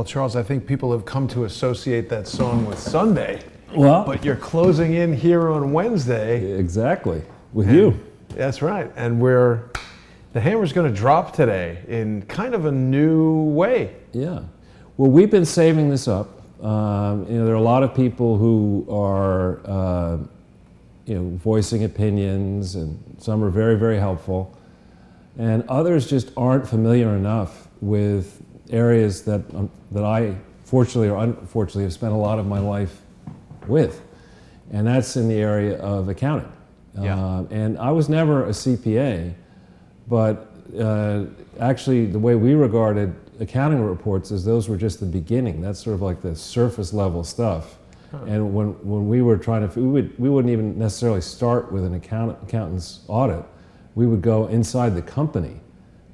Charles, I think people have come to associate that song with Sunday. Well, but you're closing in here on Wednesday. Exactly, with you. That's right, and the hammer's going to drop today in kind of a new way. Yeah. Well, we've been saving this up. There are a lot of people who are, voicing opinions, and some are very, very helpful, and others just aren't familiar enough with areas that I, fortunately or unfortunately, have spent a lot of my life with, and that's in the area of accounting. Yeah. And I was never a CPA, but actually the way we regarded accounting reports is those were just the beginning. That's sort of like the surface level stuff. Huh. And when we were trying to, we wouldn't even necessarily start with an accountant's audit. We would go inside the company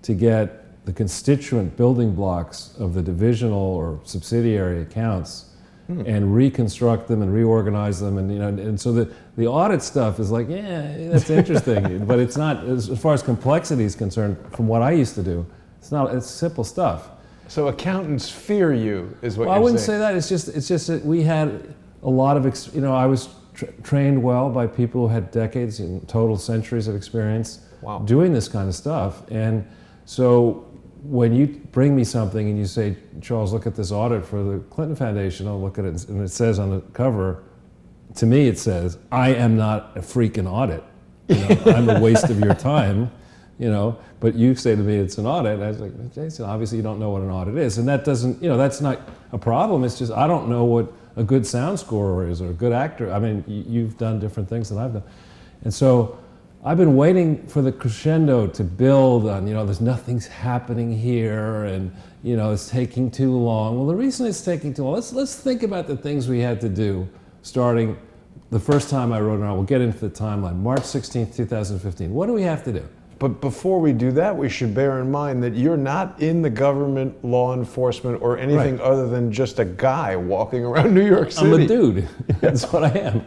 to get the constituent building blocks of the divisional or subsidiary accounts and reconstruct them and reorganize them, and so the audit stuff is like, yeah, that's interesting, but it's not, as far as complexity is concerned, from what I used to do, it's simple stuff. So accountants fear you, is what you're saying? I wouldn't say that. It's just that we had a lot of, I was trained well by people who had decades and total centuries of experience doing this kind of stuff, and so when you bring me something and you say, Charles, look at this audit for the Clinton Foundation, I'll look at it, and it says on the cover, to me it says, I am not a freaking audit. I'm a waste of your time, but you say to me it's an audit, and I was like, Jason, obviously you don't know what an audit is, and that doesn't, that's not a problem, it's just I don't know what a good sound scorer is or a good actor. I mean, you've done different things than I've done. And so I've been waiting for the crescendo to build on, there's nothing's happening here, and, it's taking too long. Well, the reason it's taking too long, let's think about the things we had to do starting the first time I wrote an article. We'll get into the timeline, March 16th, 2015. What do we have to do? But before we do that, we should bear in mind that you're not in the government, law enforcement, or anything other than just a guy walking around New York City. I'm a dude. That's what I am.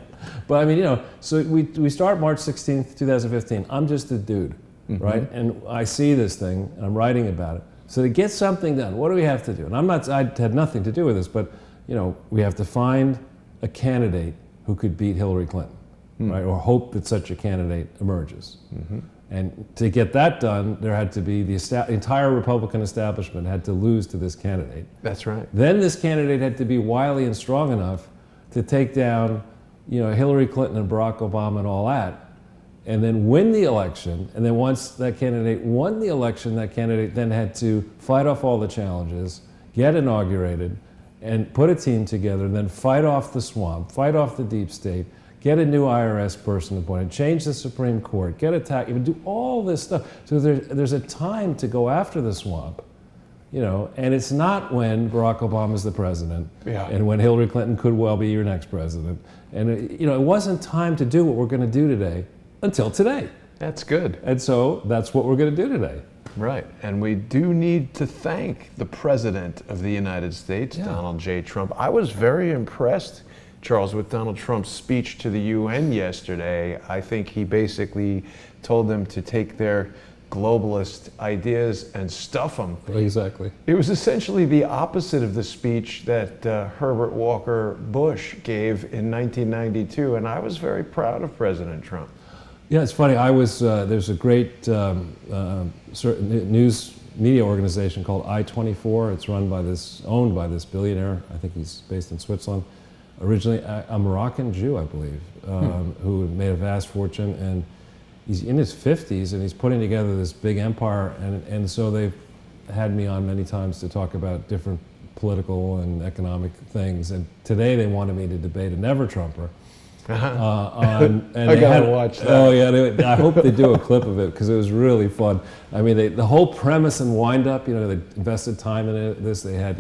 But I mean, so we start March 16th, 2015. I'm just a dude, right? And I see this thing, and I'm writing about it. So to get something done, what do we have to do? And I had nothing to do with this, but we have to find a candidate who could beat Hillary Clinton, right? Or hope that such a candidate emerges. And to get that done, there had to be the entire Republican establishment had to lose to this candidate. That's right. Then this candidate had to be wily and strong enough to take down Hillary Clinton and Barack Obama and all that, and then win the election. And then once that candidate won the election, that candidate then had to fight off all the challenges, get inaugurated, and put a team together, and then fight off the swamp, fight off the deep state, get a new IRS person appointed, change the Supreme Court, get attacked, do all this stuff. So there's a time to go after the swamp. And it's not when Barack Obama is the president, and when Hillary Clinton could well be your next president. And it wasn't time to do what we're going to do today until today. That's good. And so that's what we're going to do today. Right, and we do need to thank the President of the United States, Donald J. Trump. I was very impressed, Charles, with Donald Trump's speech to the UN yesterday. I think he basically told them to take their globalist ideas and stuff them. Exactly. It was essentially the opposite of the speech that Herbert Walker Bush gave in 1992, and I was very proud of President Trump. Yeah, it's funny. There's a great news media organization called I-24. It's owned by this billionaire. I think he's based in Switzerland. Originally a Moroccan Jew, I believe, who made a vast fortune, and he's in his 50s, and he's putting together this big empire, and so they've had me on many times to talk about different political and economic things, and today they wanted me to debate a never-Trumper. I gotta watch that. Oh yeah, I hope they do a clip of it because it was really fun. I mean, the whole premise and wind-up, they invested time in this. They had,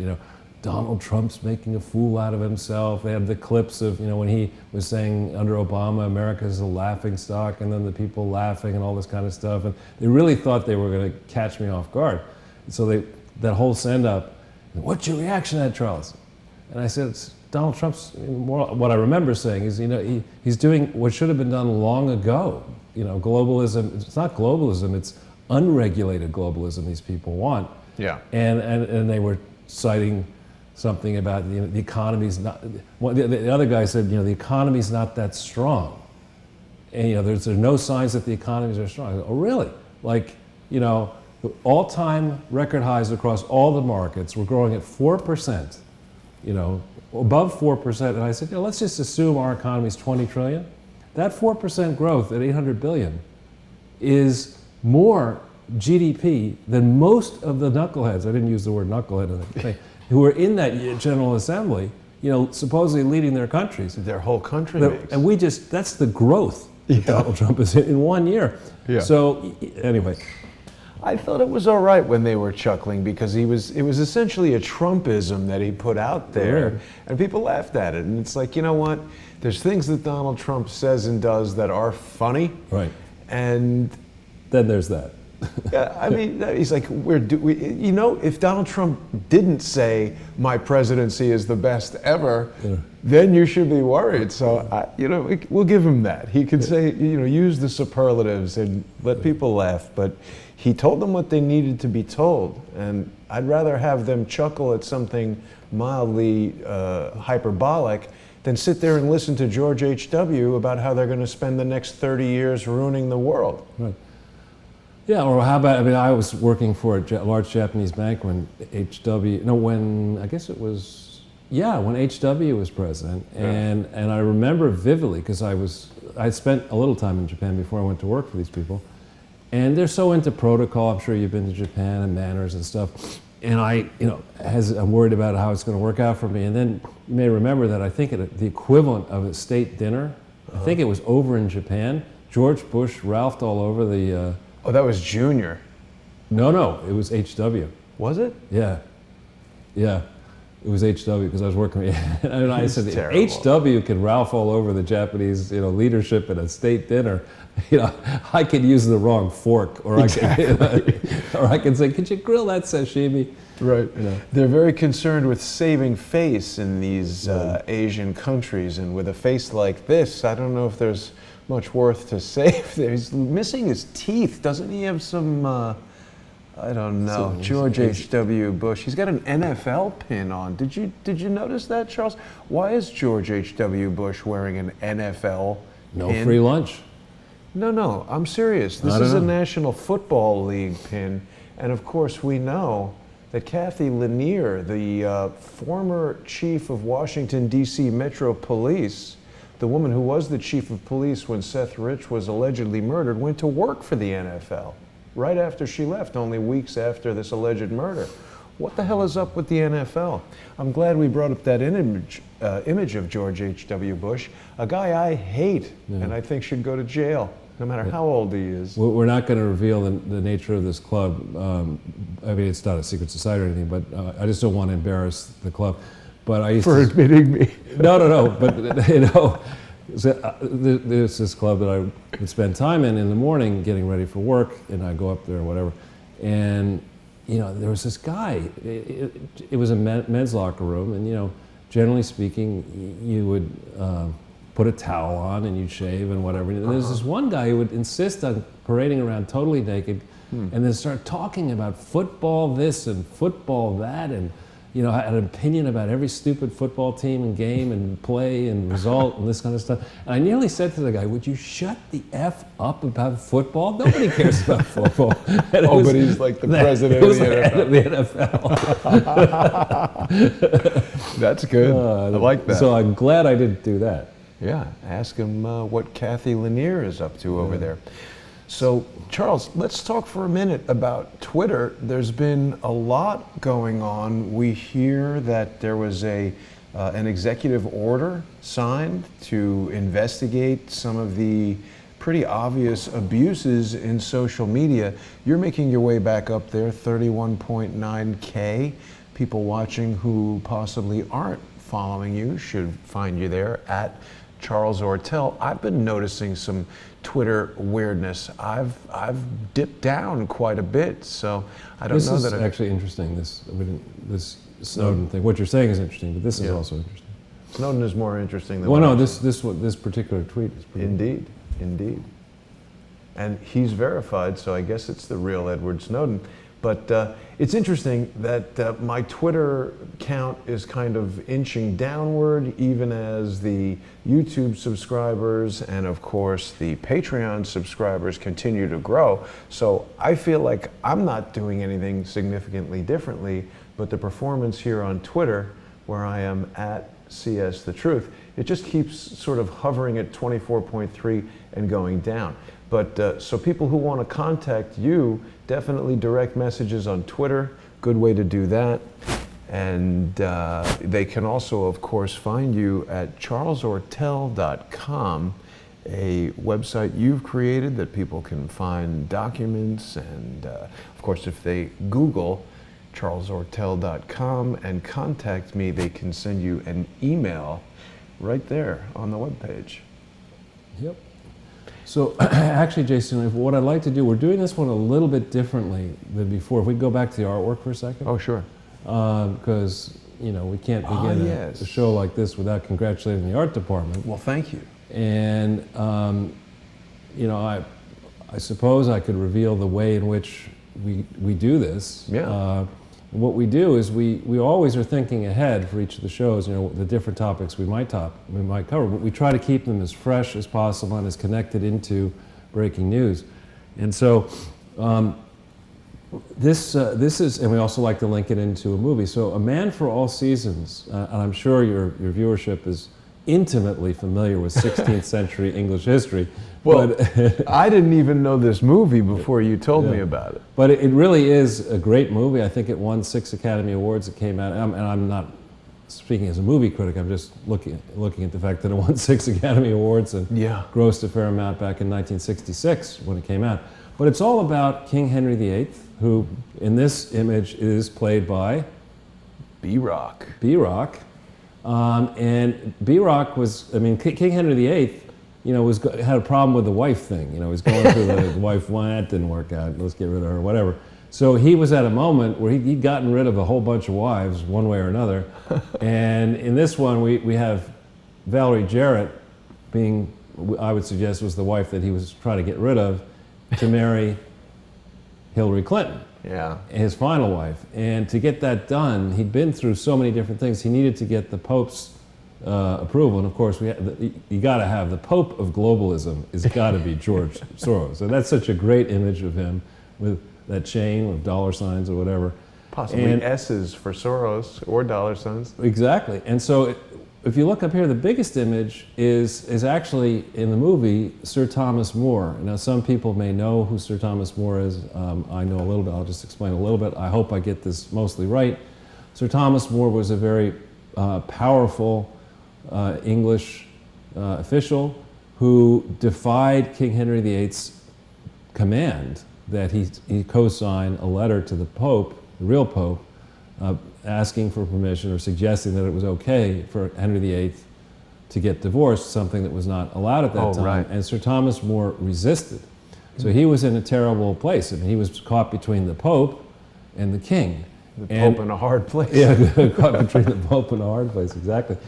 Donald Trump's making a fool out of himself. They had the clips of, when he was saying under Obama, America is a laughing stock, and then the people laughing and all this kind of stuff. And they really thought they were going to catch me off guard. So that whole send-up, what's your reaction to that, Charles? And I said, Donald Trump's, what I remember saying is, he's doing what should have been done long ago. Globalism, it's not globalism, it's unregulated globalism these people want. Yeah. And they were citing something about the economy's not. Well, the other guy said, the economy's not that strong, and there's no signs that the economies are strong. I go, oh, really? Like, all-time record highs across all the markets. We're growing at 4%, above 4%. And I said, let's just assume our economy's 20 trillion. That 4% growth at 800 billion is more GDP than most of the knuckleheads, I didn't use the word knucklehead in the thing, who were in that General Assembly, supposedly leading their countries. Their whole country makes. And that's the growth that Donald Trump is in 1 year. Yeah. So, anyway. I thought it was all right when they were chuckling because it was essentially a Trumpism that he put out there, Right. and people laughed at it. And it's like, you know what? There's things that Donald Trump says and does that are funny. Right. And then there's that. yeah, I mean, he's like, if Donald Trump didn't say my presidency is the best ever, then you should be worried. So, we'll give him that. He could say, use the superlatives and let people laugh. But he told them what they needed to be told. And I'd rather have them chuckle at something mildly hyperbolic than sit there and listen to George H.W. about how they're going to spend the next 30 years ruining the world. Right. Yeah, or how about, I was working for a large Japanese bank when when H.W. was president. And I remember vividly, because I spent a little time in Japan before I went to work for these people. And they're so into protocol. I'm sure you've been to Japan and manners and stuff. And I'm worried about how it's going to work out for me. And then you may remember that I think the equivalent of a state dinner, I think it was over in Japan. George Bush ralphed all over the... Oh, that was Junior. No, it was H.W. Was it? Yeah. It was H.W. because I was working with, and I said, terrible. H.W. can ralph all over the Japanese, leadership at a state dinner. I could use the wrong fork, or I can say, could you grill that sashimi? Right. They're very concerned with saving face in these Asian countries, and with a face like this, I don't know if there's much worth to save there. He's missing his teeth. Doesn't he have some, I don't know, George H.W. Bush? He's got an NFL pin on. Did you notice that, Charles? Why is George H.W. Bush wearing an NFL No pin? free lunch. No, I'm serious. This is a National Football League pin. And of course, we know that Kathy Lanier, the former chief of Washington, D.C. Metro Police, the woman who was the chief of police when Seth Rich was allegedly murdered, went to work for the NFL right after she left, only weeks after this alleged murder. What the hell is up with the NFL? I'm glad we brought up that image of George H.W. Bush, a guy I hate and I think should go to jail, no matter how old he is. We're not going to reveal the nature of this club. It's not a secret society or anything, but I just don't want to embarrass the club. But I used for admitting me. No. But there's this club that I would spend time in the morning, getting ready for work, and I go up there or whatever. And there was this guy. It was a men's locker room, and generally speaking, you would put a towel on and you'd shave and whatever. And there's this one guy who would insist on parading around totally naked, and then start talking about football this and football that, and had an opinion about every stupid football team and game and play and result and this kind of stuff. And I nearly said to the guy, would you shut the F up about football? Nobody cares about football. But he's like the president of the NFL. That's good. I like that. So I'm glad I didn't do that. Yeah, ask him what Kathy Lanier is up to over there. So, Charles, let's talk for a minute about Twitter. There's been a lot going on. We hear that there was an executive order signed to investigate some of the pretty obvious abuses in social media. You're making your way back up there, 31.9K. People watching who possibly aren't following you should find you there at Charles Ortel. I've been noticing some Twitter weirdness. I've dipped down quite a bit, so I don't know that. This is actually interesting. This Snowden thing. What you're saying is interesting, but this is also interesting. Snowden is more interesting than. Well, no, this particular tweet is pretty. Indeed, and he's verified, so I guess it's the real Edward Snowden. But it's interesting that my Twitter count is kind of inching downward, even as the YouTube subscribers and, of course, the Patreon subscribers continue to grow. So I feel like I'm not doing anything significantly differently, but the performance here on Twitter, where I am at CS The Truth, it just keeps sort of hovering at 24.3 and going down. But so people who want to contact you, definitely direct messages on Twitter, good way to do that. And they can also, of course, find you at charlesortel.com, a website you've created that people can find documents. And of course, if they Google charlesortel.com and contact me, they can send you an email right there on the webpage. Yep. So actually, Jason, what I'd like to do, we're doing this one a little bit differently than before. If we go back to the artwork for a second. Oh, sure. Because, we can't begin a show like this without congratulating the art department. Well, thank you. And, I suppose I could reveal the way in which we do this. Yeah. What we do is we always are thinking ahead for each of the shows, the different topics we might cover, but we try to keep them as fresh as possible and as connected into breaking news. And so this is, and we also like to link it into a movie. So A Man for All Seasons, and I'm sure your viewership is intimately familiar with 16th century English history. Well, I didn't even know this movie before you told me about it. But it really is a great movie. I think it won 6 Academy Awards. It came out, and I'm not speaking as a movie critic. I'm just looking at the fact that it won 6 Academy Awards and grossed a fair amount back in 1966 when it came out. But it's all about King Henry VIII, who in this image is played by B-Rock. B-Rock. And B-Rock was, King Henry VIII, had a problem with the wife thing. He was going through the wife, that didn't work out, let's get rid of her, whatever. So he was at a moment where he'd gotten rid of a whole bunch of wives, one way or another. And in this one, we have Valerie Jarrett being, I would suggest, was the wife that he was trying to get rid of to marry Hillary Clinton. Yeah. His final wife. And to get that done, he'd been through so many different things. He needed to get the Pope's approval. And of course, you got to have the Pope of globalism is got to be George Soros. And that's such a great image of him with that chain of dollar signs or whatever. Possibly S's for Soros or dollar signs. Exactly. And so if you look up here, the biggest image is actually in the movie Sir Thomas More. Now, some people may know who Sir Thomas More is. I know a little bit. I'll just explain a little bit. I hope I get this mostly right. Sir Thomas More was a very powerful English official who defied King Henry VIII's command that he co-sign a letter to the Pope, the real Pope, asking for permission or suggesting that it was okay for Henry VIII to get divorced, something that was not allowed at that time. Right. And Sir Thomas More resisted. So he was in a terrible place. He was caught between the Pope and the King. The Pope in a hard place. Yeah, caught between the Pope and a hard place, exactly.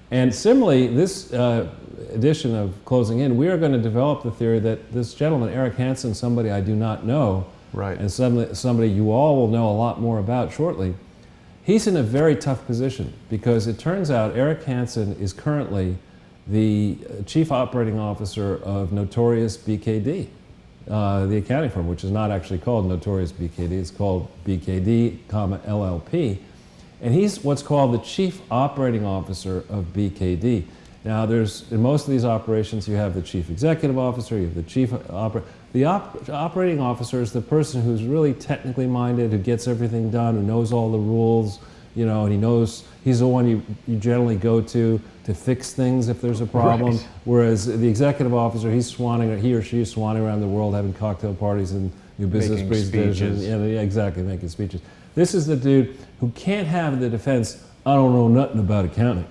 And similarly, this edition of Closing In, we are going to develop the theory that this gentleman, Eric Hansen, somebody I do not know, right, and somebody you all will know a lot more about shortly, he's in a very tough position because it turns out Eric Hansen is currently the chief operating officer of Notorious BKD, the accounting firm, which is not actually called Notorious BKD, it's called BKD, LLP. And he's what's called the chief operating officer of BKD. Now, in most of these operations, you have the chief executive officer, you have the chief operating officer is the person who's really technically minded, who gets everything done, who knows all the rules, and he knows he's the one you generally go to fix things if there's a problem. Right. Whereas the executive officer, he or she is swanning around the world having cocktail parties and new business presentations. Yeah, exactly, making speeches. This is the dude who can't have the defense, I don't know nothing about accounting,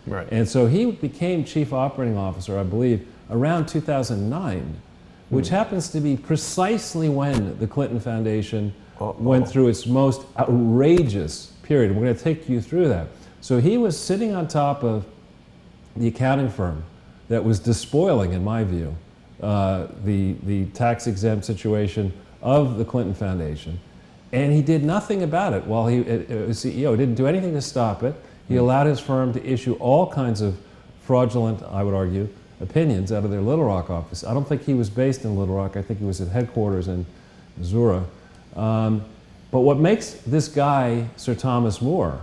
Right. And so he became chief operating officer, I believe, around 2009, which happens to be precisely when the Clinton Foundation went through its most outrageous period. We're going to take you through that. So he was sitting on top of the accounting firm that was despoiling, in my view, the tax-exempt situation of the Clinton Foundation. And he did nothing about it while he was CEO. He didn't do anything to stop it. He allowed his firm to issue all kinds of fraudulent, I would argue, opinions out of their Little Rock office. I don't think he was based in Little Rock. I think he was at headquarters in Missouri. But what makes this guy Sir Thomas More,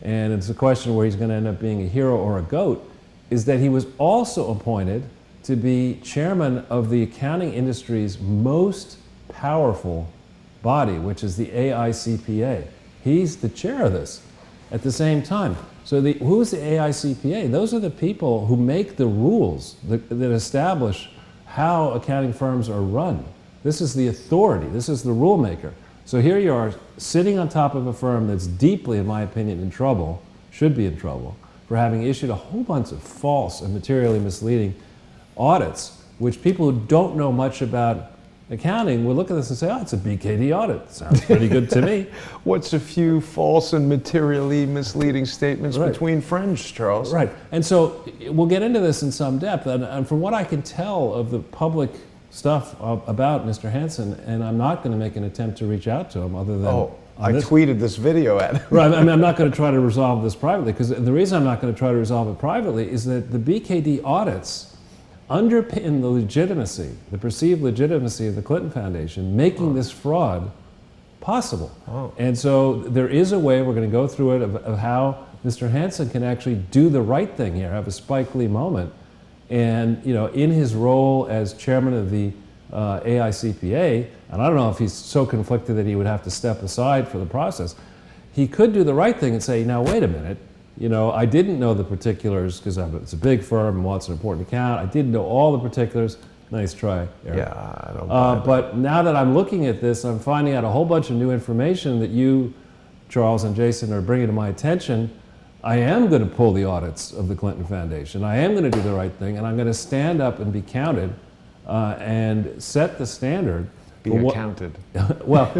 and it's a question where he's going to end up being a hero or a goat, is that he was also appointed to be chairman of the accounting industry's most powerful body, which is the AICPA. He's the chair of this at the same time. So who's the AICPA? Those are the people who make the rules that establish how accounting firms are run. This is the authority. This is the rule maker. So here you are sitting on top of a firm that's deeply, in my opinion, in trouble, should be in trouble, for having issued a whole bunch of false and materially misleading audits, which people who don't know much about accounting will look at this and say, oh, it's a BKD audit. Sounds pretty good to me. What's a few false and materially misleading statements between friends, Charles? Right. And so we'll get into this in some depth. And from what I can tell of the public stuff about Mr. Hansen, and I'm not going to make an attempt to reach out to him other than... Oh, I tweeted this video at him. Right, I mean, I'm not going to try to resolve this privately, because the reason I'm not going to try to resolve it privately is that the BKD audits underpin the legitimacy, the perceived legitimacy of the Clinton Foundation, making this fraud possible. And so there is a way, we're going to go through it, of how Mr. Hansen can actually do the right thing here, have a Spike Lee moment. And in his role as chairman of the AICPA, and I don't know if he's so conflicted that he would have to step aside for the process, he could do the right thing and say, now wait a minute, I didn't know the particulars because it's a big firm and wants an important account. I didn't know all the particulars. Nice try, Eric. Yeah, I don't buy that. But now that I'm looking at this, I'm finding out a whole bunch of new information that you, Charles and Jason, are bringing to my attention. I am going to pull the audits of the Clinton Foundation. I am going to do the right thing, and I'm going to stand up and be counted and set the standard. Be accounted. Well,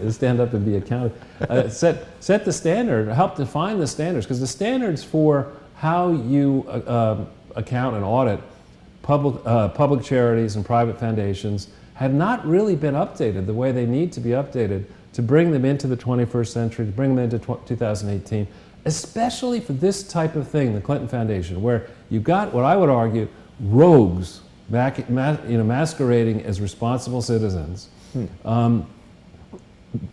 stand up and be accounted. Set the standard, help define the standards, because the standards for how you account and audit public charities and private foundations had not really been updated the way they need to be updated to bring them into the 21st century, to bring them into 2018, especially for this type of thing, the Clinton Foundation, where you've got, what I would argue, rogues masquerading as responsible citizens,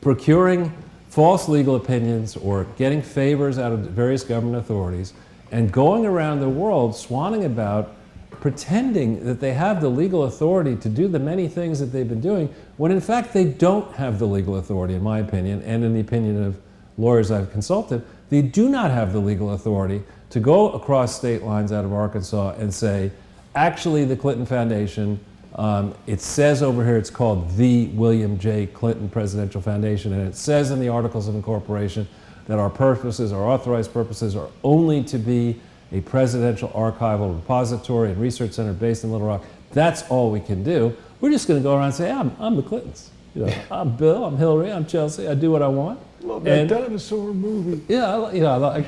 procuring false legal opinions or getting favors out of various government authorities, and going around the world swanning about, pretending that they have the legal authority to do the many things that they've been doing, when in fact they don't have the legal authority, in my opinion, and in the opinion of lawyers I've consulted. They do not have the legal authority to go across state lines out of Arkansas and say, actually, the Clinton Foundation, it says over here it's called the William J. Clinton Presidential Foundation, and it says in the Articles of Incorporation that our purposes, our authorized purposes, are only to be a presidential archival repository and research center based in Little Rock. That's all we can do. We're just going to go around and say, I'm the Clintons. I'm Bill, I'm Hillary, I'm Chelsea, I do what I want. Love that dinosaur movie. Yeah, I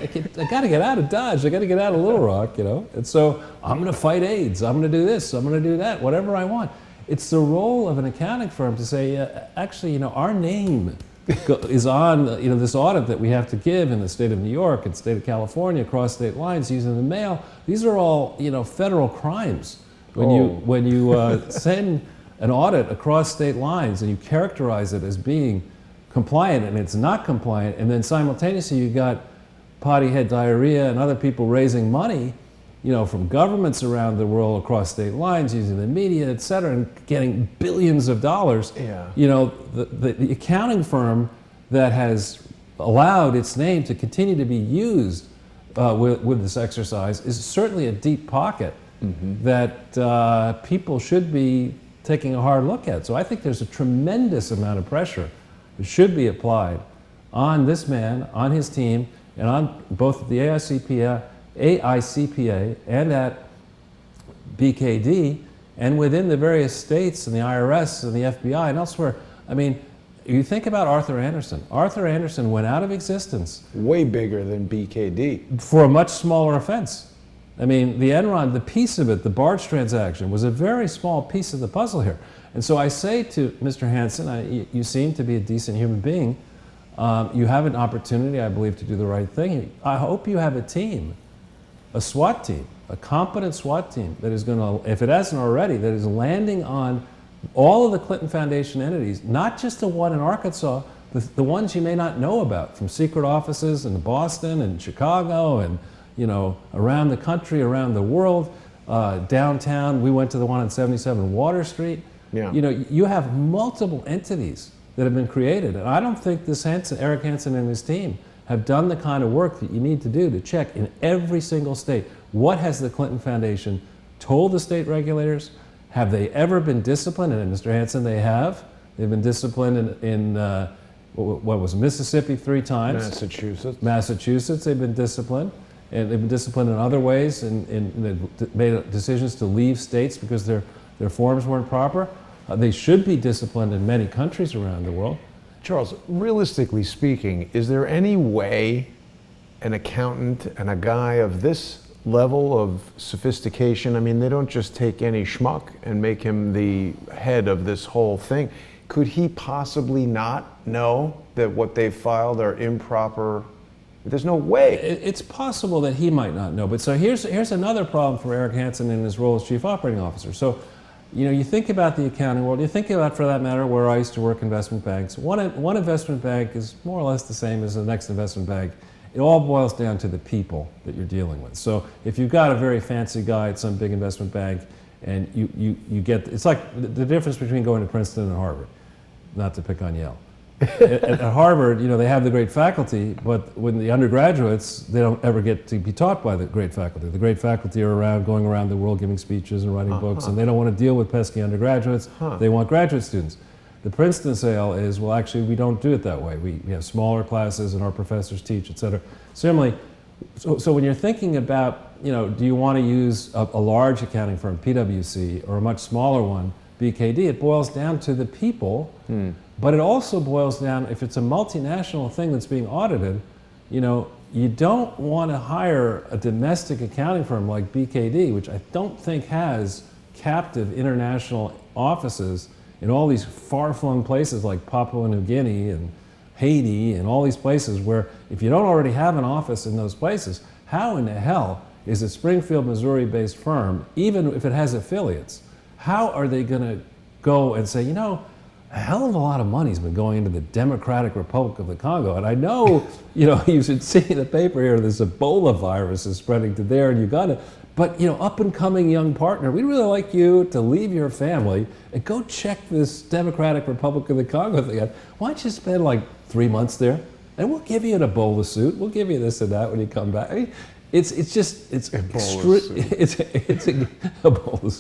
got to get out of Dodge. I got to get out of Little Rock, And so I'm going to fight AIDS. I'm going to do this. I'm going to do that. Whatever I want. It's the role of an accounting firm to say, actually, our name is on, this audit that we have to give in the state of New York and state of California, across state lines, using the mail. These are all, federal crimes. When you send an audit across state lines and you characterize it as being compliant and it's not compliant, and then simultaneously you got potty head diarrhea and other people raising money, from governments around the world across state lines, using the media, et cetera, and getting billions of dollars. Yeah. The accounting firm that has allowed its name to continue to be used with this exercise is certainly a deep pocket that people should be taking a hard look at. So I think there's a tremendous amount of pressure that should be applied on this man, on his team, and on both the AICPA and at BKD, and within the various states and the IRS and the FBI and elsewhere. I mean, you think about Arthur Andersen. Arthur Andersen went out of existence. Way bigger than BKD. For a much smaller offense. I mean, the Enron, the piece of it, the barge transaction, was a very small piece of the puzzle here. And so I say to Mr. Hansen, you seem to be a decent human being. You have an opportunity, I believe, to do the right thing. I hope you have a team, a SWAT team, a competent SWAT team that is going to, if it hasn't already, that is landing on all of the Clinton Foundation entities, not just the one in Arkansas, the ones you may not know about, from secret offices in Boston and Chicago and around the country, around the world, downtown. We went to the one on 77 Water Street. Yeah. You have multiple entities that have been created, and I don't think this Eric Hansen and his team have done the kind of work that you need to do to check in every single state. What has the Clinton Foundation told the state regulators? Have they ever been disciplined? And Mr. Hansen, they have. They've been disciplined in what was Mississippi 3 times. Massachusetts, they've been disciplined. And they've been disciplined in other ways and they've made decisions to leave states because their forms weren't proper. They should be disciplined in many countries around the world. Charles, realistically speaking, is there any way an accountant and a guy of this level of sophistication, I mean, they don't just take any schmuck and make him the head of this whole thing. Could he possibly not know that what they've filed are improper? There's no way. It's possible that he might not know. But so here's another problem for Eric Hansen in his role as chief operating officer. So, you think about the accounting world. You think about, for that matter, where I used to work, investment banks. One investment bank is more or less the same as the next investment bank. It all boils down to the people that you're dealing with. So if you've got a very fancy guy at some big investment bank, and you get, it's like the difference between going to Princeton and Harvard, not to pick on Yale. At Harvard, they have the great faculty, but when the undergraduates, they don't ever get to be taught by the great faculty. The great faculty are going around the world giving speeches and writing books, and they don't want to deal with pesky undergraduates. They want graduate students. The Princeton sale is, well, actually, we don't do it that way. We have smaller classes, and our professors teach, et cetera. Similarly, so when you're thinking about, do you want to use a large accounting firm, PwC, or a much smaller one, BKD, it boils down to the people. But it also boils down, if it's a multinational thing that's being audited, you don't want to hire a domestic accounting firm like BKD, which I don't think has captive international offices in all these far-flung places like Papua New Guinea and Haiti and all these places where if you don't already have an office in those places, how in the hell is a Springfield, Missouri-based firm, even if it has affiliates, how are they going to go and say, a hell of a lot of money's been going into the Democratic Republic of the Congo, and I know, you should see in the paper here, this Ebola virus is spreading to there in Uganda, but, up-and-coming young partner, we'd really like you to leave your family and go check this Democratic Republic of the Congo thing out. Why don't you spend like 3 months there, and we'll give you an Ebola suit, we'll give you this and that when you come back. I mean, it's a Ebola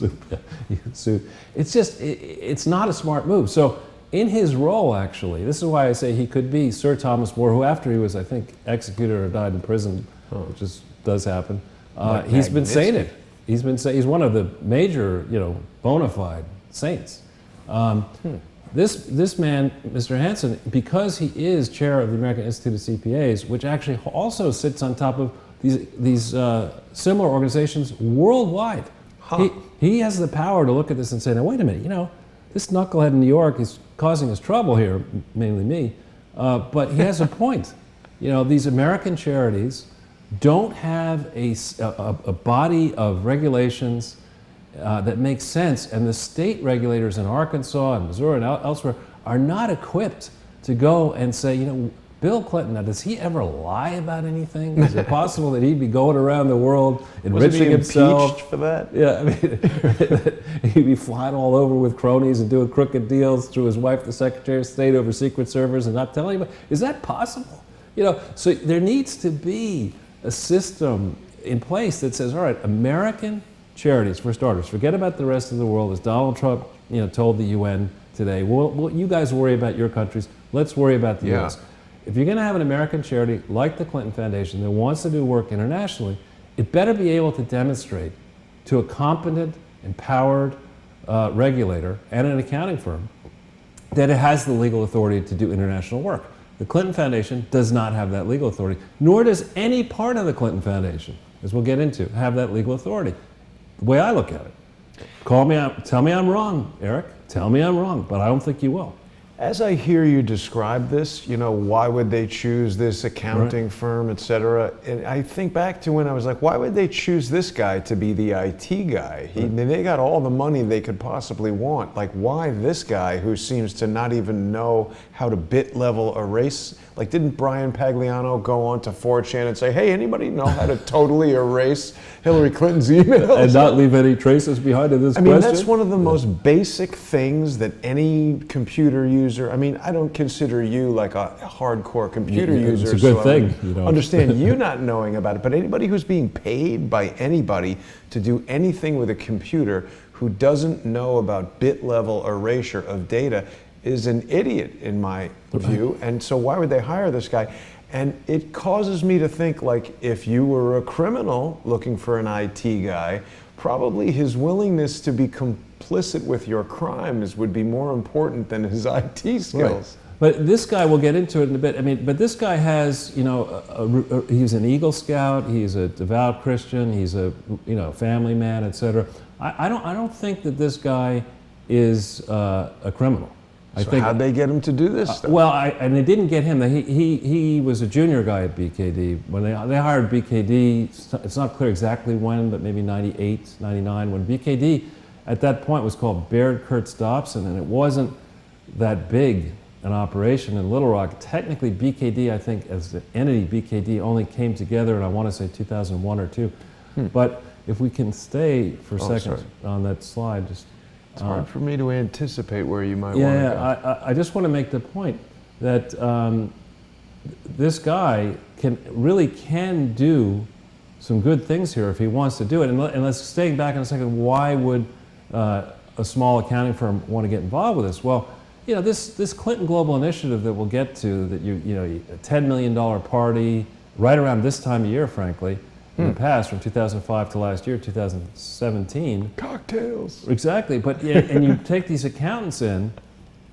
suit. It's not a smart move. So in his role, actually, this is why I say he could be Sir Thomas More, who after he was, I think, executed or died in prison, which does happen, he's been sainted. He's one of the major, bona fide saints. This man, Mr. Hansen, because he is chair of the American Institute of CPAs, which actually also sits on top of these similar organizations worldwide. He has the power to look at this and say, now wait a minute, this knucklehead in New York is causing us trouble here, mainly me, but he has a point. These American charities don't have a body of regulations that makes sense, and the state regulators in Arkansas and Missouri and elsewhere are not equipped to go and say, Bill Clinton, now does he ever lie about anything? Is it possible that he'd be going around the world enriching himself? Impeached for that? Yeah, I mean, he'd be flying all over with cronies and doing crooked deals through his wife, the Secretary of State, over secret servers and not telling anybody. Is that possible? So there needs to be a system in place that says, all right, American charities, for starters, forget about the rest of the world, as Donald Trump, told the UN today. Well, you guys worry about your countries. Let's worry about the US. If you're going to have an American charity like the Clinton Foundation that wants to do work internationally, it better be able to demonstrate to a competent, empowered regulator and an accounting firm that it has the legal authority to do international work. The Clinton Foundation does not have that legal authority, nor does any part of the Clinton Foundation as we'll get into, have that legal authority. The way I look at it. Tell me I'm wrong, Eric. Tell me I'm wrong, but I don't think you will. As I hear you describe this, why would they choose this accounting firm, et cetera? And I think back to when I was like, why would they choose this guy to be the IT guy? They got all the money they could possibly want. Like, why this guy who seems to not even know how to bit level erase? Like, didn't Brian Pagliano go on to 4chan and say, hey, anybody know how to totally erase Hillary Clinton's emails? And not leave any traces behind in this question? That's one of the most basic things that any computer user, I don't consider you like a hardcore computer user. It's a good thing. I understand you not knowing about it, but anybody who's being paid by anybody to do anything with a computer who doesn't know about bit level erasure of data is an idiot in my view. And so why would they hire this guy? And it causes me to think, like, if you were a criminal looking for an IT guy, probably his willingness to be complicit with your crimes would be more important than his IT skills. Right. But this guy, we'll get into it in a bit. But this guy has, he's an Eagle Scout. He's a devout Christian. He's a, family man, etc. I don't think that this guy is a criminal. So how'd they get him to do this stuff? And they didn't get him. He was a junior guy at BKD. When they hired BKD, it's not clear exactly when, but maybe 98, 99, when BKD at that point was called Baird Kurtz Dobson, and it wasn't that big an operation in Little Rock. Technically, BKD, I think, as the entity, BKD only came together in, I want to say, 2001 or 2. But if we can stay for a second on that slide, just... It's hard for me to anticipate where you might want to go. I just want to make the point that this guy can do some good things here if he wants to do it. And let's stay back in a second. Why would a small accounting firm want to get involved with this? Well, this Clinton Global Initiative that we'll get to, that a $10 million party right around this time of year, frankly. In the past, from 2005 to last year, 2017. Cocktails. Exactly, and you take these accountants in,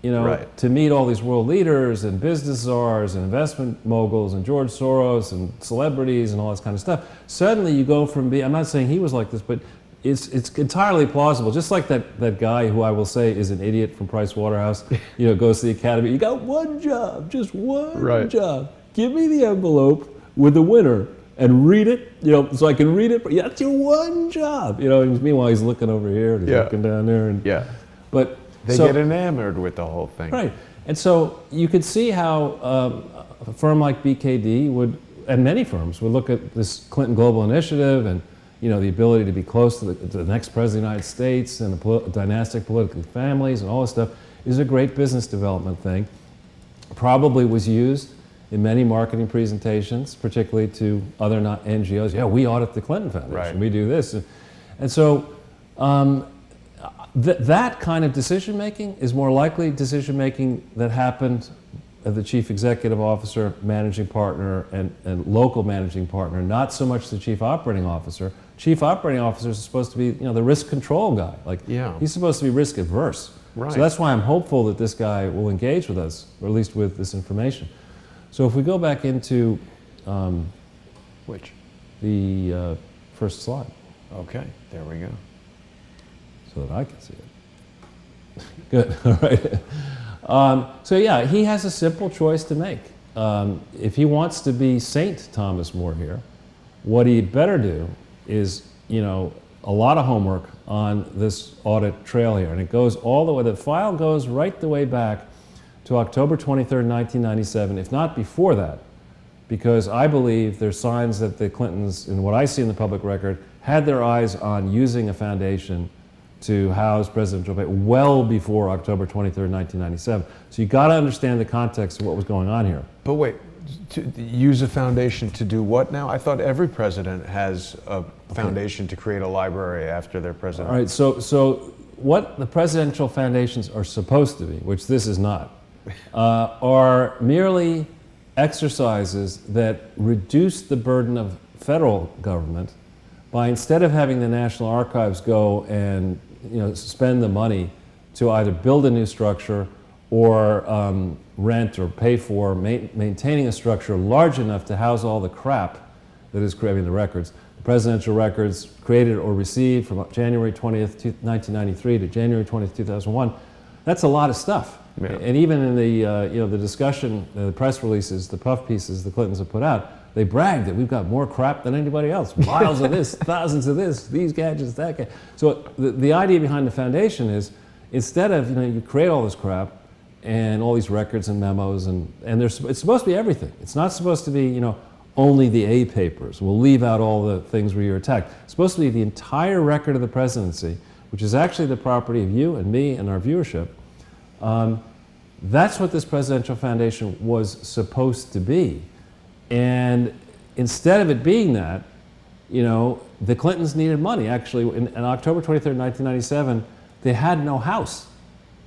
to meet all these world leaders and business czars and investment moguls and George Soros and celebrities and all this kind of stuff. Suddenly you go from I'm not saying he was like this, but it's entirely plausible. Just like that guy who I will say is an idiot from Price Waterhouse, goes to the academy. You got one job, just one job. Give me the envelope with the winner. And read it, so I can read it. That's your one job, Meanwhile, he's looking over here, and he's looking down there, but they get enamored with the whole thing, right? And so you could see how a firm like BKD would, and many firms would look at this Clinton Global Initiative, and the ability to be close to the next president of the United States and the dynastic political families and all this stuff is a great business development thing. Probably was used in many marketing presentations, particularly to other NGOs. Yeah, we audit the Clinton Foundation. Right. We do this. And so that kind of decision-making is more likely decision-making that happened at the chief executive officer, managing partner, and local managing partner, not so much the chief operating officer. Chief operating officer is supposed to be the risk control guy. He's supposed to be risk averse. Right. So that's why I'm hopeful that this guy will engage with us, or at least with this information. So if we go back into the first slide. Okay, there we go. So that I can see it. Good, all right. So he has a simple choice to make. If he wants to be Saint Thomas More here, what he'd better do is, a lot of homework on this audit trail here. And it goes all the way, the file goes right the way back to October 23rd, 1997, if not before that, because I believe there's signs that the Clintons, in what I see in the public record, had their eyes on using a foundation to house President Joe Biden well before October 23rd, 1997. So you got to understand the context of what was going on here. But wait, to use a foundation to do what now? I thought every president has a foundation to create a library after their president. All right, so what the presidential foundations are supposed to be, which this is not, are merely exercises that reduce the burden of federal government by, instead of having the National Archives go and spend the money to either build a new structure or rent or pay for maintaining a structure large enough to house all the crap that is creating the records, presidential records created or received from January 20th, 1993 to January 20th, 2001. That's a lot of stuff. Yeah. And even in the, the discussion, the press releases, the puff pieces the Clintons have put out, they brag that we've got more crap than anybody else. Miles of this, thousands of this, these gadgets, that gadget. So the idea behind the foundation is, instead of, you create all this crap and all these records and memos, and it's supposed to be everything. It's not supposed to be, only the A papers. We'll leave out all the things where you're attacked. It's supposed to be the entire record of the presidency, which is actually the property of you and me and our viewership. That's what this presidential foundation was supposed to be. And instead of it being that, the Clintons needed money. Actually, in October 23rd, 1997, they had no house.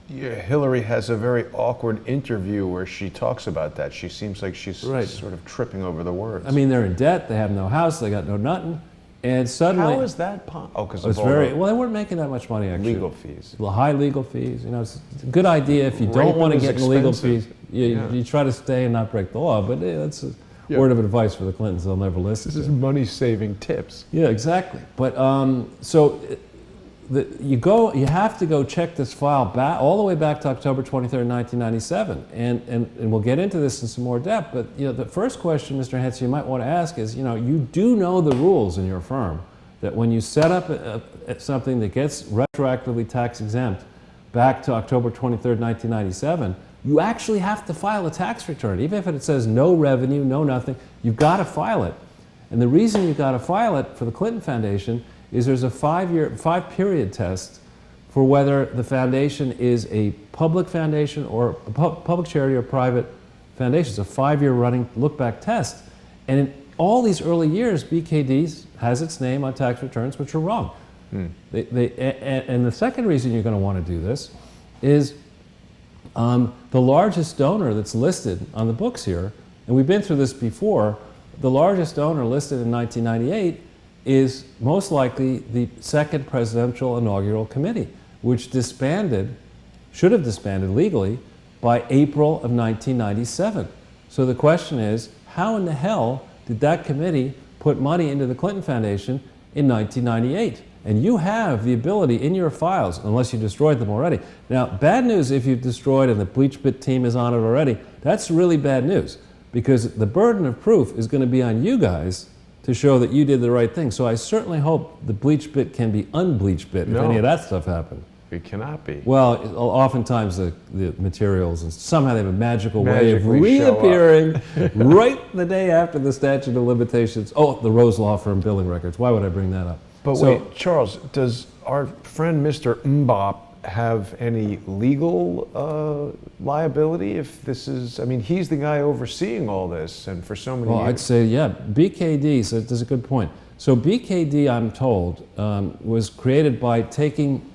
Yeah, Hillary has a very awkward interview where she talks about that. She seems like she's sort of tripping over the words. I mean, they're in debt, they have no house, they got no nothing, and suddenly... How is that possible? Oh, because it's very... Well, they weren't making that much money, actually. Legal fees. High legal fees. It's a good idea if you don't want to get in legal fees. You try to stay and not break the law, but that's a word of advice for the Clintons. They'll never listen. This is money-saving tips. Yeah, exactly. But you have to go check this file back all the way back to October 23rd, 1997, and we'll get into this in some more depth. But the first question, Mr. Hansen, you might want to ask is, you do know the rules in your firm that when you set up something that gets retroactively tax exempt back to October 23rd, 1997, you actually have to file a tax return, even if it says no revenue, no nothing. You've got to file it, and the reason you've got to file it for the Clinton Foundation is there's a five-period test for whether the foundation is a public foundation or a public charity or private foundation. It's a 5-year running look-back test. And in all these early years, BKD has its name on tax returns, which are wrong. And the second reason you're going to want to do this is the largest donor that's listed on the books here, and we've been through this before, the largest donor listed in 1998 is most likely the second presidential inaugural committee, which should have disbanded legally by April of 1997. So the question is, how in the hell did that committee put money into the Clinton Foundation in 1998? And you have the ability in your files, unless you destroyed them already. Now, bad news if you've destroyed and the BleachBit team is on it already, that's really bad news, because the burden of proof is going to be on you guys to show that you did the right thing. So I certainly hope the BleachBit can be unBleachBit if any of that stuff happened. It cannot be. Well, oftentimes the materials, and somehow they have a magical way of reappearing right the day after the statute of limitations. Oh, the Rose Law Firm billing records. Why would I bring that up? But wait, Charles, does our friend Mr. Mbop have any legal liability if this is, he's the guy overseeing all this, and for so many years. I'd say, BKD, so that's a good point. So BKD, I'm told, was created by taking,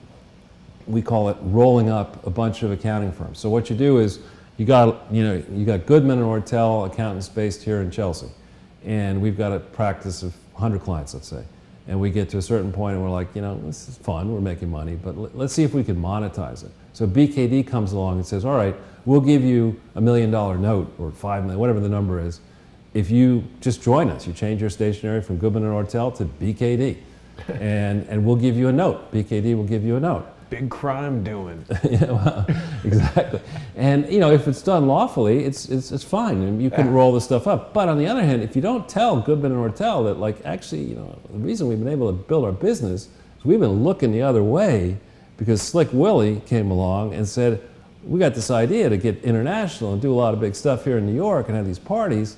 we call it rolling up a bunch of accounting firms. So what you do is, you got Goodman and Ortel accountants based here in Chelsea, and we've got a practice of 100 clients, let's say. And we get to a certain point and we're like, this is fun, we're making money, but let's see if we can monetize it. So BKD comes along and says, all right, we'll give you $1 million note, or $5 million, whatever the number is, if you just join us. You change your stationery from Goodman and Ortel to BKD. and we'll give you a note. BKD will give you a note. Big crime doing. Exactly. And if it's done lawfully, it's fine, and you can roll this stuff up. But on the other hand, if you don't tell Goodman and Ortel that, actually, the reason we've been able to build our business is we've been looking the other way because Slick Willie came along and said, we got this idea to get international and do a lot of big stuff here in New York and have these parties,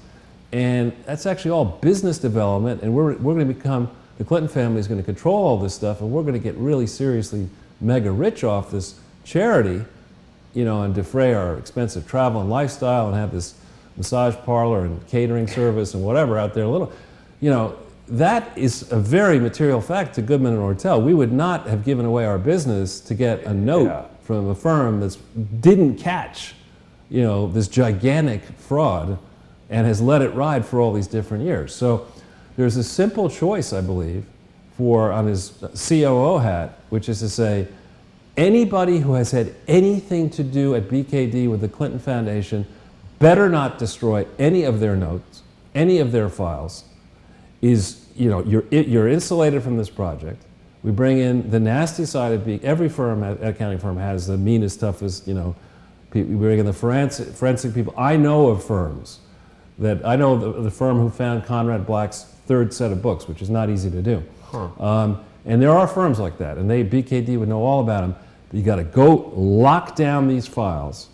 and that's actually all business development, and we're going to become, the Clinton family is going to control all this stuff, and we're going to get really seriously mega rich off this charity, and defray our expensive travel and lifestyle and have this massage parlor and catering service and whatever out there. That is a very material fact to Goodman and Ortel. We would not have given away our business to get a note from a firm that didn't catch, this gigantic fraud and has let it ride for all these different years. So there's a simple choice, I believe, on his COO hat, which is to say, anybody who has had anything to do at BKD with the Clinton Foundation better not destroy any of their notes, any of their files. you're insulated from this project. We bring in the nasty side of being, every firm, accounting firm has the meanest, toughest, we bring in the forensic people. I know of firms I know the firm who found Conrad Black's third set of books, which is not easy to do. And there are firms like that, and BKD would know all about them. You got to go lock down these files,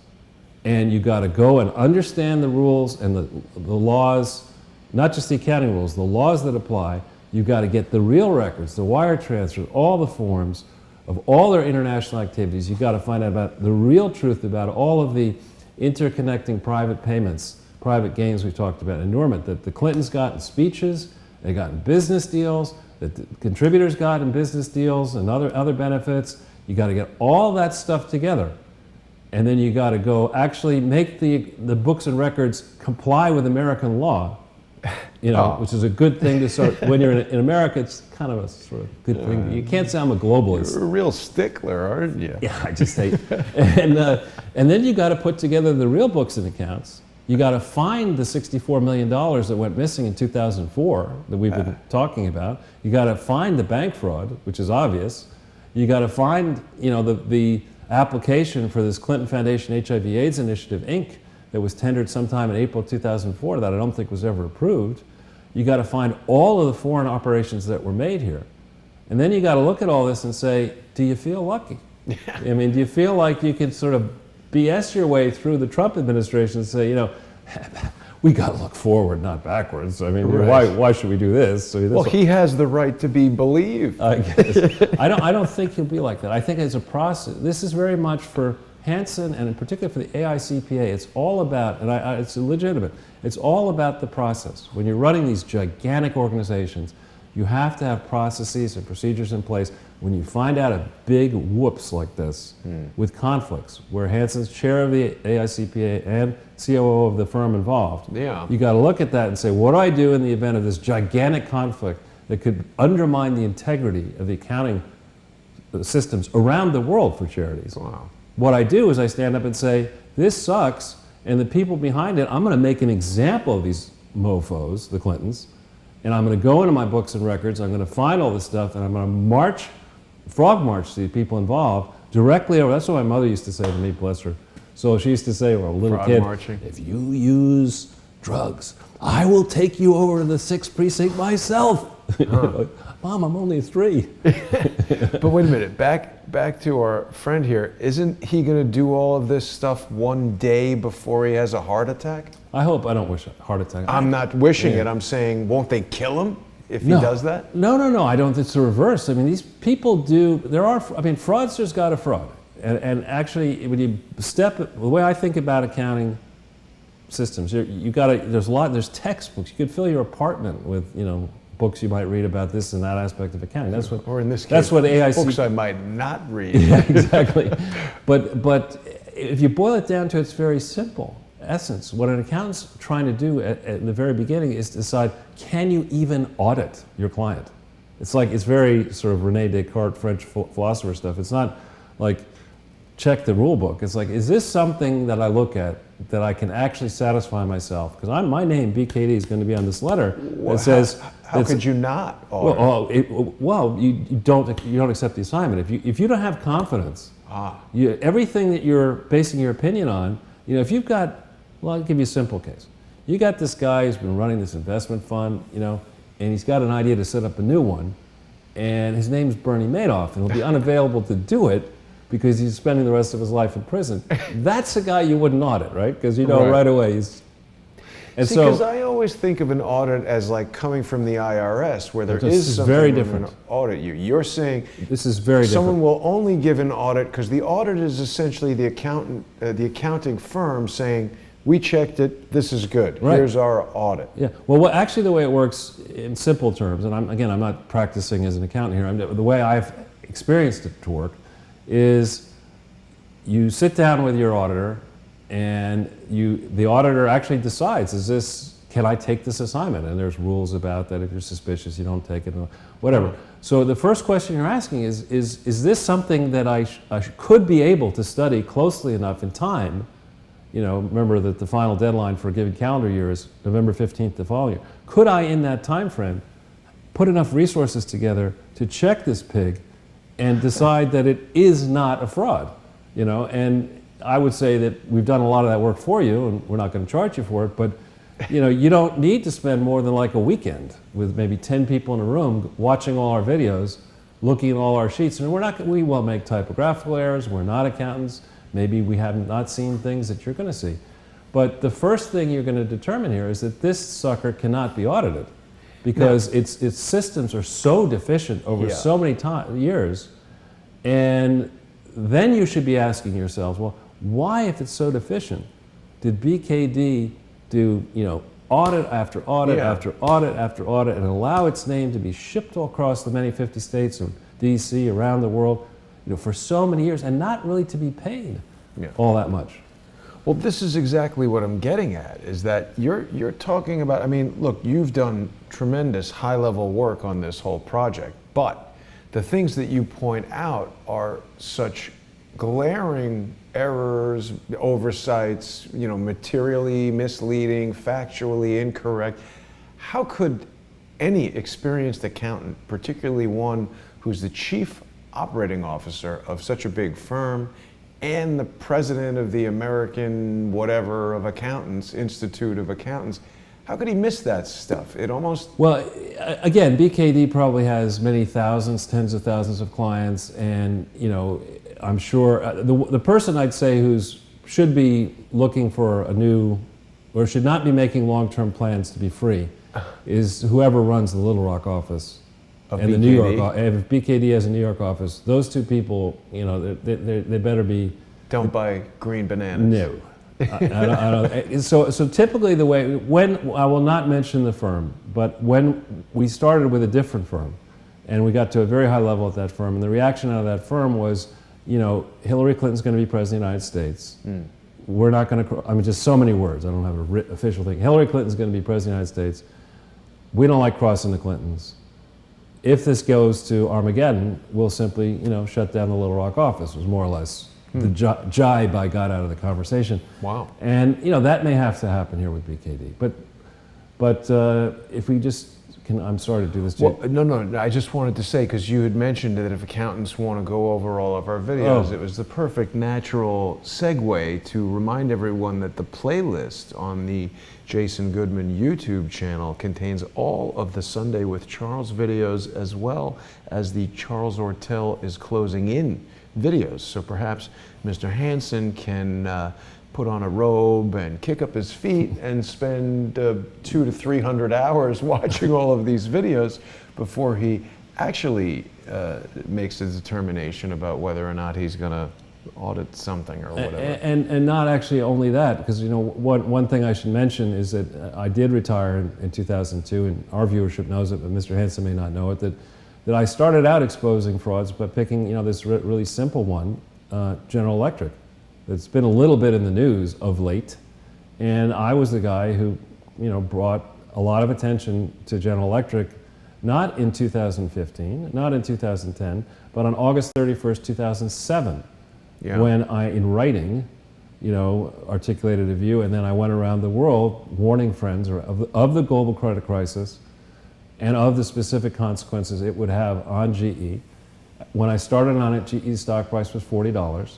and you got to go and understand the rules and the laws, not just the accounting rules, the laws that apply. You've got to get the real records, the wire transfers, all the forms of all their international activities. You've got to find out about the real truth about all of the interconnecting private payments, private gains we talked about in Norman, that the Clintons got in speeches, they got in business deals, that the contributors got in business deals and other benefits. You got to get all that stuff together. And then you got to go actually make the books and records comply with American law, which is a good thing to sort. When you're in America, it's kind of a sort of good thing. You can't say I'm a globalist. You're a real stickler, aren't you? Yeah, I just hate. And then you got to put together the real books and accounts. You got to find the $64 million that went missing in 2004 that we've been talking about. You got to find the bank fraud, which is obvious. You got to find, the application for this Clinton Foundation HIV/AIDS Initiative, Inc., that was tendered sometime in April 2004 that I don't think was ever approved. You got to find all of the foreign operations that were made here. And then you got to look at all this and say, do you feel lucky? I mean, do you feel like you can sort of BS your way through the Trump administration and say, we got to look forward, not backwards. I mean, why should we do this? Well, he has the right to be believed. I guess. I don't think he'll be like that. I think it's a process. This is very much for Hansen, and in particular for the AICPA. It's all about, and it's legitimate, it's all about the process. When you're running these gigantic organizations, you have to have processes and procedures in place. When you find out a big whoops like this with conflicts, where Hansen's chair of the AICPA and COO of the firm involved, you got to look at that and say, what do I do in the event of this gigantic conflict that could undermine the integrity of the accounting systems around the world for charities? Wow. What I do is I stand up and say, this sucks, and the people behind it, I'm going to make an example of these mofos, the Clintons, and I'm going to go into my books and records, I'm going to find all this stuff, and I'm going to frog march the people involved directly over. That's what my mother used to say to me, bless her. So she used to say, well, a little frog kid, marching. If you use drugs, I will take you over to the 6th precinct myself. Mom, I'm only 3. But wait a minute, back to our friend here. Isn't he going to do all of this stuff one day before he has a heart attack? I hope I don't wish a heart attack. I'm not wishing it. I'm saying, won't they kill him if he does that? No. I don't. It's the reverse. I mean, these people do. Fraudsters got a fraud, and actually, when you the way I think about accounting systems, there's textbooks. You could fill your apartment with books you might read about this and that aspect of accounting. Or in this case, that's what AIC books I might not read. Yeah, exactly. But if you boil it down to its very simple essence, what an accountant's trying to do at the very beginning is decide, can you even audit your client? It's very sort of René Descartes, French philosopher stuff. It's not like check the rule book. It's like, is this something that I look at that I can actually satisfy myself? Because my name, BKD, is going to be on this letter that says... How could you not audit? You don't accept the assignment. If you don't have confidence, everything that you're basing your opinion on, if you've got, I'll give you a simple case. You got this guy who's been running this investment fund, and he's got an idea to set up a new one, and his name's Bernie Madoff, and he'll be unavailable to do it because he's spending the rest of his life in prison. That's a guy you wouldn't audit, right? Because right away he's... And because I always think of an audit as like coming from the IRS, where there is something very different. Audit you. You're saying this is very different. Someone will only give an audit because the audit is essentially the accounting firm saying, we checked it, this is good. Right. Here's our audit. Yeah. Well, actually, the way it works in simple terms, and I'm not practicing as an accountant here. The way I've experienced it to work is you sit down with your auditor. And the auditor actually decides, can I take this assignment? And there's rules about that. If you're suspicious, you don't take it, whatever. So the first question you're asking is this something that I could be able to study closely enough in time? Remember that the final deadline for a given calendar year is November 15th the following year. Could I, in that time frame, put enough resources together to check this pig and decide that it is not a fraud, you know? And I would say that we've done a lot of that work for you, and we're not going to charge you for it, but you know, you don't need to spend more than like a weekend with maybe 10 people in a room watching all our videos, looking at all our sheets. And we will make typographical errors. We're not accountants. Maybe we have not seen things that you're going to see. But the first thing you're going to determine here is that this sucker cannot be audited because its systems are so deficient over so many years. And then you should be asking yourselves, well, why, if it's so deficient, did BKD do, you know, audit after audit after audit after audit and allow its name to be shipped all across the many 50 states and DC, around the world, you know, for so many years and not really to be paid all that much? Well, this is exactly what I'm getting at, is that you're talking about, I mean, look, you've done tremendous high-level work on this whole project, but the things that you point out are such glaring errors, oversights, you know, materially misleading, factually incorrect. How could any experienced accountant, particularly one who's the chief operating officer of such a big firm and the president of the American whatever of accountants, Institute of Accountants, how could he miss that stuff? It almost... Well, again, BKD probably has many thousands, tens of thousands of clients, and, you know, I'm sure the person I'd say should be looking for a new, or should not be making long-term plans to be free, is whoever runs the Little Rock office of and BKD? the New York. If BKD has a New York office, those two people, you know, they better be. Don't buy green bananas. No. I don't, so typically the way, when, I will not mention the firm, but when we started with a different firm, and we got to a very high level at that firm, and the reaction out of that firm was, you know, Hillary Clinton's going to be president of the United States. We're not going to, I mean, just so many words. I don't have a official thing. Hillary Clinton's going to be president of the United States. We don't like crossing the Clintons. If this goes to Armageddon, we'll simply, you know, shut down the Little Rock office, was more or less the jibe I got out of the conversation. Wow. And, you know, that may have to happen here with BKD. But if we just can, I'm sorry to do this. Well, no, I just wanted to say, because you had mentioned that if accountants want to go over all of our videos, it was the perfect natural segue to remind everyone that the playlist on the Jason Goodman YouTube channel contains all of the Sunday with Charles videos, as well as the Charles Ortel is Closing In videos. So perhaps Mr. Hansen can put on a robe and kick up his feet and spend 200 to 300 hours watching all of these videos before he actually makes a determination about whether or not he's going to audit something or whatever. And not actually only that, because, you know, one thing I should mention is that I did retire in 2002, and our viewership knows it, but Mr. Hansen may not know it, that I started out exposing frauds by picking, you know, this really simple one, General Electric. It's been a little bit in the news of late, and I was the guy who, you know, brought a lot of attention to General Electric, not in 2015, not in 2010, but on August 31st, 2007, when I, in writing, you know, articulated a view, and then I went around the world warning friends of the global credit crisis and of the specific consequences it would have on GE. When I started on it, GE's stock price was $40.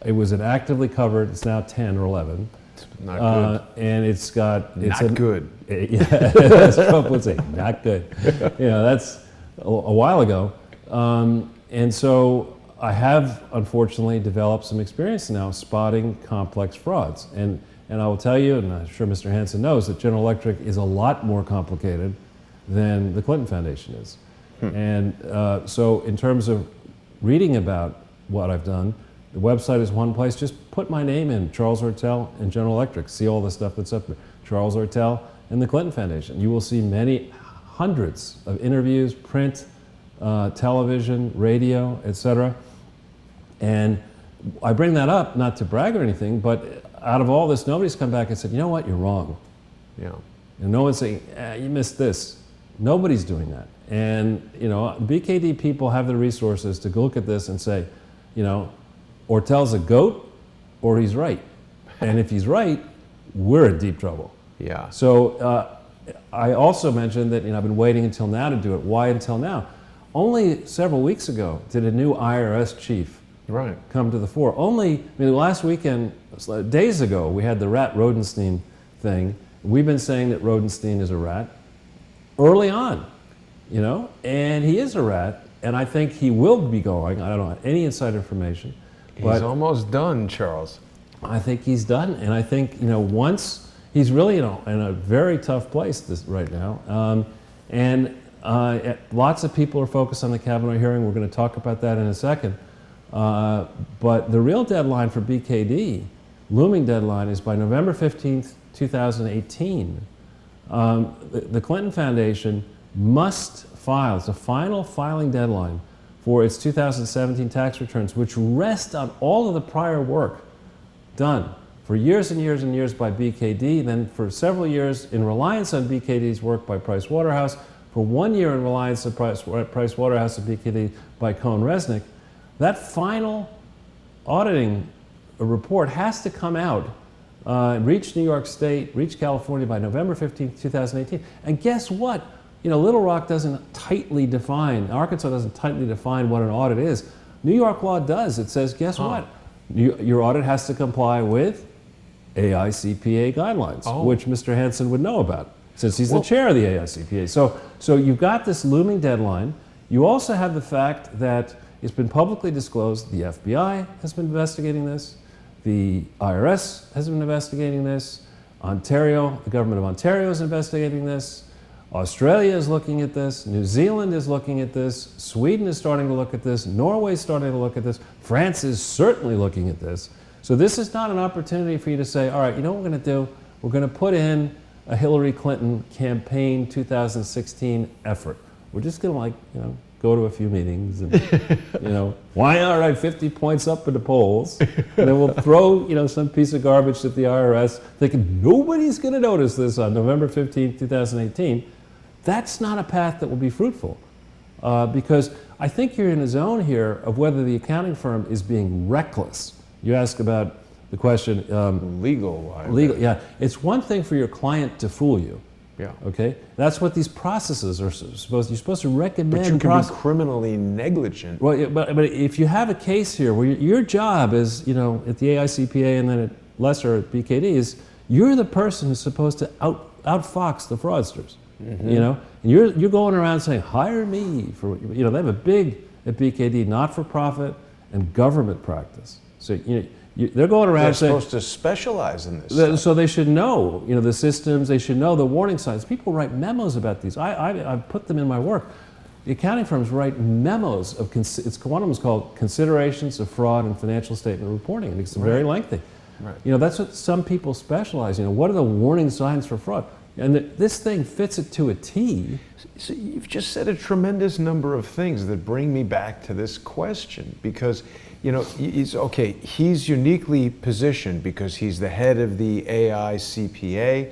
It was an actively covered, it's now 10 or 11. Not good. And it's got... Not good. Yeah, as Trump would say, not good. You know, that's a while ago. And so I have, unfortunately, developed some experience now spotting complex frauds. And I will tell you, and I'm sure Mr. Hansen knows, that General Electric is a lot more complicated than the Clinton Foundation is. And so in terms of reading about what I've done, the website is one place. Just put my name in, Charles Ortel and General Electric. See all the stuff that's up there. Charles Ortel and the Clinton Foundation. You will see many hundreds of interviews, print, television, radio, etc. And I bring that up not to brag or anything, but out of all this, nobody's come back and said, you know what, you're wrong. Yeah. And no one's saying, you missed this. Nobody's doing that. And, you know, BKD people have the resources to look at this and say, you know, Ortel's a goat, or he's right. And if he's right, we're in deep trouble. Yeah. So I also mentioned that I've been waiting until now to do it. Why until now? Only several weeks ago did a new IRS chief come to the fore. Last weekend, days ago, we had the Rat Rodenstein thing. We've been saying that Rodenstein is a rat early on, and he is a rat, and I think he will be going. I don't know any inside information. He's almost done, Charles. I think he's done, and I think, once he's really in a very tough place right now, lots of people are focused on the Kavanaugh hearing. We're going to talk about that in a second. But the real deadline for BKD, looming deadline, is by November 15th, 2018. The Clinton Foundation must file, it's a final filing deadline for its 2017 tax returns, which rest on all of the prior work done for years and years and years by BKD, then for several years in reliance on BKD's work by Price Waterhouse, for 1 year in reliance on Price Waterhouse and BKD by Cohen-Resnick. That final auditing report has to come out, reach New York State, reach California by November 15th, 2018. And guess what? Little Rock doesn't tightly define, Arkansas doesn't tightly define what an audit is. New York law does. It says, guess what? Your audit has to comply with AICPA guidelines, which Mr. Hansen would know about, since he's the chair of the AICPA. So you've got this looming deadline. You also have the fact that it's been publicly disclosed the FBI has been investigating this, the IRS has been investigating this, Ontario, the government of Ontario is investigating this, Australia is looking at this, New Zealand is looking at this, Sweden is starting to look at this, Norway is starting to look at this, France is certainly looking at this. So this is not an opportunity for you to say, all right, you know what we're going to do? We're going to put in a Hillary Clinton campaign 2016 effort. We're just going to go to a few meetings and, why aren't I 50 points up in the polls? And then we'll throw, some piece of garbage at the IRS thinking nobody's going to notice this on November 15, 2018. That's not a path that will be fruitful because I think you're in a zone here of whether the accounting firm is being reckless. You ask about the question. Legal. Yeah. It's one thing for your client to fool you. Yeah. Okay? That's what these processes are supposed to. You're supposed to recommend. But you can be criminally negligent. Well, but if you have a case here where your job is, at the AICPA and then at lesser at BKD is, you're the person who's supposed to outfox the fraudsters. Mm-hmm. And you're going around saying, hire me for, they have a big at BKD not-for-profit and government practice. So they're going around saying they're supposed to specialize in this stuff. So they should know, the systems. They should know the warning signs. People write memos about these. I've put them in my work. The accounting firms write memos of one of them is called Considerations of Fraud and Financial Statement Reporting, and it's very lengthy. Right. That's what some people specialize. What are the warning signs for fraud? And this thing fits it to a T. So you've just said a tremendous number of things that bring me back to this question because, he's uniquely positioned because he's the head of the AICPA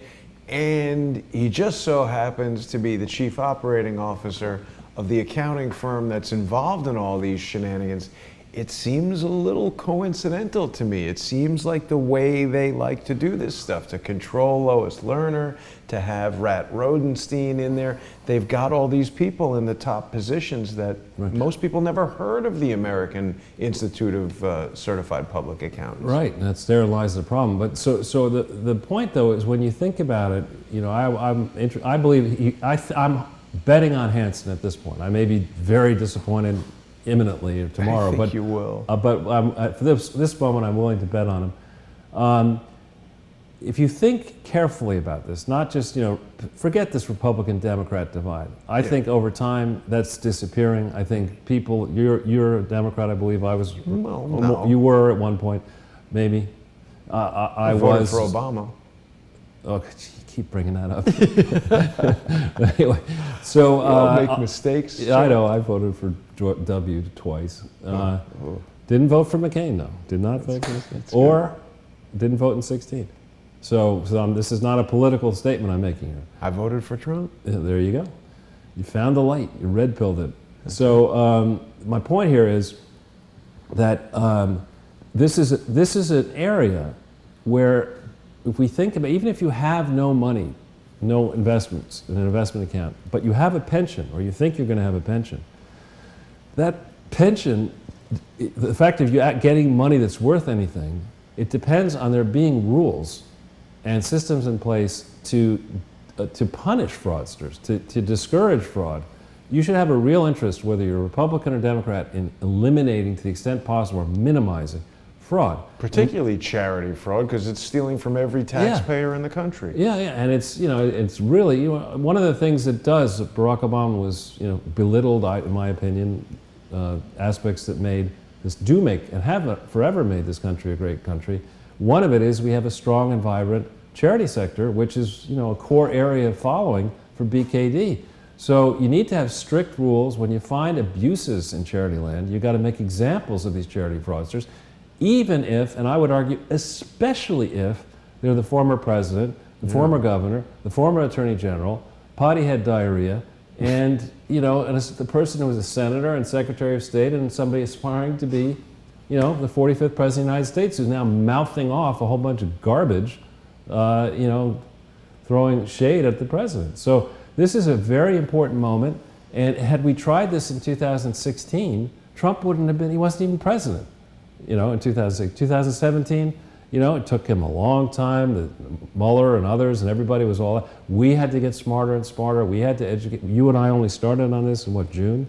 and he just so happens to be the chief operating officer of the accounting firm that's involved in all these shenanigans. It seems a little coincidental to me. It seems like the way they like to do this stuff, to control Lois Lerner, to have Rat Rodenstein in there. They've got all these people in the top positions that most people never heard of the American Institute of Certified Public Accountants. Right, and therein lies the problem. But so the point though is when you think about it, I believe I'm betting on Hansen at this point. I may be very disappointed imminently or tomorrow, I think you will. But for this moment, I'm willing to bet on him. If you think carefully about this, not just forget this Republican-Democrat divide. I think over time that's disappearing. I think people, you're a Democrat, I believe. I was. Well, no. You were at one point, maybe. I voted was for Obama. Oh, you keep bringing that up. But anyway, so we all make mistakes. Yeah, I know. I voted for W twice. Didn't vote for McCain, though. Did not vote for McCain. Or didn't vote in 2016. So this is not a political statement I'm making here. I voted for Trump. There you go. You found the light. You red-pilled it. So my point here is that this is an area where if we think about, even if you have no money no investments in an investment account, but you have a pension, or you think you're going to have a pension, that pension, the fact of you getting money that's worth anything, it depends on there being rules and systems in place to punish fraudsters, to discourage fraud. You should have a real interest, whether you're a Republican or Democrat, in eliminating, to the extent possible, or minimizing fraud. Particularly charity fraud, because it's stealing from every taxpayer in the country. Yeah, and it's, it's really, one of the things it does, Barack Obama was, belittled, in my opinion, aspects that and have forever made this country a great country. One of it is we have a strong and vibrant charity sector, which is, a core area of following for BKD. So you need to have strict rules. When you find abuses in charity land, you've got to make examples of these charity fraudsters, even if, and I would argue especially if, they're the former president, the former governor, the former attorney general, potty head diarrhea, and and the person who was a senator and secretary of state, and somebody aspiring to be, the 45th president of the United States, who's now mouthing off a whole bunch of garbage, throwing shade at the president. So this is a very important moment, and had we tried this in 2016, Trump wouldn't have been, he wasn't even president, in 2006. 2017, it took him a long time, Mueller and others and everybody was all, we had to get smarter and smarter, we had to educate, you and I only started on this in June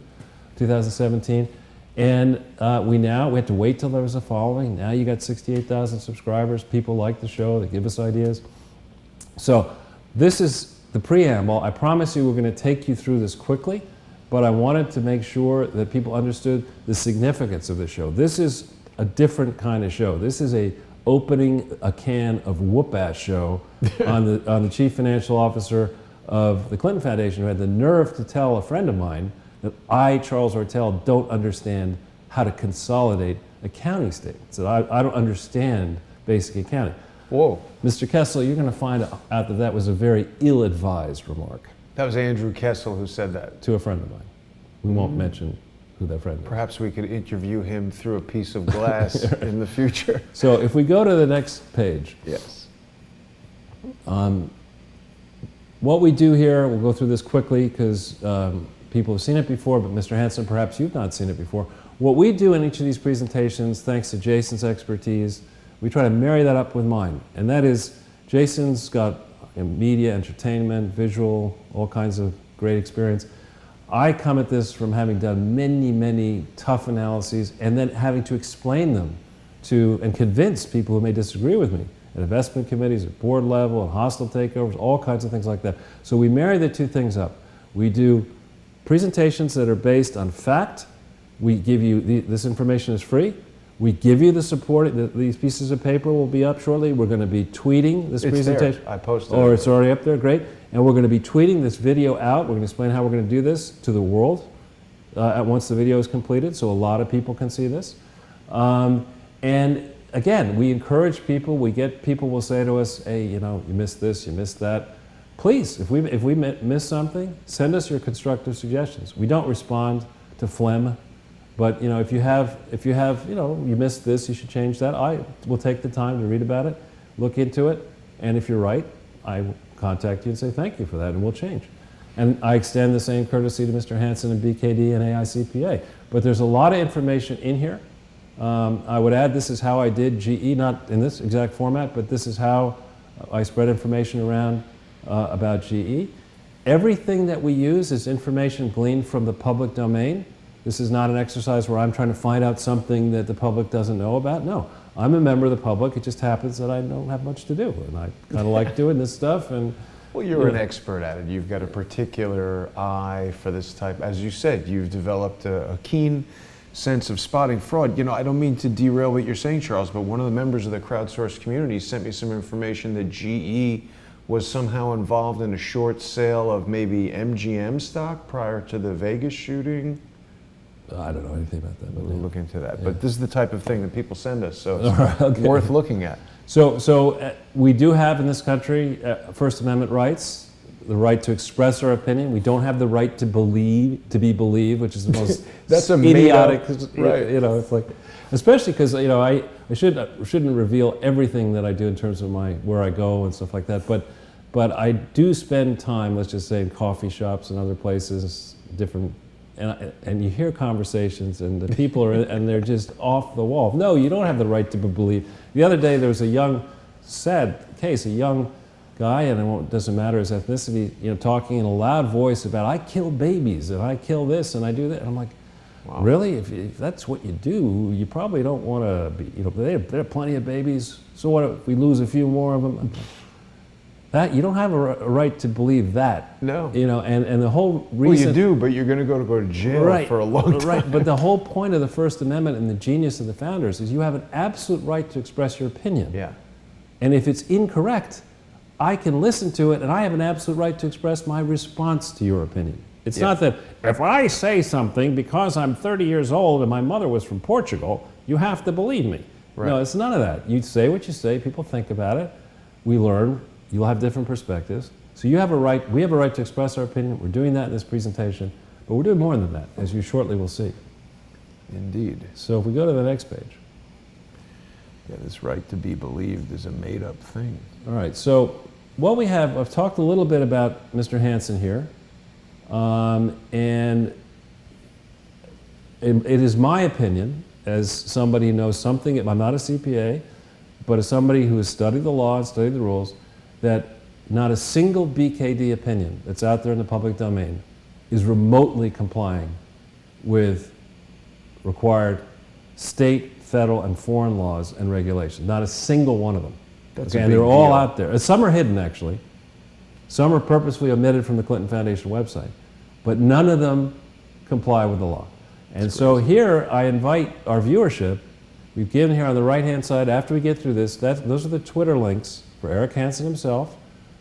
2017, and we had to wait till there was a following. Now you got 68,000 subscribers, people like the show, they give us ideas. So this is the preamble. I promise you we're going to take you through this quickly, but I wanted to make sure that people understood the significance of the show. This is a different kind of show. This is opening a can of whoop-ass show on the chief financial officer of the Clinton Foundation, who had the nerve to tell a friend of mine that I, Charles Ortel, don't understand how to consolidate accounting statements, that I don't understand basic accounting. Whoa. Mr. Kessel, you're going to find out that was a very ill-advised remark. That was Andrew Kessel who said that. To a friend of mine. We won't mention who that friend is. Perhaps we could interview him through a piece of glass in the future. So if we go to the next page. Yes. What we do here, we'll go through this quickly because people have seen it before, but Mr. Hansen, perhaps you've not seen it before. What we do in each of these presentations, thanks to Jason's expertise, we try to marry that up with mine. And that is, Jason's got media, entertainment, visual, all kinds of great experience. I come at this from having done many, many tough analyses and then having to explain them to and convince people who may disagree with me at investment committees, at board level, and hostile takeovers, all kinds of things like that. So we marry the two things up. We do presentations that are based on fact. We give you, this information is free. We give you the support. These pieces of paper will be up shortly. We're going to be tweeting this presentation. There. I posted it. Or it's already up there, great. And we're going to be tweeting this video out. We're going to explain how we're going to do this to the world once the video is completed, so a lot of people can see this. And again, we encourage people. People will say to us, hey, you missed this, you missed that. Please, if we miss something, send us your constructive suggestions. We don't respond to phlegm. But if you missed this, you should change that. I will take the time to read about it, look into it, and if you're right, I will contact you and say thank you for that, and we'll change. And I extend the same courtesy to Mr. Hansen and BKD and AICPA. But there's a lot of information in here. I would add this is how I did GE, not in this exact format, but this is how I spread information around about GE. Everything that we use is information gleaned from the public domain. This is not an exercise where I'm trying to find out something that the public doesn't know about. No, I'm a member of the public. It just happens that I don't have much to do, and I kind of like doing this stuff. And well, you're an expert at it. You've got a particular eye for this type. As you said, you've developed a keen sense of spotting fraud. I don't mean to derail what you're saying, Charles, but one of the members of the Crowdsource community sent me some information that GE was somehow involved in a short sale of maybe MGM stock prior to the Vegas shooting. I don't know anything about that. We'll look into that. Yeah. But this is the type of thing that people send us, so it's okay. Worth looking at. So we do have in this country First Amendment rights, the right to express our opinion. We don't have the right to be believed, which is the most that's idiotic. Right. It's like, especially because I shouldn't reveal everything that I do in terms of where I go and stuff like that. But But I do spend time, let's just say, in coffee shops and other places, and you hear conversations, and the people are, and they're just off the wall. No, you don't have the right to believe. The other day there was a sad case, a young guy, and it doesn't matter his ethnicity, talking in a loud voice about, I kill babies, and I kill this, and I do that. And I'm like, wow. Really? If that's what you do, you probably don't want to be, there are plenty of babies, so what if we lose a few more of them? That, you don't have a right to believe that. No. And the whole reason... Well, you do, but you're going to go to jail for a long time. Right, but the whole point of the First Amendment and the genius of the founders is you have an absolute right to express your opinion. Yeah. And if it's incorrect, I can listen to it, and I have an absolute right to express my response to your opinion. It's not that if I say something because I'm 30 years old and my mother was from Portugal, you have to believe me. Right. No, it's none of that. You say what you say, people think about it, we learn, you'll have different perspectives. So you have a right, we have a right to express our opinion. We're doing that in this presentation, but we're doing more than that, as you shortly will see. Indeed. So if we go to the next page. Yeah, this right to be believed is a made-up thing. All right, so what we have, I've talked a little bit about Mr. Hansen here, and it is my opinion, as somebody who knows something, I'm not a CPA, but as somebody who has studied the law and studied the rules, that not a single BKD opinion that's out there in the public domain is remotely complying with required state, federal, and foreign laws and regulations. Not a single one of them. That's and they're all out there. Some are hidden, actually. Some are purposefully omitted from the Clinton Foundation website. But none of them comply with the law. And so here, I invite our viewership. We've given here on the right-hand side, after we get through this, those are the Twitter links for Eric Hansen himself,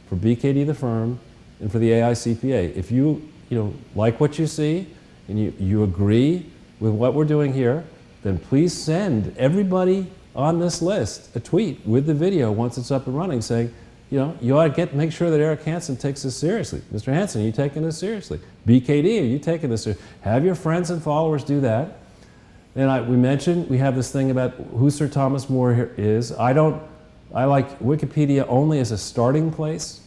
for BKD the firm, and for the AICPA. If you like what you see, and you agree with what we're doing here, then please send everybody on this list a tweet with the video once it's up and running saying, you ought to make sure that Eric Hansen takes this seriously. Mr. Hansen, are you taking this seriously? BKD, are you taking this seriously? Have your friends and followers do that. And we mentioned, we have this thing about who Sir Thomas More here is. I like Wikipedia only as a starting place,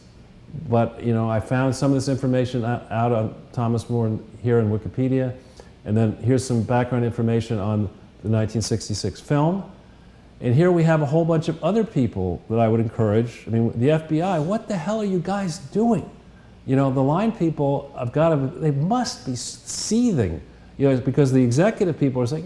but I found some of this information out on Thomas More here in Wikipedia, and then here's some background information on the 1966 film. And here we have a whole bunch of other people that I would encourage. I mean, the FBI, what the hell are you guys doing? The line people, they must be seething. Because the executive people are saying,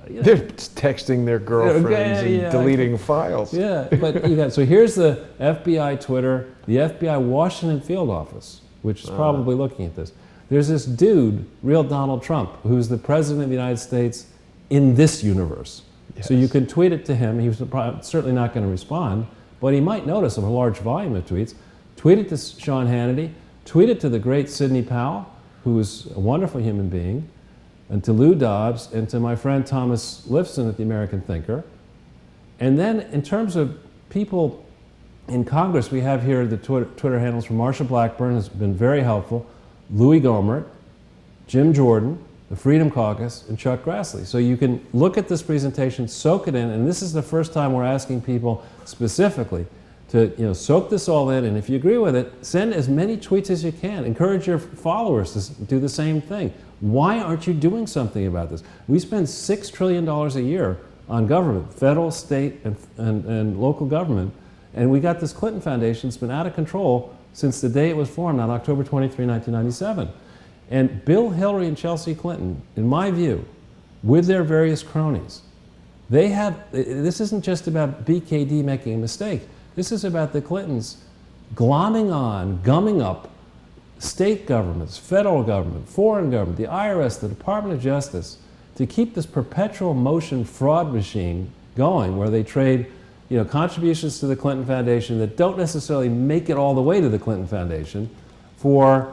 They're texting their girlfriends and deleting files. Yeah, but so here's the FBI Twitter, the FBI Washington field office, which is probably looking at this. There's this dude, real Donald Trump, who's the president of the United States in this universe. Yes. So you can tweet it to him. He's certainly not going to respond, but he might notice a large volume of tweets. Tweet it to Sean Hannity. Tweet it to the great Sidney Powell, who is a wonderful human being, and to Lou Dobbs, and to my friend Thomas Lifson at the American Thinker. And then in terms of people in Congress, we have here the Twitter handles from Marsha Blackburn, has been very helpful, Louis Gohmert, Jim Jordan, the Freedom Caucus, and Chuck Grassley. So you can look at this presentation, soak it in, and this is the first time we're asking people specifically to soak this all in, and if you agree with it, send as many tweets as you can. Encourage your followers to do the same thing. Why aren't you doing something about this? We spend $6 trillion a year on government, federal, state, and local government, and we got this Clinton Foundation that's been out of control since the day it was formed on October 23, 1997. And Bill, Hillary, and Chelsea Clinton, in my view, with their various cronies, this isn't just about BKD making a mistake. This is about the Clintons gumming up state governments, federal government, foreign government, the IRS, the Department of Justice, to keep this perpetual motion fraud machine going, where they trade contributions to the Clinton Foundation that don't necessarily make it all the way to the Clinton Foundation for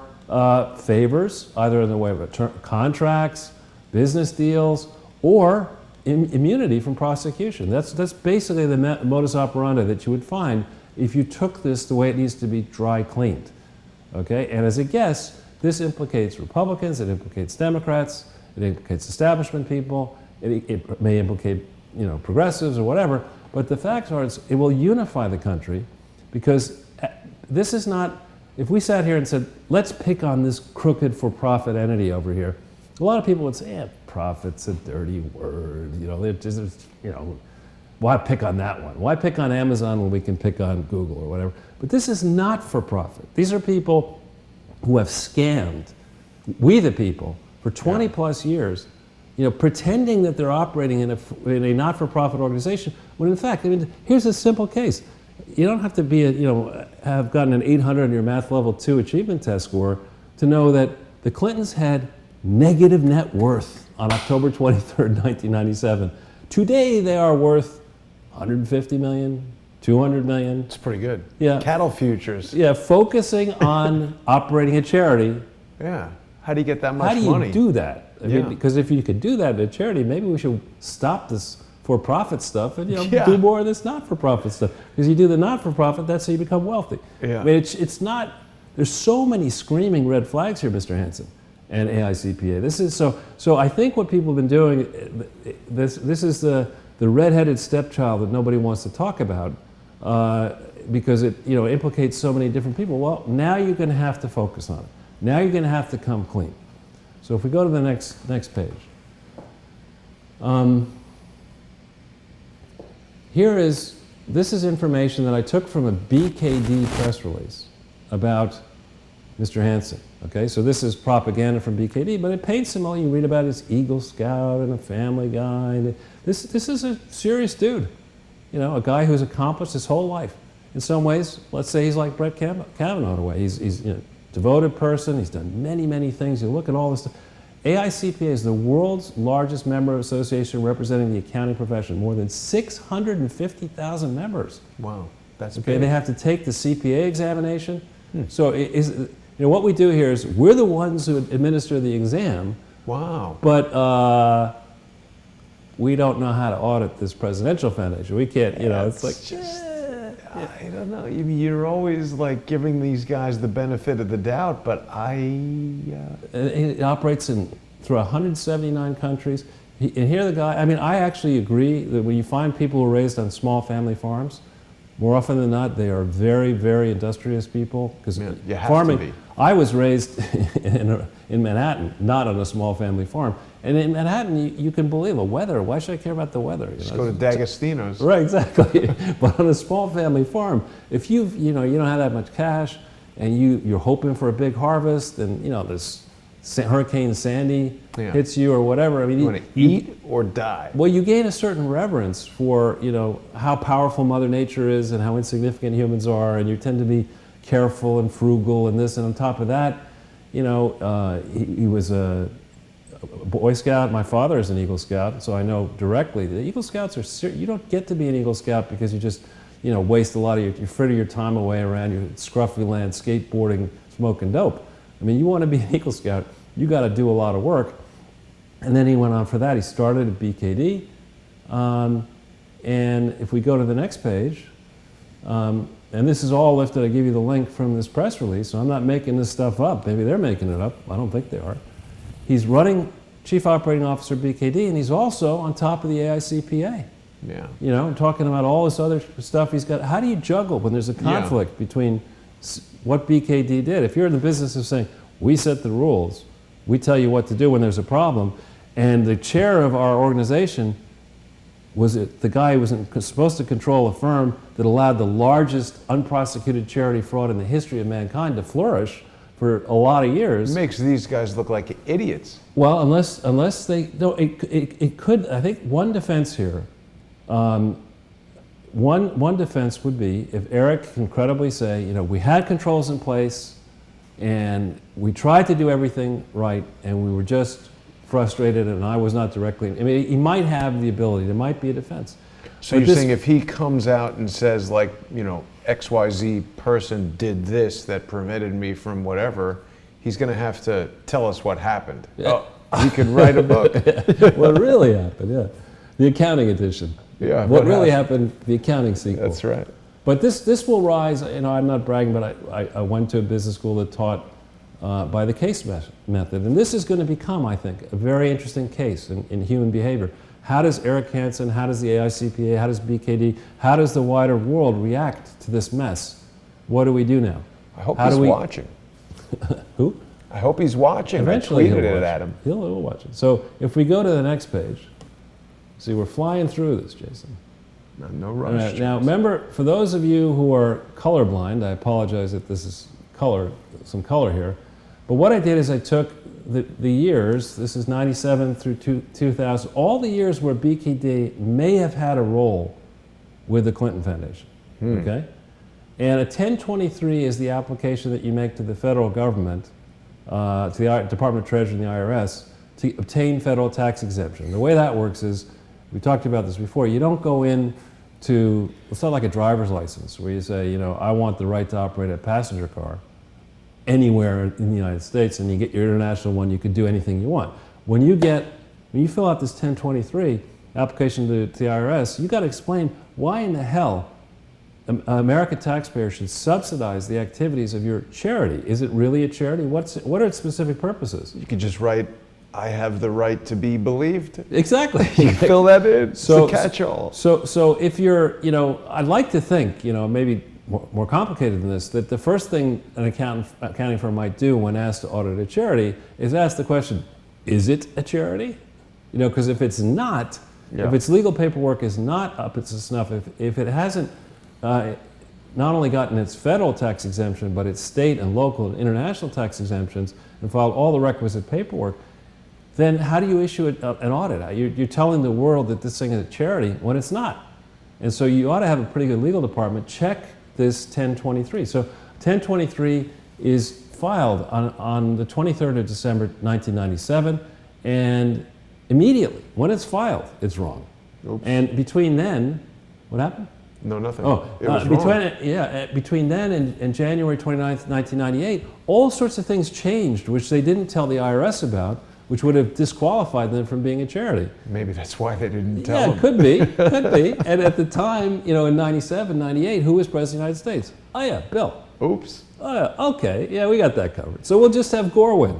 favors, either in the way of contracts, business deals, or immunity from prosecution. That's basically the modus operandi that you would find if you took this the way it needs to be dry cleaned. Okay? And as a guess, this implicates Republicans, it implicates Democrats, it implicates establishment people, it may implicate progressives or whatever, but the facts are it will unify the country, because this is not, if we sat here and said, let's pick on this crooked for-profit entity over here, a lot of people would say, yeah, profit's a dirty word, why pick on that one? Why pick on Amazon when we can pick on Google or whatever? But this is not for profit. These are people who have scammed we the people for 20 plus years, pretending that they're operating in a not-for-profit organization, when in fact, here's a simple case. You don't have to be have gotten an 800 on your math level 2 achievement test score to know that the Clintons had negative net worth on October 23rd, 1997. Today they are worth 150 million, 200 million. It's pretty good. Yeah. Cattle futures. Yeah, focusing on operating a charity. Yeah. How do you get that much money? How do you do that? I mean, Yeah. because if you could do that at a charity, maybe we should stop this for-profit stuff and Yeah. do more of this not-for-profit stuff. Because you do the not-for-profit, that's how you become wealthy. Yeah. I mean, it's not. There's so many screaming red flags here, Mr. Hansen, and AICPA. This is so. I think what people have been doing. This is the red-headed stepchild that nobody wants to talk about because it implicates so many different people. Well, now you're going to have to focus on it. Now you're going to have to come clean. So if we go to the next page. This is information that I took from a BKD press release about Mr. Hansen. Okay, so this is propaganda from BKD, but it paints him all. You read about his Eagle Scout and a Family Guy. And this is a serious dude, a guy who's accomplished his whole life. In some ways, let's say he's like Brett Kavanaugh in a way. He's a devoted person. He's done many, many things. You look at all this stuff. AICPA is the world's largest member association representing the accounting profession. More than 650,000 members. Wow, that's okay. big. They have to take the CPA examination. So what we do here is we're the ones who administer the exam. Wow. But we don't know how to audit this presidential foundation. We can't. It's like just. I don't know. You're always like giving these guys the benefit of the doubt, but It operates through 179 countries. And here the guy. I actually agree that when you find people who are raised on small family farms, more often than not, they are very, very industrious people. Because you have farming. to be. I was raised in Manhattan, not on a small family farm. And in Manhattan, you can believe the weather. Why should I care about the weather? Just go to D'Agostino's. Right, exactly. But on a small family farm, if you don't have that much cash, and you're hoping for a big harvest, and this Hurricane Sandy hits you or whatever. You want to eat or die. Well, you gain a certain reverence for how powerful Mother Nature is and how insignificant humans are, and you tend to be careful and frugal and this. And on top of that, he was a Boy Scout. My father is an Eagle Scout, so I know directly the Eagle Scouts are you don't get to be an Eagle Scout because you just waste a lot of you fritter your time away around your scruffy land skateboarding, smoking dope. You want to be an Eagle Scout, you got to do a lot of work. And then he went on for that. He started at BKD, and if we go to the next page, and this is all lifted. I give you the link from this press release, so I'm not making this stuff up. Maybe they're making it up. I don't think they are. He's running Chief Operating Officer BKD, and he's also on top of the AICPA. Yeah. Talking about all this other stuff he's got. How do you juggle when there's a conflict between what BKD did? If you're in the business of saying, we set the rules, we tell you what to do when there's a problem, and the chair of our organization was the guy who was supposed to control a firm that allowed the largest unprosecuted charity fraud in the history of mankind to flourish for a lot of years. It makes these guys look like idiots. Well, unless they no, it could. I think one defense here, one defense would be if Eric can credibly say, we had controls in place, and we tried to do everything right, and we were just frustrated, and I was not directly. He might have the ability. There might be a defense. So you're saying if he comes out and says, like, XYZ person did this that prevented me from whatever, he's going to have to tell us what happened. Yeah. Oh, he could write a book. What really happened? Yeah, the accounting edition. Yeah. What really happened? The accounting sequel. That's right. But this will rise. I'm not bragging, but I went to a business school that taught by the case method. And this is going to become, I think, a very interesting case in human behavior. How does Eric Hansen, how does the AICPA, how does BKD, how does the wider world react to this mess what do we do now? I hope How he's do we- watching. Who? I hope he's watching. Eventually I tweeted he'll it watch at him. He'll watch it. So if we go to the next page, see, we're flying through this, Jason. No rush. Now, remember, for those of you who are colorblind, I apologize that this is some color here, but what I did is I took the years, this is 97 through 2000, all the years where BKD may have had a role with the Clinton Foundation, okay? And a 1023 is the application that you make to the federal government, to the Department of Treasury and the IRS, to obtain federal tax exemption. The way that works is, we talked about this before, you don't go in to, it's not like a driver's license where you say, you know, I want the right to operate a passenger car anywhere in the United States, and you get your international one, you could do anything you want. When you fill out this 1023 application to the IRS, you got to explain why in the hell American taxpayers should subsidize the activities of your charity. Is it really a charity? What are its specific purposes? You could just write, I have the right to be believed. Exactly. You fill that in. So, it's a catch-all. So if you're, you know, I'd like to think, you know, maybe more complicated than this, that the first thing an accounting firm might do when asked to audit a charity is ask the question, is it a charity? You know, because if it's not, if its legal paperwork is not up to snuff, if it hasn't not only gotten its federal tax exemption, but its state and local and international tax exemptions and filed all the requisite paperwork, then how do you issue an audit? You're telling the world that this thing is a charity when it's not. And so you ought to have a pretty good legal department check this 1023. So 1023 is filed on the 23rd of December 1997, and immediately when it's filed, it's wrong. Oops. And between then, what happened? No, nothing. Oh, it was wrong. between then and January 29th, 1998, all sorts of things changed, which they didn't tell the IRS about, which would have disqualified them from being a charity. Maybe that's why they didn't tell them. Yeah, could be, could be. And at the time, you know, in 97, 98, who was President of the United States? Oh yeah, Bill. Oops. Oh yeah, okay, yeah, we got that covered. So we'll just have Gore win.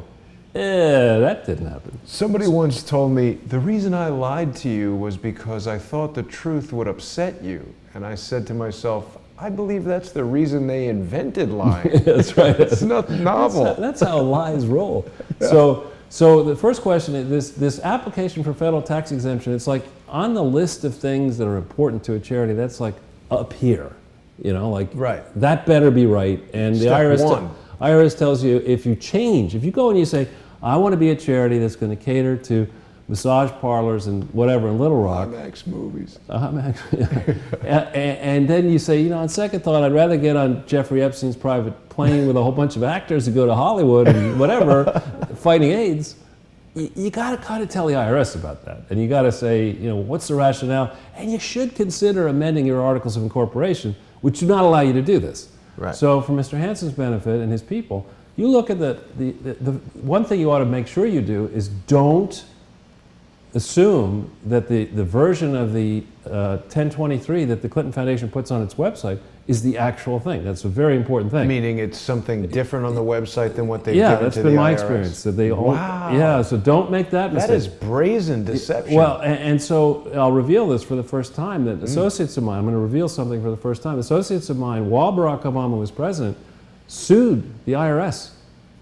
That didn't happen. Somebody once told me, the reason I lied to you was because I thought the truth would upset you. And I said to myself, I believe that's the reason they invented lying. That's right. It's not novel. That's how lies roll. So the first question is this application for federal tax exemption, it's like on the list of things that are important to a charity, that's like up here, you know, like that better be right. And the IRS tells you if you go and you say, I want to be a charity that's going to cater to massage parlors and whatever in Little Rock. IMAX movies. And then you say, you know, on second thought, I'd rather get on Jeffrey Epstein's private plane with a whole bunch of actors and go to Hollywood and whatever, fighting AIDS. You got to kind of tell the IRS about that. And you got to say, you know, what's the rationale? And you should consider amending your articles of incorporation, which do not allow you to do this. Right. So for Mr. Hansen's benefit and his people, you look at the one thing you ought to make sure you do is don't assume that the version of the 1023 that the Clinton Foundation puts on its website is the actual thing. That's a very important thing. Meaning it's something different on the website than what they've yeah, given that's to been the my IRS. experience. That they Wow. Yeah, so don't make that mistake. That is brazen deception. Well, and so I'll reveal this for the first time, that associates of mine, I'm going to reveal something for the first time, associates of mine, while Barack Obama was president, sued the IRS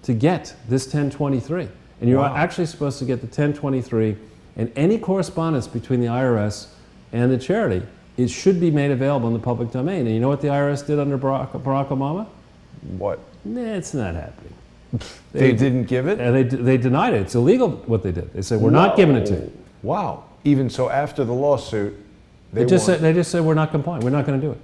to get this 1023. And you're actually supposed to get the 1023, and any correspondence between the IRS and the charity, it should be made available in the public domain. And you know what the IRS did under Barack Obama? What? Nah, it's not happening. They didn't give it? And they denied it. It's illegal what they did. They said, we're not giving it to you. Wow. Even so, after the lawsuit, They just said, we're not complying. We're not going to do it.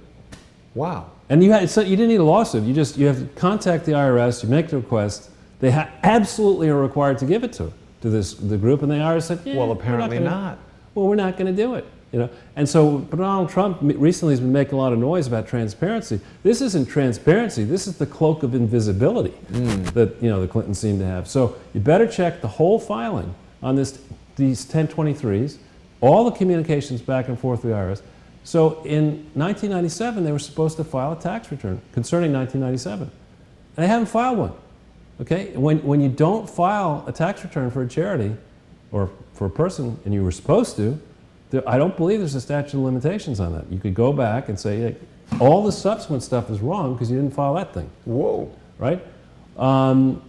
Wow. And you didn't need a lawsuit. You have to contact the IRS, you make the request. They absolutely are required to give it to the group, and the IRS said, yeah, Well, apparently not. Well, we're not going to do it. You know, and so Donald Trump recently has been making a lot of noise about transparency. This isn't transparency. This is the cloak of invisibility that the Clintons seem to have. So you better check the whole filing on these 1023s, all the communications back and forth with the IRS. So in 1997, they were supposed to file a tax return concerning 1997, and they haven't filed one. Okay, when you don't file a tax return for a charity or for a person, and you were supposed to, I don't believe there's a statute of limitations on that. You could go back and say, hey, All the subsequent stuff is wrong because you didn't file that thing. Whoa. Right? And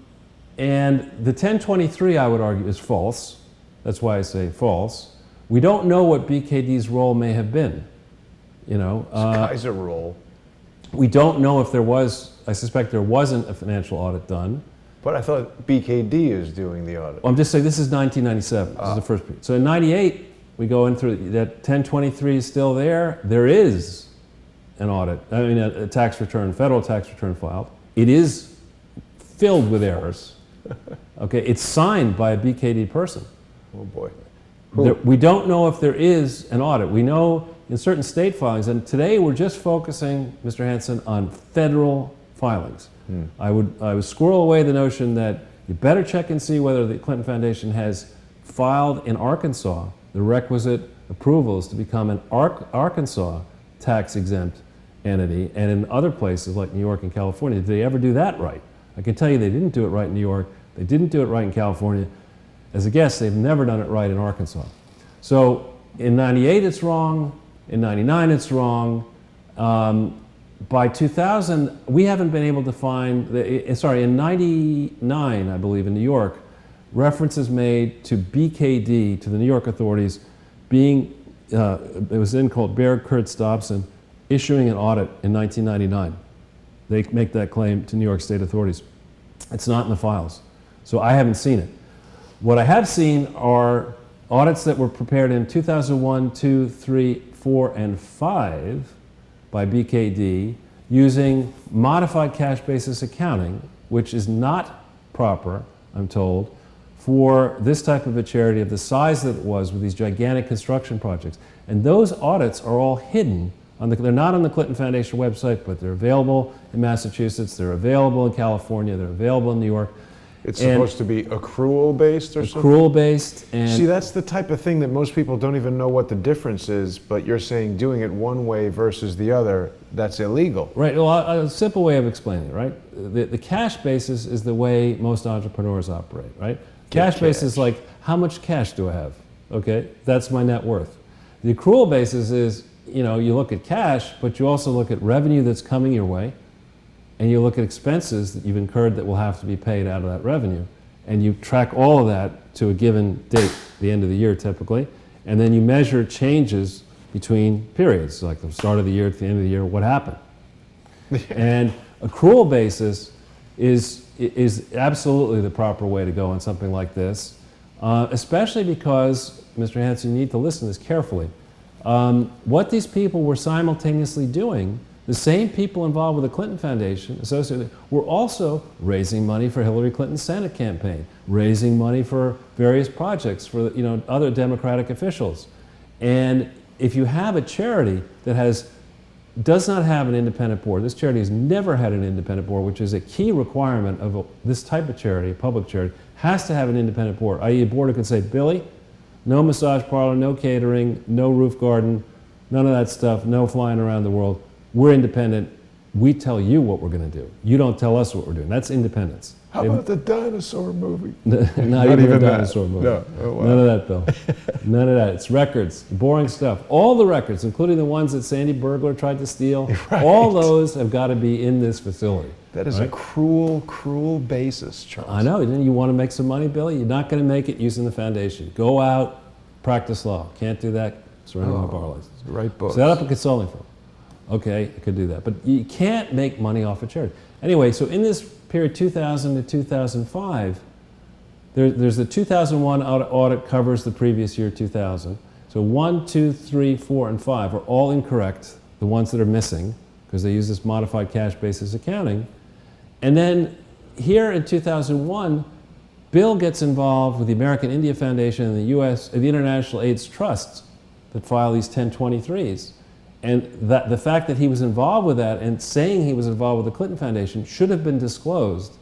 the 1023, I would argue, is false. That's why I say false. We don't know what BKD's role may have been. You know, Kaiser role. We don't know if there was, I suspect there wasn't a financial audit done. But I thought BKD is doing the audit. Well, I'm just saying this is 1997. This is the first period. So in 98, we go in through that 1023 is still there. There is an audit, I mean a tax return, federal tax return filed. It is filled with errors. Okay, it's signed by a BKD person. Oh boy. We don't know if there is an audit. We know in certain state filings, and today we're just focusing, Mr. Hansen, on federal filings. I would squirrel away the notion that you better check and see whether the Clinton Foundation has filed in Arkansas the requisite approvals to become an Arkansas tax-exempt entity, and in other places like New York and California. Did they ever do that right? I can tell you they didn't do it right in New York. They didn't do it right in California. As a guess, they've never done it right in Arkansas. So in 98 it's wrong, in 99 it's wrong. By 2000, we haven't been able to find, in 99, I believe, in New York, references made to BKD, to the New York authorities, being, it was then called Baird Kurtz Dobson, issuing an audit in 1999. They make that claim to New York State authorities. It's not in the files. So I haven't seen it. What I have seen are audits that were prepared in 2001, 2, 3, 4, and 5 by BKD using modified cash basis accounting, which is not proper, I'm told, for this type of a charity of the size that it was with these gigantic construction projects. And those audits are all hidden. They're not on the Clinton Foundation website, but they're available in Massachusetts, they're available in California, they're available in New York. It's supposed to be accrual-based or something? Accrual-based. And see, that's the type of thing that most people don't even know what the difference is, but you're saying doing it one way versus the other, that's illegal. Right, well, a simple way of explaining it, right? The cash basis is the way most entrepreneurs operate, right? Cash basis is like, how much cash do I have? Okay, that's my net worth. The accrual basis is, you know, you look at cash, but you also look at revenue that's coming your way, and you look at expenses that you've incurred that will have to be paid out of that revenue, and you track all of that to a given date, the end of the year typically, and then you measure changes between periods, like the start of the year to the end of the year, what happened. And accrual basis is absolutely the proper way to go on something like this, especially because, Mr. Hansen, you need to listen to this carefully. What these people were simultaneously doing, the same people involved with the Clinton Foundation associated were also raising money for Hillary Clinton's Senate campaign, raising money for various projects for other Democratic officials. And if you have a charity that does not have an independent board, this charity has never had an independent board, which is a key requirement of this type of charity, a public charity, has to have an independent board, i.e. a board who can say, Billy, no massage parlor, no catering, no roof garden, none of that stuff, no flying around the world. We're independent. We tell you what we're going to do. You don't tell us what we're doing. That's independence. How about the dinosaur movie? Not even a dinosaur movie. No. Oh, wow. None of that, Bill. None of that. It's records, boring stuff. All the records, including the ones that Sandy Burglar tried to steal, right. All those have got to be in this facility. That is a cruel, cruel basis, Charles. I know. You want to make some money, Billy? You're not going to make it using the foundation. Go out, practice law. Can't do that. Surrender my bar license. Right books. Set up a consulting firm. Okay, I could do that. But you can't make money off of charity. Anyway, so in this period 2000 to 2005, there's the 2001 audit covers the previous year 2000. So 1, 2, 3, 4, and 5 are all incorrect, the ones that are missing, because they use this modified cash basis accounting. And then here in 2001, Bill gets involved with the American India Foundation and the International AIDS Trusts that file these 1023s. And the fact that he was involved with that and saying he was involved with the Clinton Foundation should have been disclosed.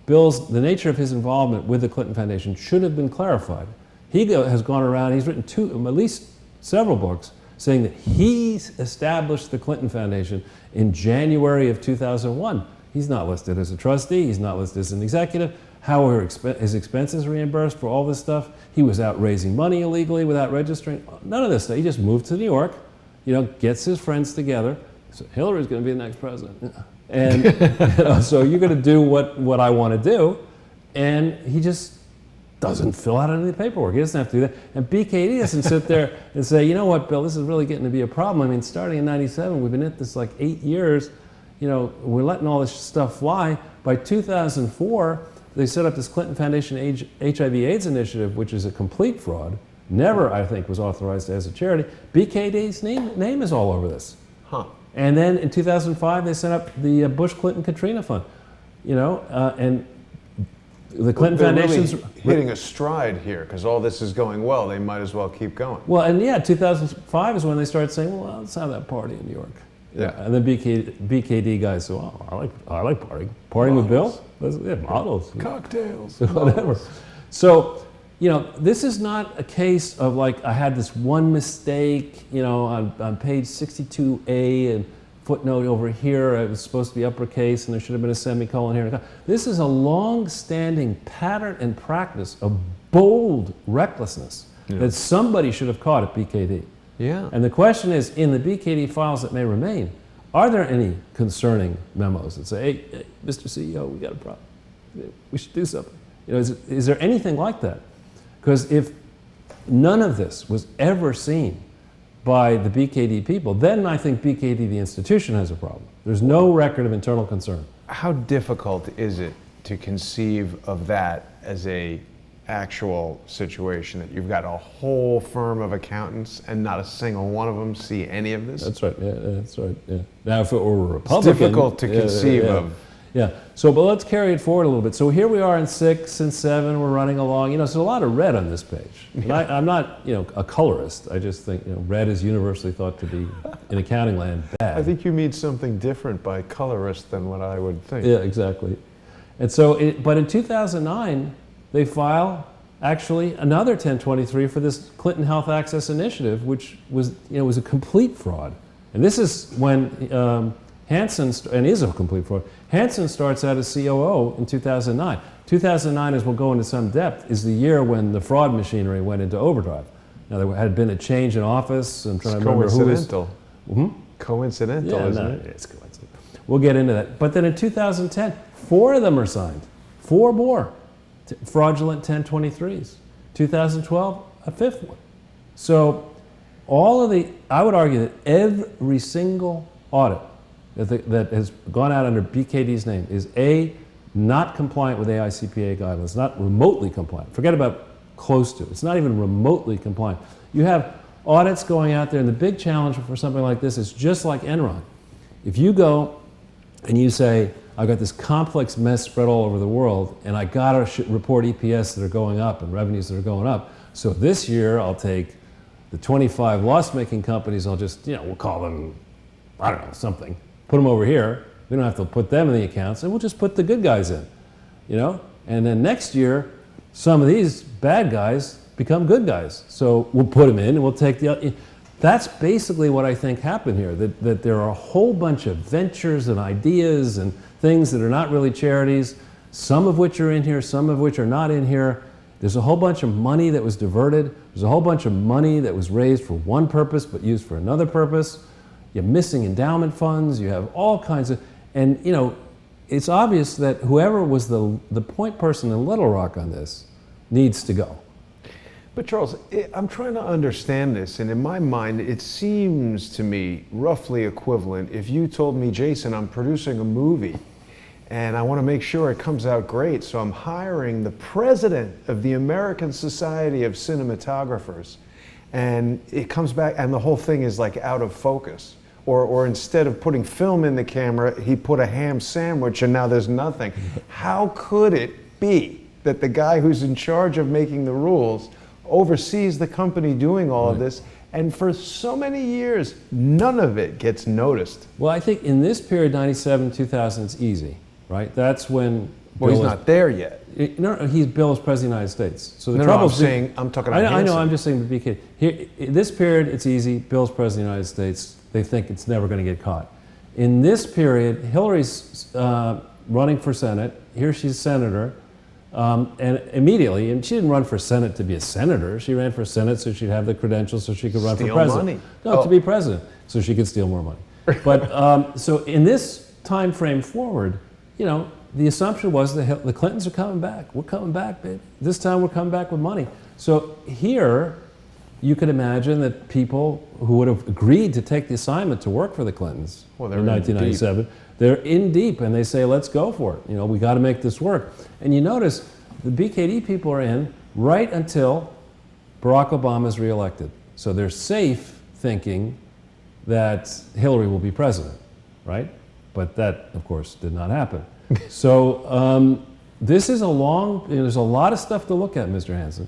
The nature of his involvement with the Clinton Foundation should have been clarified. He has gone around, he's written at least several books saying that he established the Clinton Foundation in January of 2001. He's not listed as a trustee, he's not listed as an executive. How were his expenses reimbursed for all this stuff? He was out raising money illegally without registering. None of this stuff. He just moved to New York, gets his friends together, So Hillary's going to be the next president. And so you're going to do what I want to do. And he just doesn't fill out any of the paperwork. He doesn't have to do that. And BKD doesn't sit there and say, you know what, Bill, this is really getting to be a problem. I mean, starting in 97, we've been at this like 8 years. You know, we're letting all this stuff fly. By 2004, they set up this Clinton Foundation HIV/AIDS initiative, which is a complete fraud. Never, I think, was authorized as a charity. BKD's name is all over this. Huh. And then in 2005, they set up the Bush-Clinton-Katrina Fund. You know, and the Clinton Foundation's really hitting a stride here because all this is going well. They might as well keep going. Well, and yeah, 2005 is when they started saying, well, let's have that party in New York. Yeah. And then BKD guys say, well, I like partying. Partying with Bill? Yeah, models. Cocktails. Whatever. Models. So, you know, this is not a case of like I had this one mistake, you know, on page 62A and footnote over here, it was supposed to be uppercase and there should have been a semicolon here. This is a long-standing pattern and practice of bold recklessness that somebody should have caught at BKD. Yeah. And the question is, in the BKD files that may remain, are there any concerning memos that say, hey, Mr. CEO, we got a problem. We should do something. You know, is there anything like that? Because if none of this was ever seen by the BKD people, then I think BKD, the institution, has a problem. There's no record of internal concern. How difficult is it to conceive of that as a actual situation, that you've got a whole firm of accountants and not a single one of them see any of this? That's right, yeah, that's right, yeah. Now if it were a Republican... It's difficult to conceive of. Yeah, so but let's carry it forward a little bit. So here we are in 6 and 7, we're running along. You know, there's a lot of red on this page. And I'm not, you know, a colorist. I just think, you know, red is universally thought to be, in accounting land, bad. I think you mean something different by colorist than what I would think. Yeah, exactly. And so, but in 2009, they file actually another 1023 for this Clinton Health Access Initiative, which was, you know, was a complete fraud. And this is when Hansen, and is a complete fraud. Hansen starts out as COO in 2009. 2009, as we'll go into some depth, is the year when the fraud machinery went into overdrive. Now, there had been a change in office. I'm trying to remember who was... Coincidental, isn't it? It's coincidental. We'll get into that. But then in 2010, 4 of them are signed. 4 more fraudulent 1023s. 2012, a 5th one. So all of the... I would argue that every single audit that has gone out under BKD's name is A, not compliant with AICPA guidelines, not remotely compliant. Forget about close to. It's not even remotely compliant. You have audits going out there, and the big challenge for something like this is just like Enron. If you go and you say, I've got this complex mess spread all over the world, and I got to report EPS that are going up and revenues that are going up, so this year I'll take the 25 loss-making companies, I'll just, you know, we'll call them, I don't know, something. Put them over here. We don't have to put them in the accounts, and we'll just put the good guys in, you know? And then next year, some of these bad guys become good guys. So we'll put them in, and we'll take the... That's basically what I think happened here, that there are a whole bunch of ventures and ideas and things that are not really charities, some of which are in here, some of which are not in here. There's a whole bunch of money that was diverted. There's a whole bunch of money that was raised for one purpose but used for another purpose. You have missing endowment funds, you have all kinds of, and you know, it's obvious that whoever was the point person in Little Rock on this needs to go. But Charles, I'm trying to understand this, and in my mind, it seems to me roughly equivalent if you told me, Jason, I'm producing a movie, and I want to make sure it comes out great, so I'm hiring the president of the American Society of Cinematographers, and it comes back, and the whole thing is like out of focus. Or instead of putting film in the camera, he put a ham sandwich and now there's nothing. How could it be that the guy who's in charge of making the rules oversees the company doing all of this, and for so many years, none of it gets noticed? Well, I think in this period, 97, 2000, it's easy, right? That's when... Well, he's not there yet. No, he's Bill as President of the United States. So the No, trouble's I'm talking about Hansen. I know, I'm just saying the BK. Here, in this period, it's easy. Bill's President of the United States. They think it's never going to get caught. In this period, Hillary's running for Senate. Here she's senator. And immediately, and she didn't run for Senate to be a senator. She ran for Senate so she'd have the credentials so she could run for president. Money. No, to be president, so she could steal more money. But so in this time frame forward, you know, the assumption was the Clintons are coming back. We're coming back, baby. This time we're coming back with money. So here, you could imagine that people who would have agreed to take the assignment to work for the Clintons in 1997, they're in deep and they say, let's go for it. You know, we got to make this work. And you notice the BKD people are in right until Barack Obama is reelected. So they're safe thinking that Hillary will be president, right? But that, of course, did not happen. So this is a long, there's a lot of stuff to look at, Mr. Hansen.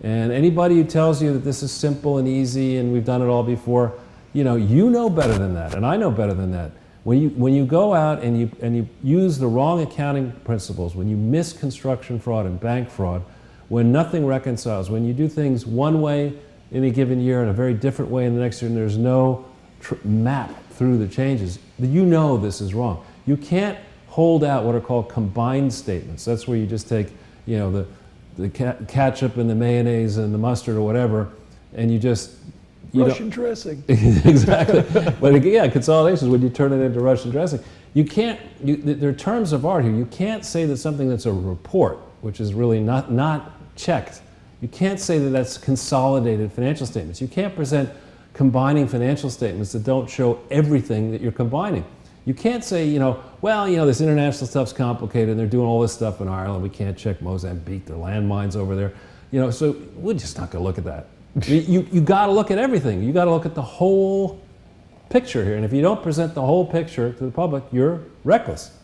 And anybody who tells you that this is simple and easy and we've done it all before, you know better than that, and I know better than that. When you go out and you use the wrong accounting principles, when you miss construction fraud and bank fraud, when nothing reconciles, when you do things one way in a given year and a very different way in the next year, and there's no map through the changes, you know this is wrong. You can't hold out what are called combined statements. That's where you just take, you know, the ketchup and the mayonnaise and the mustard or whatever, and you just... Russian dressing. Exactly. But yeah, consolidation is when you turn it into Russian dressing. You can't, there are terms of art here. You can't say that something that's a report, which is really not checked, you can't say that that's consolidated financial statements. You can't present combining financial statements that don't show everything that you're combining. You can't say, you know, well, you know, this international stuff's complicated and they're doing all this stuff in Ireland. We can't check Mozambique, there are landmines over there. You know, so we're just not going to look at that. You got to look at everything. You got to look at the whole picture here. And if you don't present the whole picture to the public, you're reckless.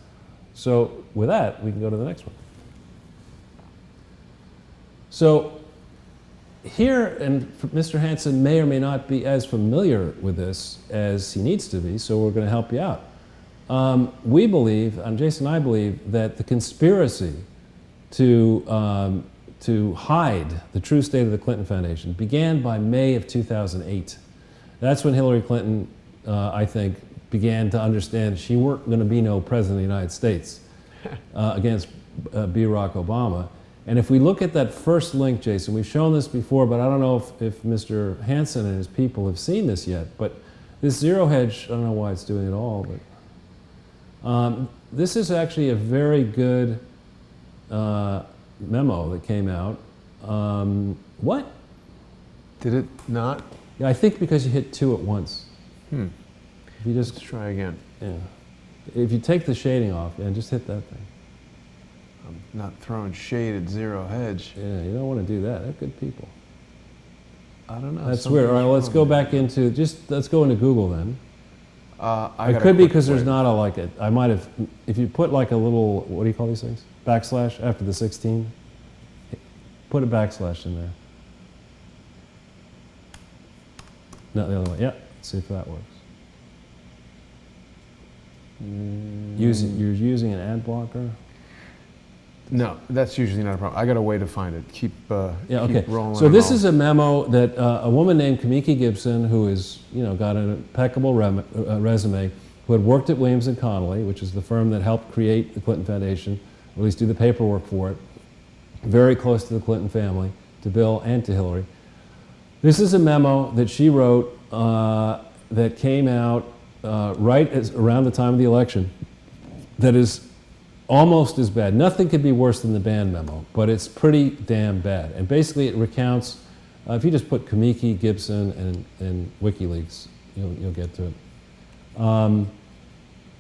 So with that, we can go to the next one. So here, and Mr. Hansen may or may not be as familiar with this as he needs to be, so we're going to help you out. We believe, and Jason and I believe, that the conspiracy to hide the true state of the Clinton Foundation began by May of 2008. That's when Hillary Clinton, I think, began to understand she weren't going to be no president of the United States against Barack Obama. And if we look at that first link, Jason, we've shown this before, but I don't know if Mr. Hansen and his people have seen this yet, but this zero hedge, I don't know why it's doing it all, but this is actually a very good memo that came out. What? Did it not? Yeah, I think because you hit two at once. If you just Let's try again. Yeah. If you take the shading off, and just hit that thing. I'm not throwing shade at zero hedge. Yeah, you don't want to do that. They're good people. I don't know. That's weird. All right, well, let's go back into, let's go into Google then. It could be because there's not a like it. I might have, if you put like a little, what do you call these things? Backslash after the 16. Put a backslash in there. No, the other way. Yeah, let's see if that works. You're using an ad blocker? No, that's usually not a problem. I got a way to find it. Keep rolling. So this is a memo that a woman named Kamiki Gibson, who is, you know, got an impeccable resume, who had worked at Williams and Connolly, which is the firm that helped create the Clinton Foundation, or at least do the paperwork for it, very close to the Clinton family, to Bill and to Hillary. This is a memo that she wrote that came out around the time of the election that is almost as bad. Nothing could be worse than the Band memo, but it's pretty damn bad. And basically it recounts, if you just put Kamiki, Gibson, and WikiLeaks, you'll get to it.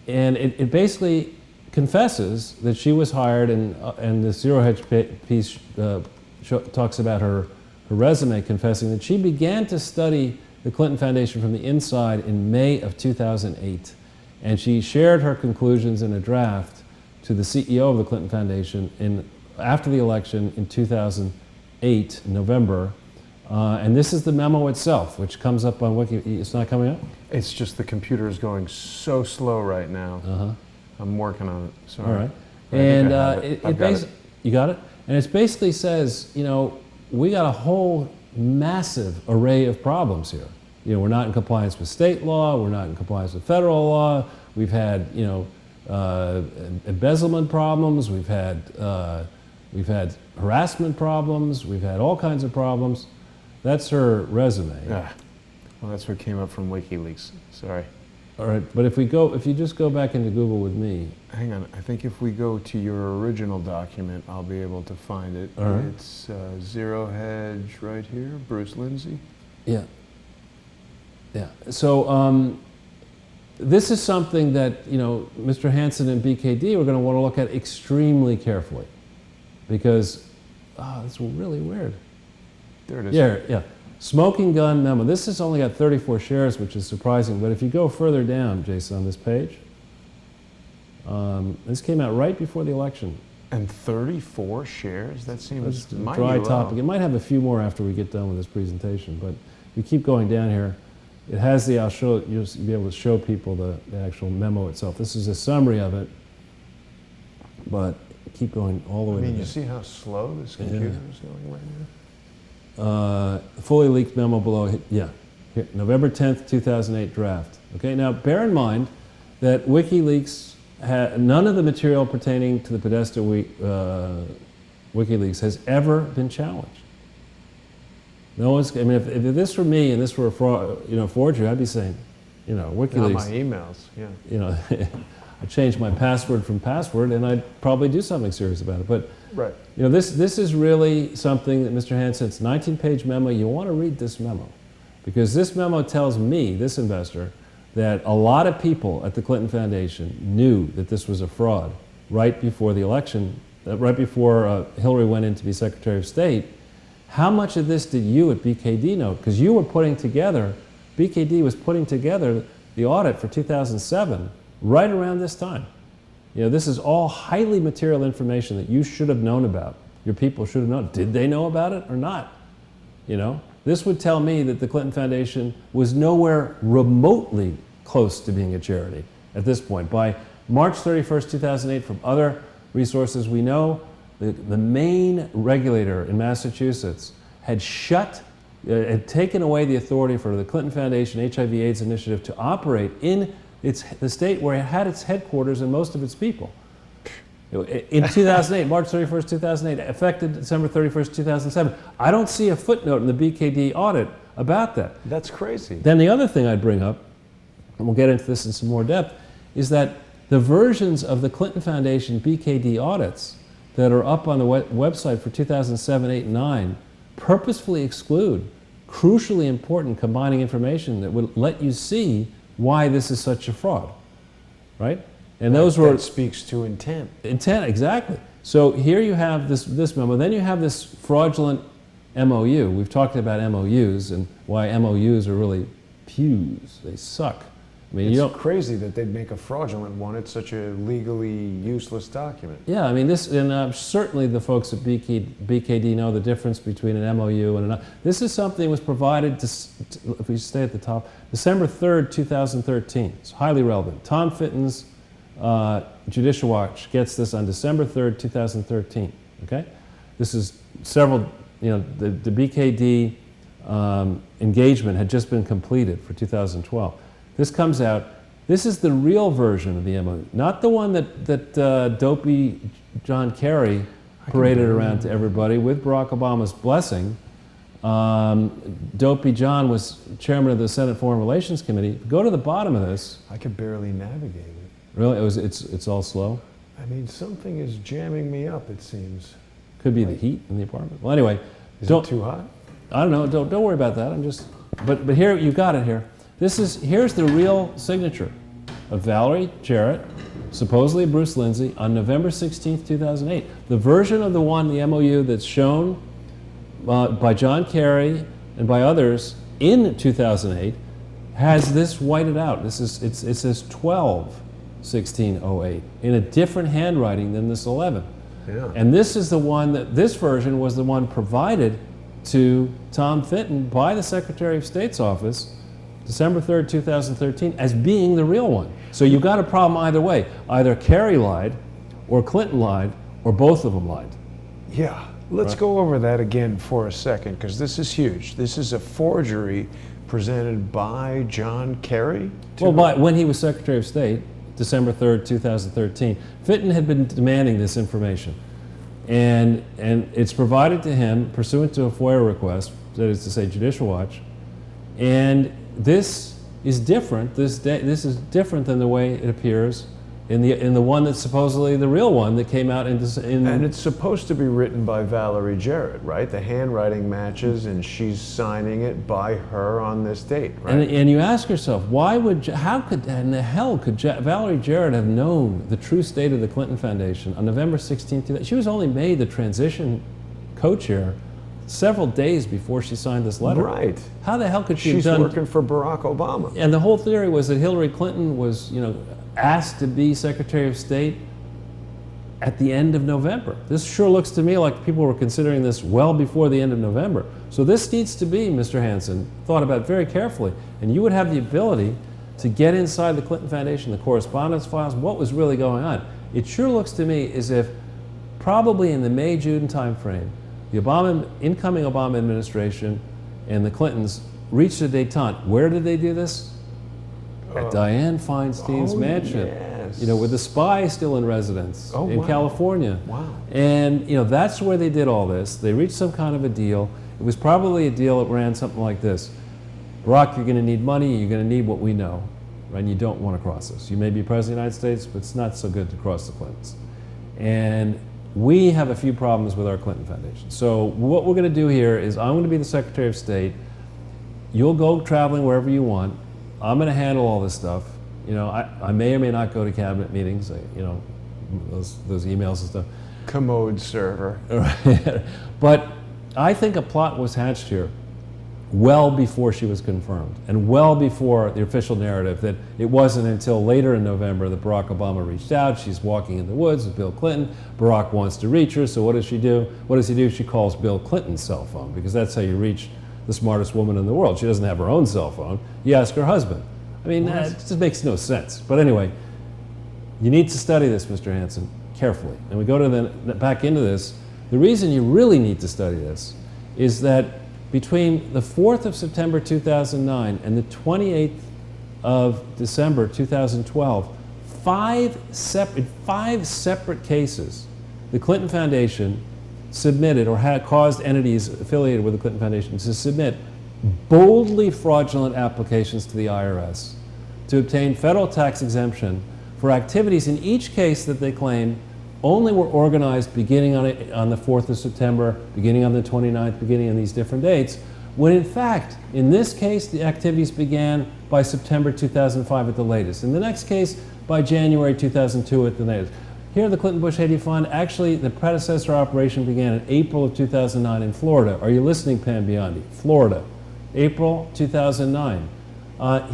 And it basically confesses that she was hired, and the Zero Hedge piece talks about her resume confessing that she began to study the Clinton Foundation from the inside in May of 2008. And she shared her conclusions in a draft to the CEO of the Clinton Foundation after the election in 2008, November. And this is the memo itself, which comes up on Wiki. It's not coming up? It's just the computer is going so slow right now. I'm working on it. Sorry. All right. And you got it? And it basically says, you know, we got a whole massive array of problems here. You know, we're not in compliance with state law. We're not in compliance with federal law. We've had, you know, embezzlement problems. We've had harassment problems. We've had all kinds of problems. That's her resume. Well, that's what came up from WikiLeaks. Sorry. All right, but if you just go back into Google with me. Hang on, I think if we go to your original document, I'll be able to find it. All right. It's Zero Hedge right here, Bruce Lindsay. Yeah. Yeah. So this is something that, Mr. Hansen and BKD are going to want to look at extremely carefully, because it's really weird. There it is. Yeah. Smoking gun memo. This has only got 34 shares, which is surprising. But if you go further down, Jason, on this page, this came out right before the election. And 34 shares? That seems That's a mighty dry low. topic. It might have a few more after we get done with this presentation, but if you keep going down here, it has you'll be able to show people the actual memo itself. This is a summary of it, but keep going all the way to you there. see how slow this computer is going right now? Fully leaked memo below, here, November 10th, 2008 draft. Okay, now bear in mind that WikiLeaks, none of the material pertaining to the Podesta WikiLeaks has ever been challenged. No one's, if this were me and this were a forgery, I'd be saying, WikiLeaks. Not my emails, yeah. I changed my password from password, and I'd probably do something serious about it. But right. This is really something that Mr. Hansen's 19-page memo. You want to read this memo, because this memo tells me, this investor, that a lot of people at the Clinton Foundation knew that this was a fraud right before the election, right before Hillary went in to be Secretary of State. How much of this did you at BKD know? Because you were BKD was putting together the audit for 2007 right around this time. This is all highly material information that you should have known about. Your people should have known. Did they know about it or not? This would tell me that the Clinton Foundation was nowhere remotely close to being a charity at this point. By March 31st, 2008, from other resources we know, the main regulator in Massachusetts had taken away the authority for the Clinton Foundation HIV/AIDS initiative to operate in the state where it had its headquarters and most of its people. In 2008, March 31st, 2008, effective December 31st, 2007. I don't see a footnote in the BKD audit about that. That's crazy. Then the other thing I'd bring up, and we'll get into this in some more depth, is that the versions of the Clinton Foundation BKD audits that are up on the website for 2007, 8, and 9 purposefully exclude crucially important combining information that would let you see why this is such a fraud, right? And that speaks to intent. Intent, exactly. So here you have this memo. Then you have this fraudulent MOU. We've talked about MOUs and why MOUs are really pews. They suck. It's crazy that they'd make a fraudulent one. It's such a legally useless document. Yeah, certainly the folks at BKD know the difference between an MOU and this is something that was provided, if we stay at the top, December 3rd, 2013. It's highly relevant. Tom Fitton's Judicial Watch gets this on December 3rd, 2013. Okay? This is several, the BKD engagement had just been completed for 2012. This comes out. This is the real version of the MOU, not the one that dopey John Kerry paraded around to everybody with Barack Obama's blessing. Dopey John was chairman of the Senate Foreign Relations Committee. Go to the bottom of this. I could barely navigate it. Really? It's all slow? Something is jamming me up, it seems. Could be the heat in the apartment. Well, anyway. Is it too hot? I don't know. Don't worry about that. But here, you got it here. Here's the real signature of Valerie Jarrett, supposedly Bruce Lindsay, on November 16th, 2008. The version of the MOU that's shown by John Kerry and by others in 2008 has this whited out. It says 12/16/08 in a different handwriting than this 11. Yeah. And this version was the one provided to Tom Fitton by the Secretary of State's office December 3rd, 2013, as being the real one. So you've got a problem either way. Either Kerry lied, or Clinton lied, or both of them lied. Yeah, let's go over that again for a second, because this is huge. This is a forgery presented by John Kerry? When he was Secretary of State, December 3rd, 2013, Fitton had been demanding this information. And it's provided to him pursuant to a FOIA request, that is to say Judicial Watch, and this is different. This is different than the way it appears in the one that's supposedly the real one that came out in. And it's supposed to be written by Valerie Jarrett, right? The handwriting matches, and she's signing it by her on this date, right? And you ask yourself, how could in the hell could Valerie Jarrett have known the true state of the Clinton Foundation on November 16th? She was only made the transition co-chair several days before she signed this letter. Right. How the hell could she She's have done? working for Barack Obama. And the whole theory was that Hillary Clinton was, asked to be Secretary of State at the end of November. This sure looks to me like people were considering this well before the end of November. So this needs to be, Mr. Hansen, thought about very carefully. And you would have the ability to get inside the Clinton Foundation, the correspondence files, what was really going on. It sure looks to me as if probably in the May-June timeframe, the incoming Obama administration and the Clintons reached a détente. Where did they do this? At Dianne Feinstein's mansion, yes. With the spy still in residence in wow. California. Wow. And that's where they did all this. They reached some kind of a deal. It was probably a deal that ran something like this: Barack, you're going to need money. You're going to need what we know, right? And you don't want to cross this. You may be president of the United States, but it's not so good to cross the Clintons. And we have a few problems with our Clinton Foundation. So what we're going to do here is I'm going to be the Secretary of State. You'll go traveling wherever you want. I'm going to handle all this stuff. I may or may not go to cabinet meetings, those emails and stuff. Commode server. But I think a plot was hatched here well before she was confirmed, and well before the official narrative that it wasn't until later in November that Barack Obama reached out. She's walking in the woods with Bill Clinton. Barack wants to reach her, so what does she do? What does he do? She calls Bill Clinton's cell phone, because that's how you reach the smartest woman in the world. She doesn't have her own cell phone. You ask her husband. I mean, it just makes no sense. But anyway, you need to study this, Mr. Hansen, carefully. And we go to back into this. The reason you really need to study this is that between the 4th of September 2009 and the 28th of December 2012, five separate cases, the Clinton Foundation submitted or had caused entities affiliated with the Clinton Foundation to submit boldly fraudulent applications to the IRS to obtain federal tax exemption for activities in each case that they claim only were organized beginning on the 4th of September, beginning on the 29th, beginning on these different dates, when in fact, in this case, the activities began by September 2005 at the latest. In the next case, by January 2002 at the latest. Here, the Clinton-Bush Haiti Fund, actually, the predecessor operation began in April of 2009 in Florida. Are you listening, Pam Biondi? Florida, April 2009.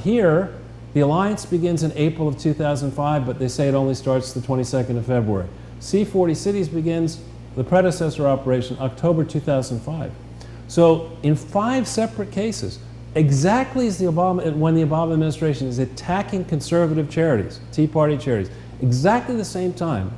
Here, the alliance begins in April of 2005, but they say it only starts the 22nd of February. C40 Cities begins, the predecessor operation, October 2005. So, in 5 separate cases, exactly as when the Obama administration is attacking conservative charities, Tea Party charities, exactly the same time,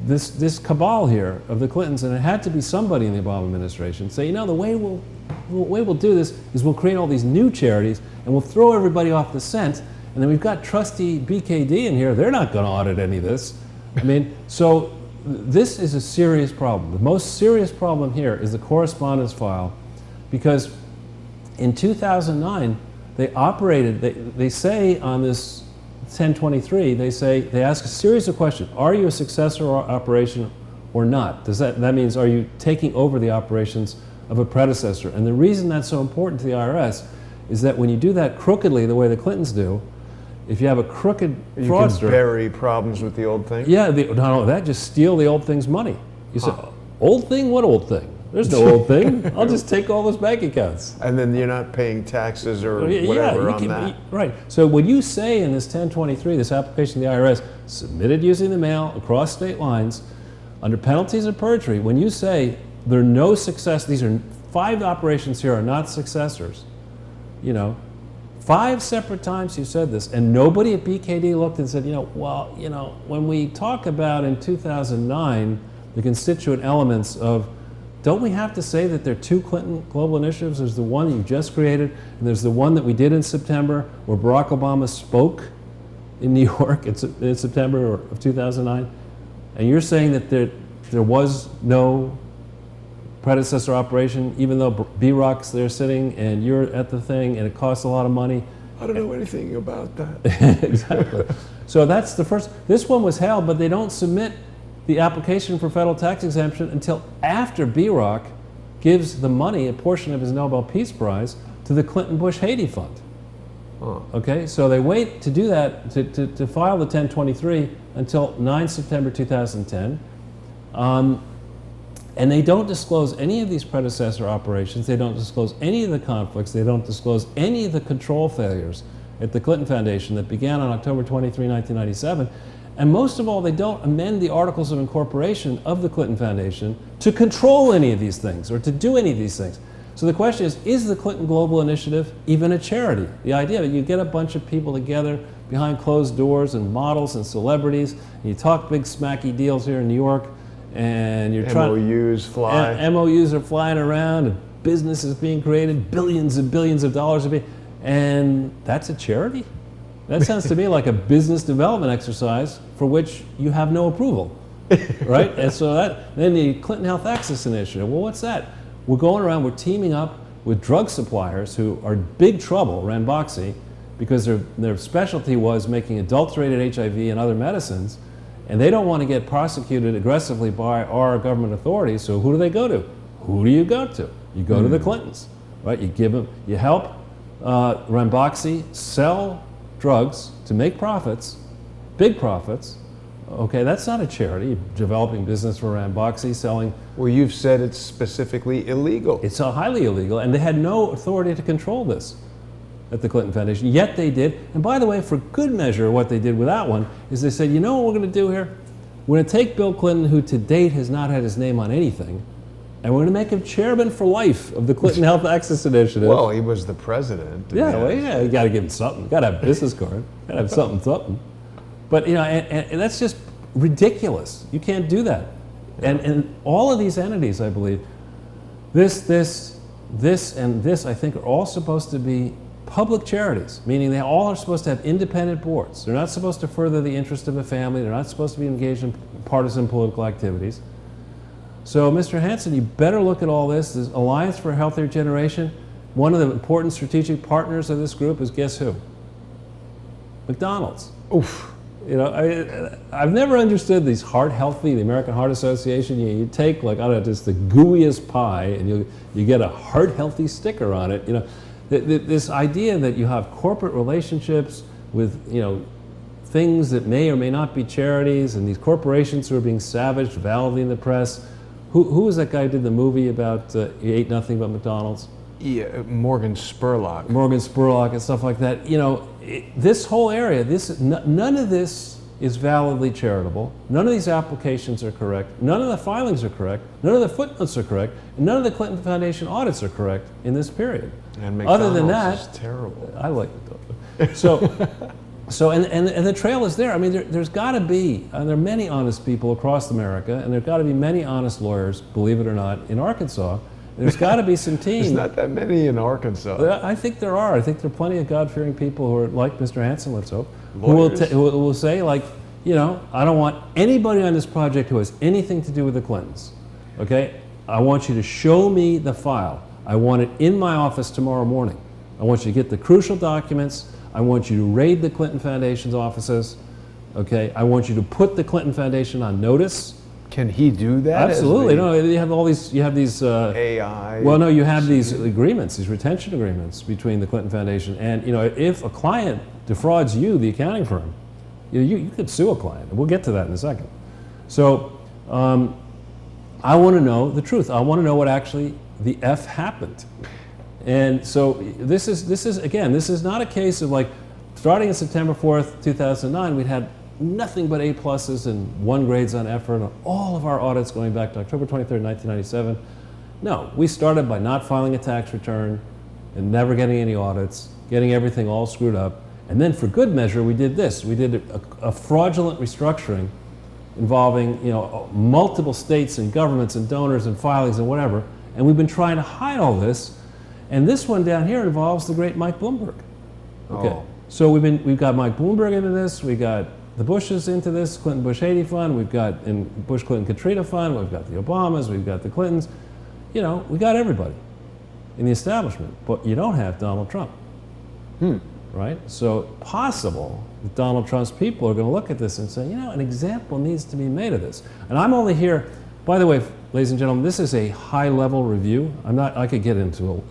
this cabal here of the Clintons, and it had to be somebody in the Obama administration, say, the way we'll do this is we'll create all these new charities and we'll throw everybody off the scent, and then we've got trustee BKD in here, they're not going to audit any of this. I mean, so this is a serious problem. The most serious problem here is the correspondence file, because in 2009, they say on this 1023, they ask a series of questions. Are you a successor operation or not? That means, are you taking over the operations of a predecessor? And the reason that's so important to the IRS is that when you do that crookedly, the way the Clintons do, if you have a crooked fraudster, you can bury problems with the old thing? Yeah, not only that, just steal the old thing's money. You say, old thing? What old thing? There's no old thing. I'll just take all those bank accounts. And then you're not paying taxes or whatever on that. Right. So when you say in this 1023, this application to the IRS, submitted using the mail across state lines, under penalties of perjury, when you say there are no success, these are 5 operations here are not successors, 5 separate times you said this, and nobody at BKD looked and said, when we talk about in 2009 the constituent elements of, don't we have to say that there are 2 Clinton global initiatives? There's the one that you just created, and there's the one that we did in September, where Barack Obama spoke in New York in September of 2009, and you're saying that there was no predecessor operation, even though B-Rock's there sitting and you're at the thing and it costs a lot of money, I don't know anything about that. Exactly. So that's the first. This one was held, but they don't submit the application for federal tax exemption until after B-Rock gives the money, a portion of his Nobel Peace Prize, to the Clinton-Bush Haiti Fund. Okay, so they wait to do that, to file the 1023 until 9 September 2010. And they don't disclose any of these predecessor operations. They don't disclose any of the conflicts. They don't disclose any of the control failures at the Clinton Foundation that began on October 23, 1997. And most of all, they don't amend the Articles of Incorporation of the Clinton Foundation to control any of these things or to do any of these things. So the question is the Clinton Global Initiative even a charity? The idea that you get a bunch of people together behind closed doors and models and celebrities, and you talk big smacky deals here in New York, and you're MOUs fly. MOUs are flying around, and business is being created, billions and billions of dollars are being, and that's a charity? That sounds to me like a business development exercise for which you have no approval, right? And so then the Clinton Health Access Initiative, well, what's that? We're going around, we're teaming up with drug suppliers who are in big trouble, Ranbaxy, because their specialty was making adulterated HIV and other medicines, and they don't want to get prosecuted aggressively by our government authorities, so who do they go to? Who do you go to? You go to the Clintons, right? You help Ranbaxy sell drugs to make profits, big profits. Okay, that's not a charity, developing business for Ranbaxy, selling. Well, you've said it's specifically illegal. It's highly illegal, and they had no authority to control this at the Clinton Foundation, yet they did. And by the way, for good measure, what they did with that one is they said, you know what we're going to do here? We're going to take Bill Clinton, who to date has not had his name on anything, and we're going to make him chairman for life of the Clinton Health Access Initiative. Well, he was the president. Yeah, well, yeah, you got to give him something. You got to have a business card. Got to have something. But you know, and that's just ridiculous. You can't do that. And all of these entities, I believe, this, and this, I think, are all supposed to be public charities, meaning they all are supposed to have independent boards. They're not supposed to further the interest of a family. They're not supposed to be engaged in partisan political activities. So, Mr. Hansen, you better look at all this. This Alliance for a Healthier Generation, one of the important strategic partners of this group is, guess who? McDonald's. Oof. You know, I've never understood these Heart Healthy, the American Heart Association. You take, like, I don't know, just the gooeyest pie, and you get a Heart Healthy sticker on it. You know, this idea that you have corporate relationships with, you know, things that may or may not be charities, and these corporations who are being savaged validly in the press. Who was that guy who did the movie about he ate nothing but McDonald's? Yeah, Morgan Spurlock. Morgan Spurlock and stuff like that. You know, this whole area, none of this is validly charitable. None of these applications are correct. None of the filings are correct. None of the footnotes are correct. And none of the Clinton Foundation audits are correct in this period. And McDonald's other than that, is terrible. I like McDonald's. So and the trail is there. I mean, there's got to be, and there are many honest people across America, and there's got to be many honest lawyers, believe it or not, in Arkansas. There's got to be some team. There's not that many in Arkansas. I think there are. I think there are plenty of God-fearing people who are like Mr. Hansen, let's hope, Lawyers. who will say, like, you know, I don't want anybody on this project who has anything to do with the Clintons. Okay? I want you to show me the file. I want it in my office tomorrow morning. I want you to get the crucial documents. I want you to raid the Clinton Foundation's offices. Okay? I want you to put the Clinton Foundation on notice. Can he do that? Absolutely. No, you have all these. You have these AI. Well, no, you have these agreements, these retention agreements between the Clinton Foundation and, you know, if a client defrauds you, the accounting firm, you could sue a client. We'll get to that in a second. So, I want to know the truth. I want to know what actually the F happened. And so this is again, this is not a case of, like, starting in September 4th, 2009, we'd had nothing but A pluses and 1 grades on effort on all of our audits going back to October 23rd, 1997. No, we started by not filing a tax return and never getting any audits, getting everything all screwed up. And then for good measure, we did this. We did a fraudulent restructuring involving, you know, multiple states and governments and donors and filings and whatever. And we've been trying to hide all this. And this one down here involves the great Mike Bloomberg. Okay. Oh. So we've got Mike Bloomberg into this. We got the Bushes into this, Clinton-Bush Haiti Fund. We've got in Bush-Clinton-Katrina Fund. We've got the Obamas. We've got the Clintons. You know, we got everybody in the establishment. But you don't have Donald Trump. right? So possible that Donald Trump's people are going to look at this and say, you know, an example needs to be made of this. And I'm only here, by the way, ladies and gentlemen, this is a high-level review. I could get into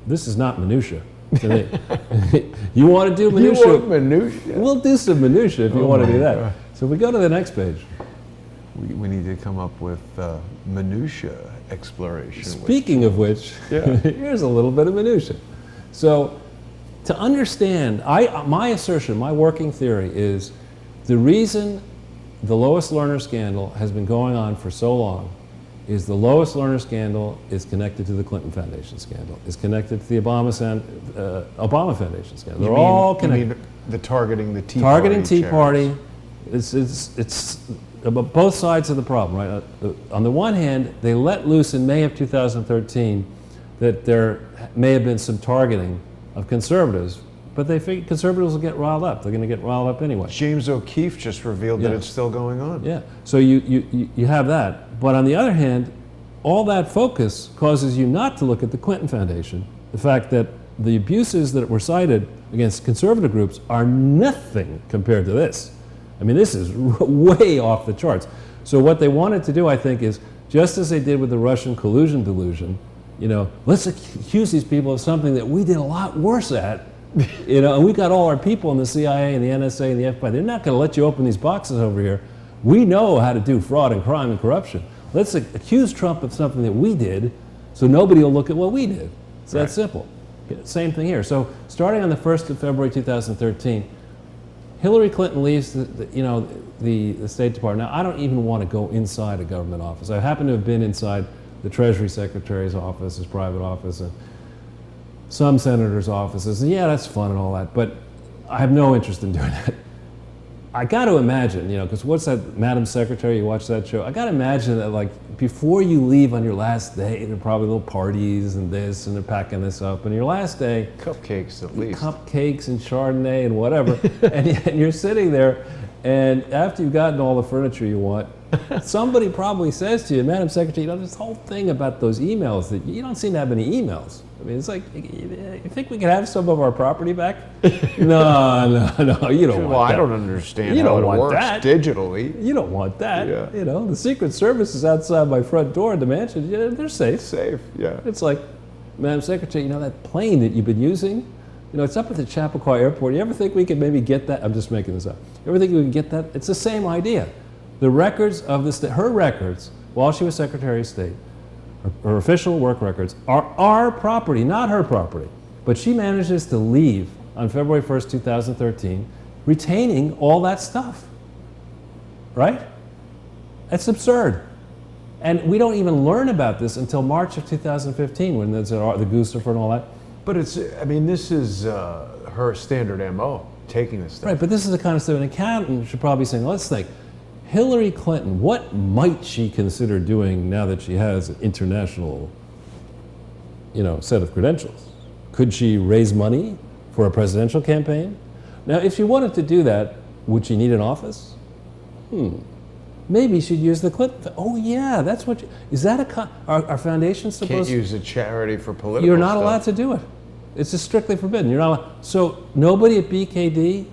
this is not minutia to me. You want to do minutia? You want minutia? We'll do some minutia if you want to do that. God. So if we go to the next page. We need to come up with minutia exploration. Speaking of which, here's a little bit of minutia. So to understand, my assertion, my working theory is the reason the Lois Lerner scandal has been going on for so long is the Lois Lerner scandal is connected to the Clinton Foundation scandal, is connected to the Obama Foundation scandal. They're all connected. You mean the targeting the Tea Targeting Party Tea Party. It's both sides of the problem, right? On the one hand, they let loose in May of 2013 that there may have been some targeting of conservatives, but they figured conservatives will get riled up. They're going to get riled up anyway. James O'Keefe just revealed that it's still going on. Yeah, so you have that. But on the other hand, all that focus causes you not to look at the Clinton Foundation. The fact that the abuses that were cited against conservative groups are nothing compared to this. I mean, this is way off the charts. So what they wanted to do, I think, is just as they did with the Russian collusion delusion, you know, let's accuse these people of something that we did a lot worse at, you know, and we got all our people in the CIA and the NSA and the FBI. They're not going to let you open these boxes over here. We know how to do fraud and crime and corruption. Let's accuse Trump of something that we did so nobody will look at what we did. It's that simple. Same thing here. So starting on the 1st of February 2013, Hillary Clinton leaves the State Department. Now, I don't even want to go inside a government office. I happen to have been inside the Treasury Secretary's office, his private office, and some senators' offices. And yeah, that's fun and all that, but I have no interest in doing that. I got to imagine, you know, because what's that, Madam Secretary, you watch that show? I got to imagine that, like, before you leave on your last day, there are probably little parties and this, and they're packing this up. And your last day, cupcakes at least. Cupcakes and Chardonnay and whatever. and you're sitting there, and after you've gotten all the furniture you want, somebody probably says to you, Madam Secretary, you know, this whole thing about those emails, that you don't seem to have any emails. I mean, it's like, you think we could have some of our property back? No, you don't want that. Well, I don't understand how it works digitally. You don't want that. Yeah. You know, the Secret Service is outside my front door at the mansion. Yeah, they're safe. Safe, yeah. It's like, Madam Secretary, you know that plane that you've been using? You know, it's up at the Chappaqua Airport. You ever think we could maybe get that? I'm just making this up. You ever think we could get that? It's the same idea. The records of her records, while she was Secretary of State, her official work records, are our property, not her property. But she manages to leave on February 1st, 2013, retaining all that stuff, right? That's absurd. And we don't even learn about this until March of 2015, when there's the Gustafer and all that. But it's, I mean, this is her standard MO, taking this stuff. Right, but this is the kind of stuff an accountant should probably be saying, let's think, Hillary Clinton, what might she consider doing now that she has an international, you know, set of credentials? Could she raise money for a presidential campaign? Now, if she wanted to do that, would she need an office? Maybe she'd use the Clinton. Oh yeah, that's what. Is that our foundation supposed? Can't use a charity for political. You're not allowed to do it. It's just strictly forbidden. You're not allowed. So nobody at BKD,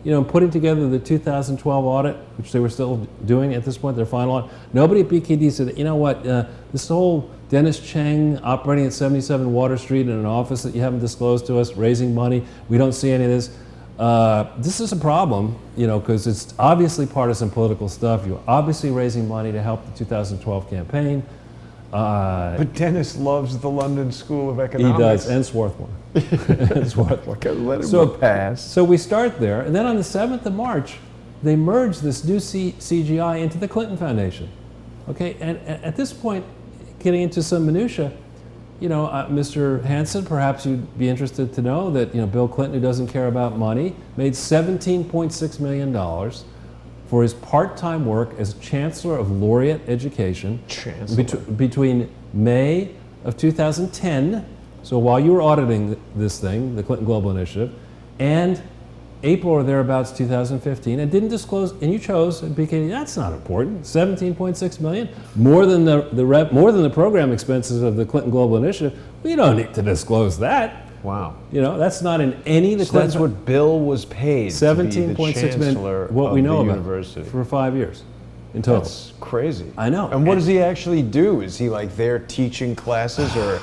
you know, putting together the 2012 audit, which they were still doing at this point, their final audit, nobody at BKD said, you know what, this whole Dennis Cheng operating at 77 Water Street in an office that you haven't disclosed to us, raising money, we don't see any of this. This is a problem, you know, because it's obviously partisan political stuff. You're obviously raising money to help the 2012 campaign. But Dennis loves the London School of Economics. He does, and Swarthmore. Let him pass. So we start there, and then on the 7th of March, they merge this new CGI into the Clinton Foundation. Okay, and at this point, getting into some minutia, you know, Mr. Hansen, perhaps you'd be interested to know that, you know, Bill Clinton, who doesn't care about money, made $17.6 million for his part-time work as Chancellor of Laureate Education between May of 2010, so while you were auditing this thing, the Clinton Global Initiative, and April or thereabouts 2015, and didn't disclose, and you chose BKD. That's not important. 17.6 million, more than the program expenses of the Clinton Global Initiative. We don't need to disclose that. Wow. You know, that's not in any of the So that's Clinton. what Bill was paid to be the 17.6 million. chancellor What of we know the about university. for 5 years, in total. That's crazy. I know. And what does he actually do? Is he like there teaching classes or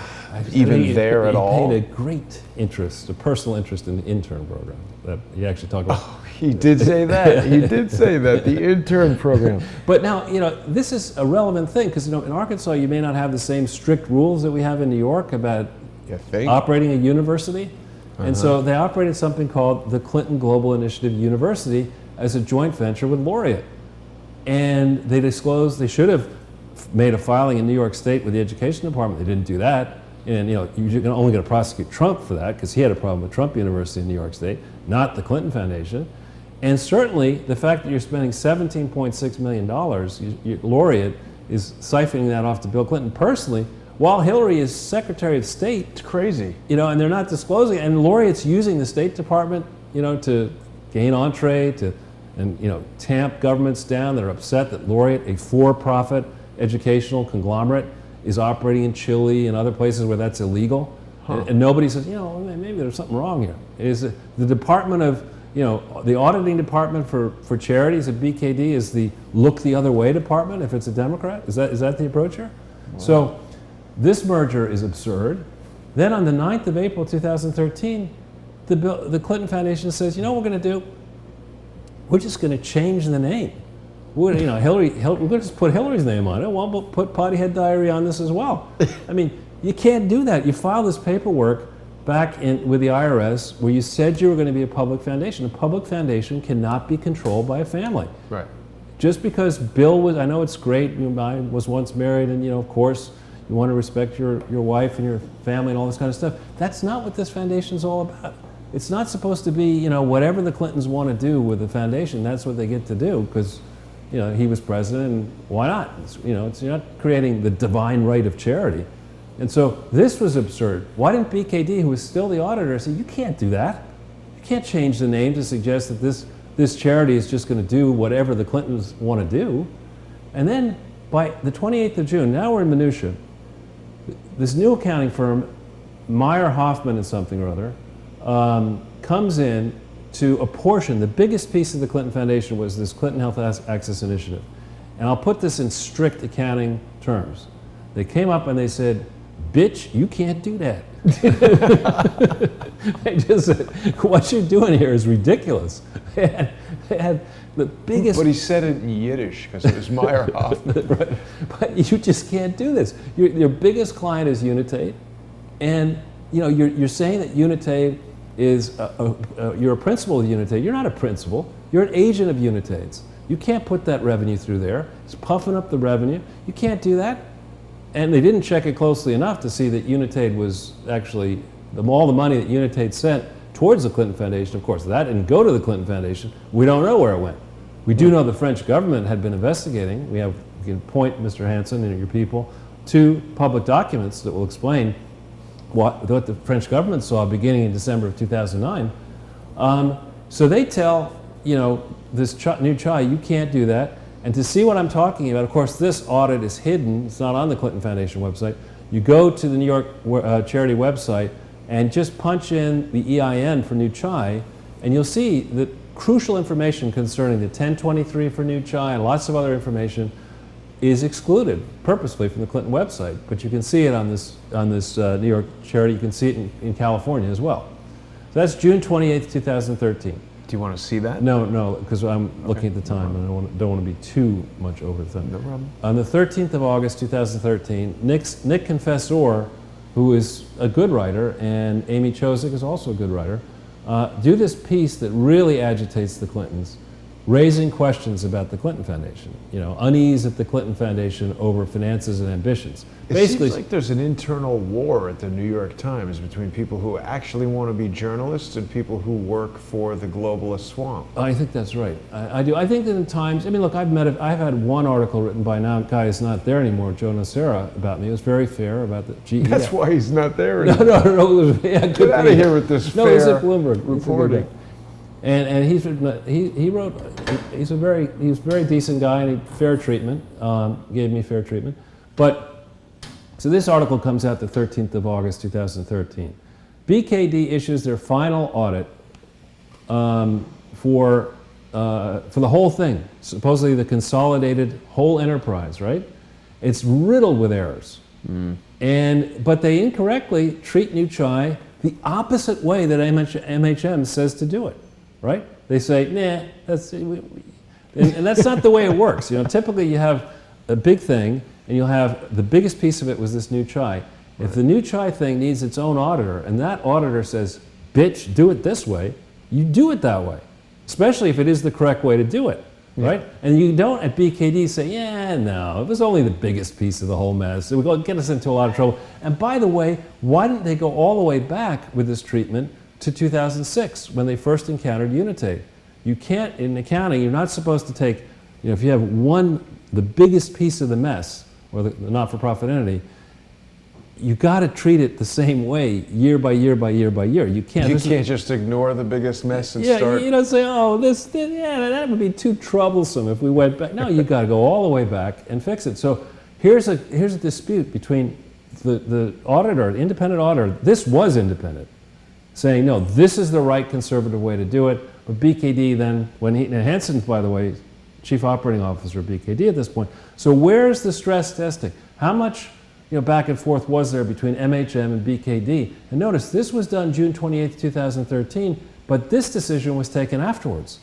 even He there at all? He paid a great interest, a personal interest in the intern program. That he actually talked about. Oh, he did say that. He did say that, the intern program. But now, you know, this is a relevant thing because, you know, in Arkansas, you may not have the same strict rules that we have in New York about You think? operating a university. And so they operated something called the Clinton Global Initiative University as a joint venture with Laureate. And they disclosed, they should have made a filing in New York State with the Education Department. They didn't do that. And, you know, you're only going to prosecute Trump for that because he had a problem with Trump University in New York State, not the Clinton Foundation. And certainly the fact that you're spending $17.6 million, Laureate is siphoning that off to Bill Clinton personally, while Hillary is Secretary of State. It's crazy. You know, and they're not disclosing it. And Laureate's using the State Department, you know, to gain entree, and, you know, tamp governments down. They're upset that Laureate, a for-profit educational conglomerate, is operating in Chile and other places where that's illegal. And nobody says, you know, maybe there's something wrong here. Is the Department of, you know, the auditing department for charities at BKD is the look the other way department if it's a Democrat? Is that the approach here? Wow. So this merger is absurd. Then on the 9th of April 2013, the Clinton Foundation says, you know what we're going to do? We're just going to change the name. You know, we're going to just put Hillary's name on it. Well, we'll put potty head diarrhea on this as well. I mean, you can't do that. You filed this paperwork back with the IRS where you said you were going to be a public foundation. A public foundation cannot be controlled by a family. Right. Just because Bill was, I know it's great, you know, I was once married and, you know, of course, you want to respect your wife and your family and all this kind of stuff. That's not what this foundation's all about. It's not supposed to be, you know, whatever the Clintons want to do with the foundation, that's what they get to do because, you know, he was president and why not? You're not creating the divine right of charity. And so this was absurd. Why didn't BKD, who was still the auditor, say, you can't do that? You can't change the name to suggest that this charity is just going to do whatever the Clintons want to do. And then by the 28th of June, now we're in minutia, this new accounting firm, Meyer Hoffman and something or other, comes in to apportion, the biggest piece of the Clinton Foundation was this Clinton Health Access Initiative. And I'll put this in strict accounting terms. They came up and they said, bitch, you can't do that. They just said, what you're doing here is ridiculous. They had the biggest... But he said it in Yiddish because it was Meyer Hoffman. Right. But you just can't do this. Your biggest client is Unitate. And you know, you're saying that Unitate is, you're a principal of Unitate. You're not a principal. You're an agent of Unitate's. You can't put that revenue through there. It's puffing up the revenue. You can't do that. And they didn't check it closely enough to see that Unitate was actually, all the money that Unitate sent towards the Clinton Foundation, of course, that didn't go to the Clinton Foundation. We don't know where it went. We do know the French government had been investigating. We can point Mr. Hansen and your people to public documents that will explain what the French government saw beginning in December of 2009. So they tell, you know, this new Chai, you can't do that. And to see what I'm talking about, of course, this audit is hidden. It's not on the Clinton Foundation website. You go to the New York charity website and just punch in the EIN for New Chai, and you'll see that crucial information concerning the 1023 for New Chai and lots of other information is excluded purposely from the Clinton website. But you can see it on this New York charity. You can see it in California as well. So that's June 28th, 2013. Do you want to see that? No, because I'm looking at the time and I don't want to be too much over the time. No problem. On the 13th of August, 2013, Nick Confessor, who is a good writer, and Amy Chozick is also a good writer, do this piece that really agitates the Clintons, raising questions about the Clinton Foundation. You know, unease at the Clinton Foundation over finances and ambitions. It seems like there's an internal war at the New York Times between people who actually want to be journalists and people who work for the globalist swamp. I think that's right. I do. I think that in Times, I mean, look, I've had one article written by now a guy who's not there anymore, Joe Nocera, about me. It was very fair about the GE. That's why he's not there anymore. No. Get out of here with this fair he's at Bloomberg reporting. And he was a very decent guy and he fair treatment, gave me fair treatment. But so this article comes out the 13th of August 2013. BKD issues their final audit for the whole thing, supposedly the consolidated whole enterprise, right? It's riddled with errors. But they incorrectly treat New Chai the opposite way that MHM says to do it, right? They say, nah, and that's not the way it works. You know, typically you have a big thing, and you'll have the biggest piece of it was this New Chai. If the New Chai thing needs its own auditor, and that auditor says, bitch, do it this way, you do it that way, especially if it is the correct way to do it, right? And you don't at BKD say, yeah, no, it was only the biggest piece of the whole mess. It would get us into a lot of trouble. And by the way, why didn't they go all the way back with this treatment to 2006 when they first encountered Unitate? You can't, in accounting, you're not supposed to take, you know, if you have the biggest piece of the mess, or the not-for-profit entity, you got to treat it the same way year by year by year by year. You can't. You can't just ignore the biggest mess and start. You don't say, oh, that would be too troublesome if we went back. No, you got to go all the way back and fix it. So here's a dispute between the auditor, the independent auditor. This was independent, saying no, this is the right conservative way to do it. But BKD then, and Hansen, by the way, chief operating officer of BKD at this point. So where's the stress testing? How much? Back and forth was there between MHM and BKD. And notice, this was done June 28, 2013, but this decision was taken afterwards.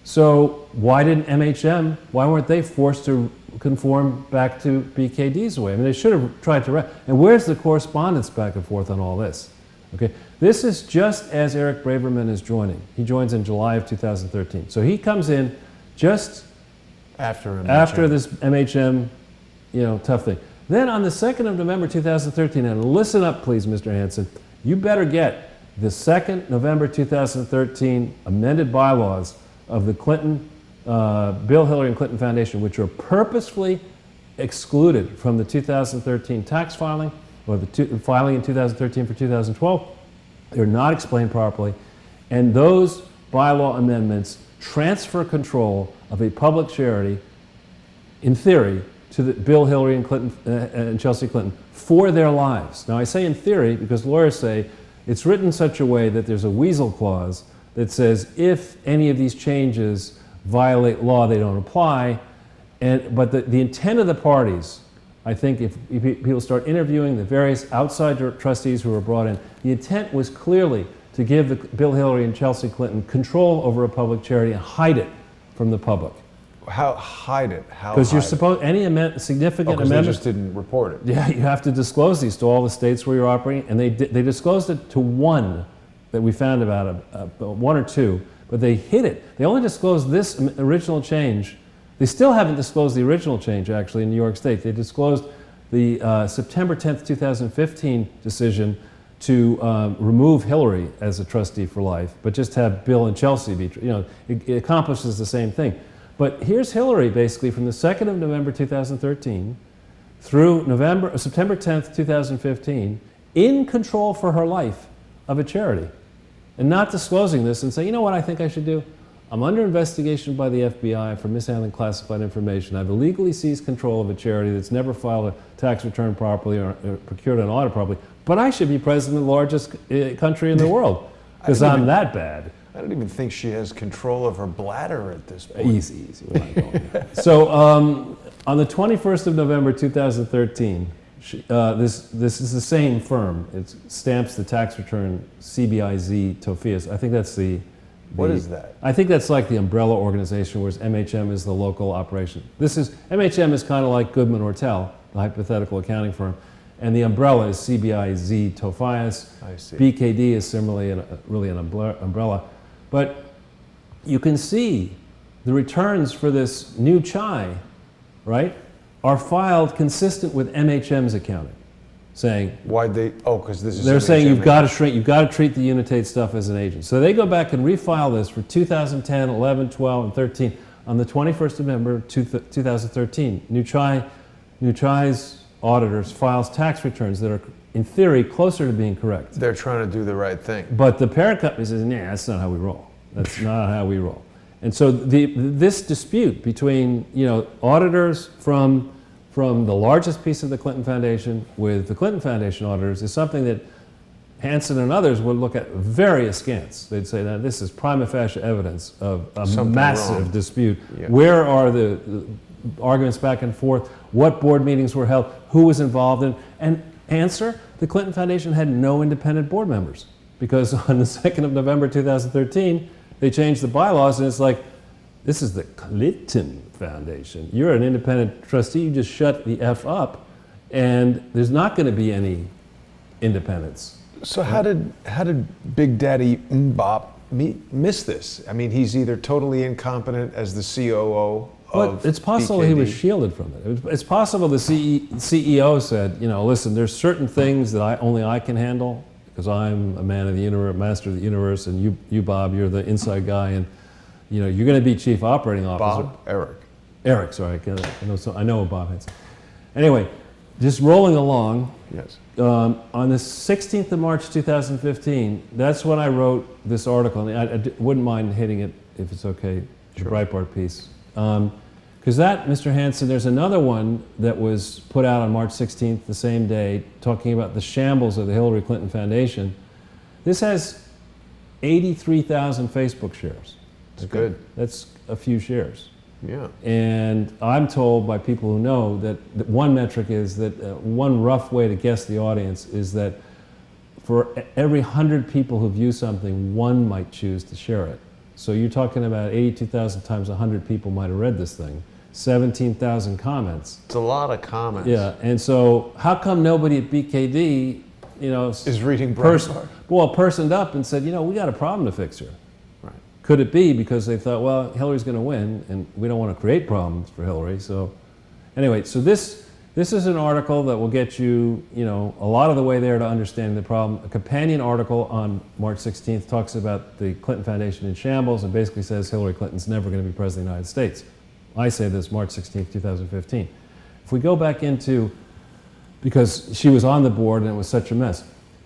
So why weren't they forced to conform back to BKD's way? I mean, they should have tried to, and where's the correspondence back and forth on all this? Okay, this is just as Eric Braverman is joining. He joins in July of 2013. So he comes in just after this MHM, tough thing. Then on the 2nd of November 2013, and listen up please, Mr. Hansen, you better get the 2nd November 2013 amended bylaws of the Bill, Hillary, and Clinton Foundation, which are purposefully excluded from the 2013 tax filing, or the filing in 2013 for 2012. They're not explained properly, and those bylaw amendments transfer control of a public charity, in theory, to the Bill, Hillary, and Clinton and Chelsea Clinton for their lives. Now I say in theory because lawyers say it's written in such a way that there's a weasel clause that says if any of these changes violate law, they don't apply. But the intent of the parties, I think if people start interviewing the various outside trustees who were brought in, the intent was clearly to give the Bill, Hillary, and Chelsea Clinton control over a public charity and hide it from the public. How hide it? Because you're supposed significant amendment. They just didn't report it. Yeah, you have to disclose these to all the states where you're operating, and they disclosed it to one that we found about one or two, but they hid it. They only disclosed this original change. They still haven't disclosed the original change actually in New York State. They disclosed the September 10th, 2015 decision to remove Hillary as a trustee for life, but just have Bill and Chelsea be. It accomplishes the same thing. But here's Hillary, basically, from the 2nd of November 2013 through September 10th, 2015, in control for her life of a charity, and not disclosing this and saying, you know what I think I should do? I'm under investigation by the FBI for mishandling classified information. I've illegally seized control of a charity that's never filed a tax return properly or procured an audit properly, but I should be president of the largest country in the world because I'm that bad. I don't even think she has control of her bladder at this point. Easy. We're not going there. So on the 21st of November 2013, this is the same firm. It stamps the tax return CBIZ Tofias. I think that's what is that? I think that's like the umbrella organization, whereas MHM is the local operation. MHM is kind of like Goodman Ortel, the hypothetical accounting firm, and the umbrella is CBIZ Tofias. I see. BKD is similarly really an umbrella. But you can see the returns for this New Chai, right, are filed consistent with MHM's accounting, saying why'd they? Oh, because this is. They're MHM saying you've got to shrink, you've got to treat the Unitate stuff as an agent. So they go back and refile this for 2010, 11, 12, and 13 on the 21st of November 2013. New Chai's auditors files tax returns that are, in theory, closer to being correct. They're trying to do the right thing. But the parent company says, nah, that's not how we roll. That's not how we roll. And so this dispute between auditors from the largest piece of the Clinton Foundation with the Clinton Foundation auditors is something that Hansen and others would look at very askance. They'd say, now this is prima facie evidence of a Something massive wrong. dispute. Yeah. Where are the arguments back and forth? What board meetings were held? Who was involved in? And answer, the Clinton Foundation had no independent board members. Because on the 2nd of November 2013, they changed the bylaws, and it's like, this is the Clinton Foundation. You're an independent trustee, you just shut the F up, and there's not going to be any independence. So how did Big Daddy Mbop miss this? I mean, he's either totally incompetent as the COO of It's possible BKD. he was shielded from it. It's possible the CEO said, you know, listen, there's certain things that only I can handle because I'm a man of the universe, master of the universe, and you, Bob, you're the inside guy, and you know, you're going to be chief operating officer. Bob? Eric, sorry, I know Bob Hansen. Anyway, just rolling along. Yes. On the 16th of March 2015, that's when I wrote this article. And I wouldn't mind hitting it if it's okay, the Sure. Breitbart piece. Because that, Mr. Hansen, there's another one that was put out on March 16th, the same day, talking about the shambles of the Hillary Clinton Foundation. This has 83,000 Facebook shares. That's good. That's a few shares. Yeah. And I'm told by people who know that one metric is that one rough way to guess the audience is that for every 100 people who view something, one might choose to share it. So you're talking about 82,000 times 100 people might have read this thing, 17,000 comments. It's a lot of comments. Yeah, and so how come nobody at BKD, you know, Is reading Breitbart. personed up and said, you know, we got a problem to fix here. Right. Could it be because they thought, well, Hillary's going to win, and we don't want to create problems for Hillary? So, anyway, so this is an article that will get you, you know, a lot of the way there to understanding the problem. A companion article on March 16th talks about the Clinton Foundation in shambles and basically says Hillary Clinton's never going to be president of the United States. I say this March 16th, 2015. If we go back into, because she was on the board and it was such a mess.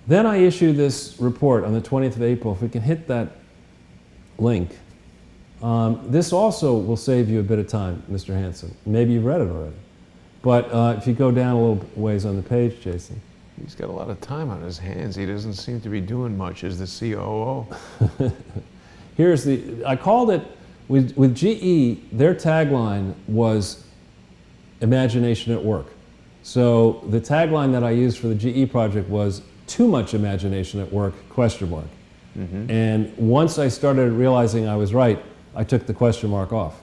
Then I issued this report on the 20th of April. If we can hit that link. This also will save you a bit of time, Mr. Hansen. Maybe you've read it already. But if you go down a little ways on the page, Jason. He's got a lot of time on his hands. He doesn't seem to be doing much as the COO. Here's I called it, with GE, their tagline was imagination at work. So the tagline that I used for the GE project was too much imagination at work, ? Mm-hmm. And once I started realizing I was right, I took the question mark off.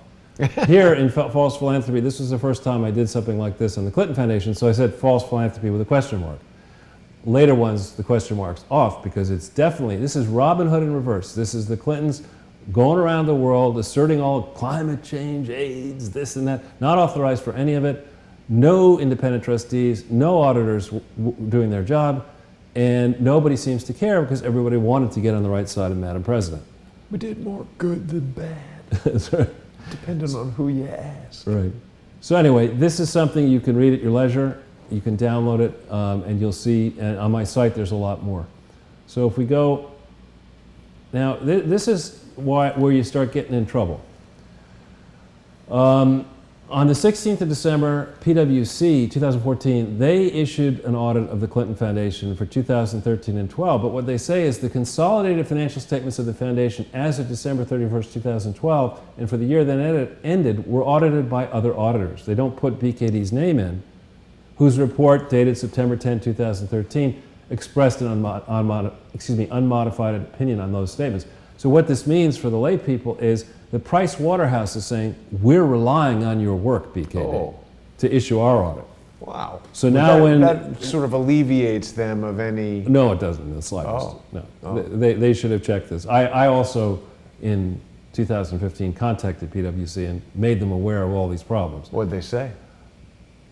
Here in False Philanthropy, this was the first time I did something like this on the Clinton Foundation, so I said false philanthropy with a question mark. Later ones, the question mark's off because it's definitely, this is Robin Hood in reverse. This is the Clintons going around the world asserting all climate change, AIDS, this and that, not authorized for any of it, no independent trustees, no auditors doing their job, and nobody seems to care because everybody wanted to get on the right side of Madam President. We did more good than bad, That's right. depending on who you ask. Right. So anyway, this is something you can read at your leisure. You can download it, and you'll see, and on my site there's a lot more. So if we go, now this is where you start getting in trouble. On the 16th of December, PwC, 2014, they issued an audit of the Clinton Foundation for 2013 and 12, but what they say is the consolidated financial statements of the foundation as of December 31st, 2012, and for the year that ended, were audited by other auditors. They don't put BKD's name in, whose report, dated September 10, 2013, expressed an unmodified opinion on those statements. So what this means for the lay people is the Price Waterhouse is saying, we're relying on your work, BKD, to issue our audit. Wow. So now that sort of alleviates them of any... No, it doesn't in the slightest. No. They should have checked this. I also, in 2015, contacted PwC and made them aware of all these problems. What'd they say?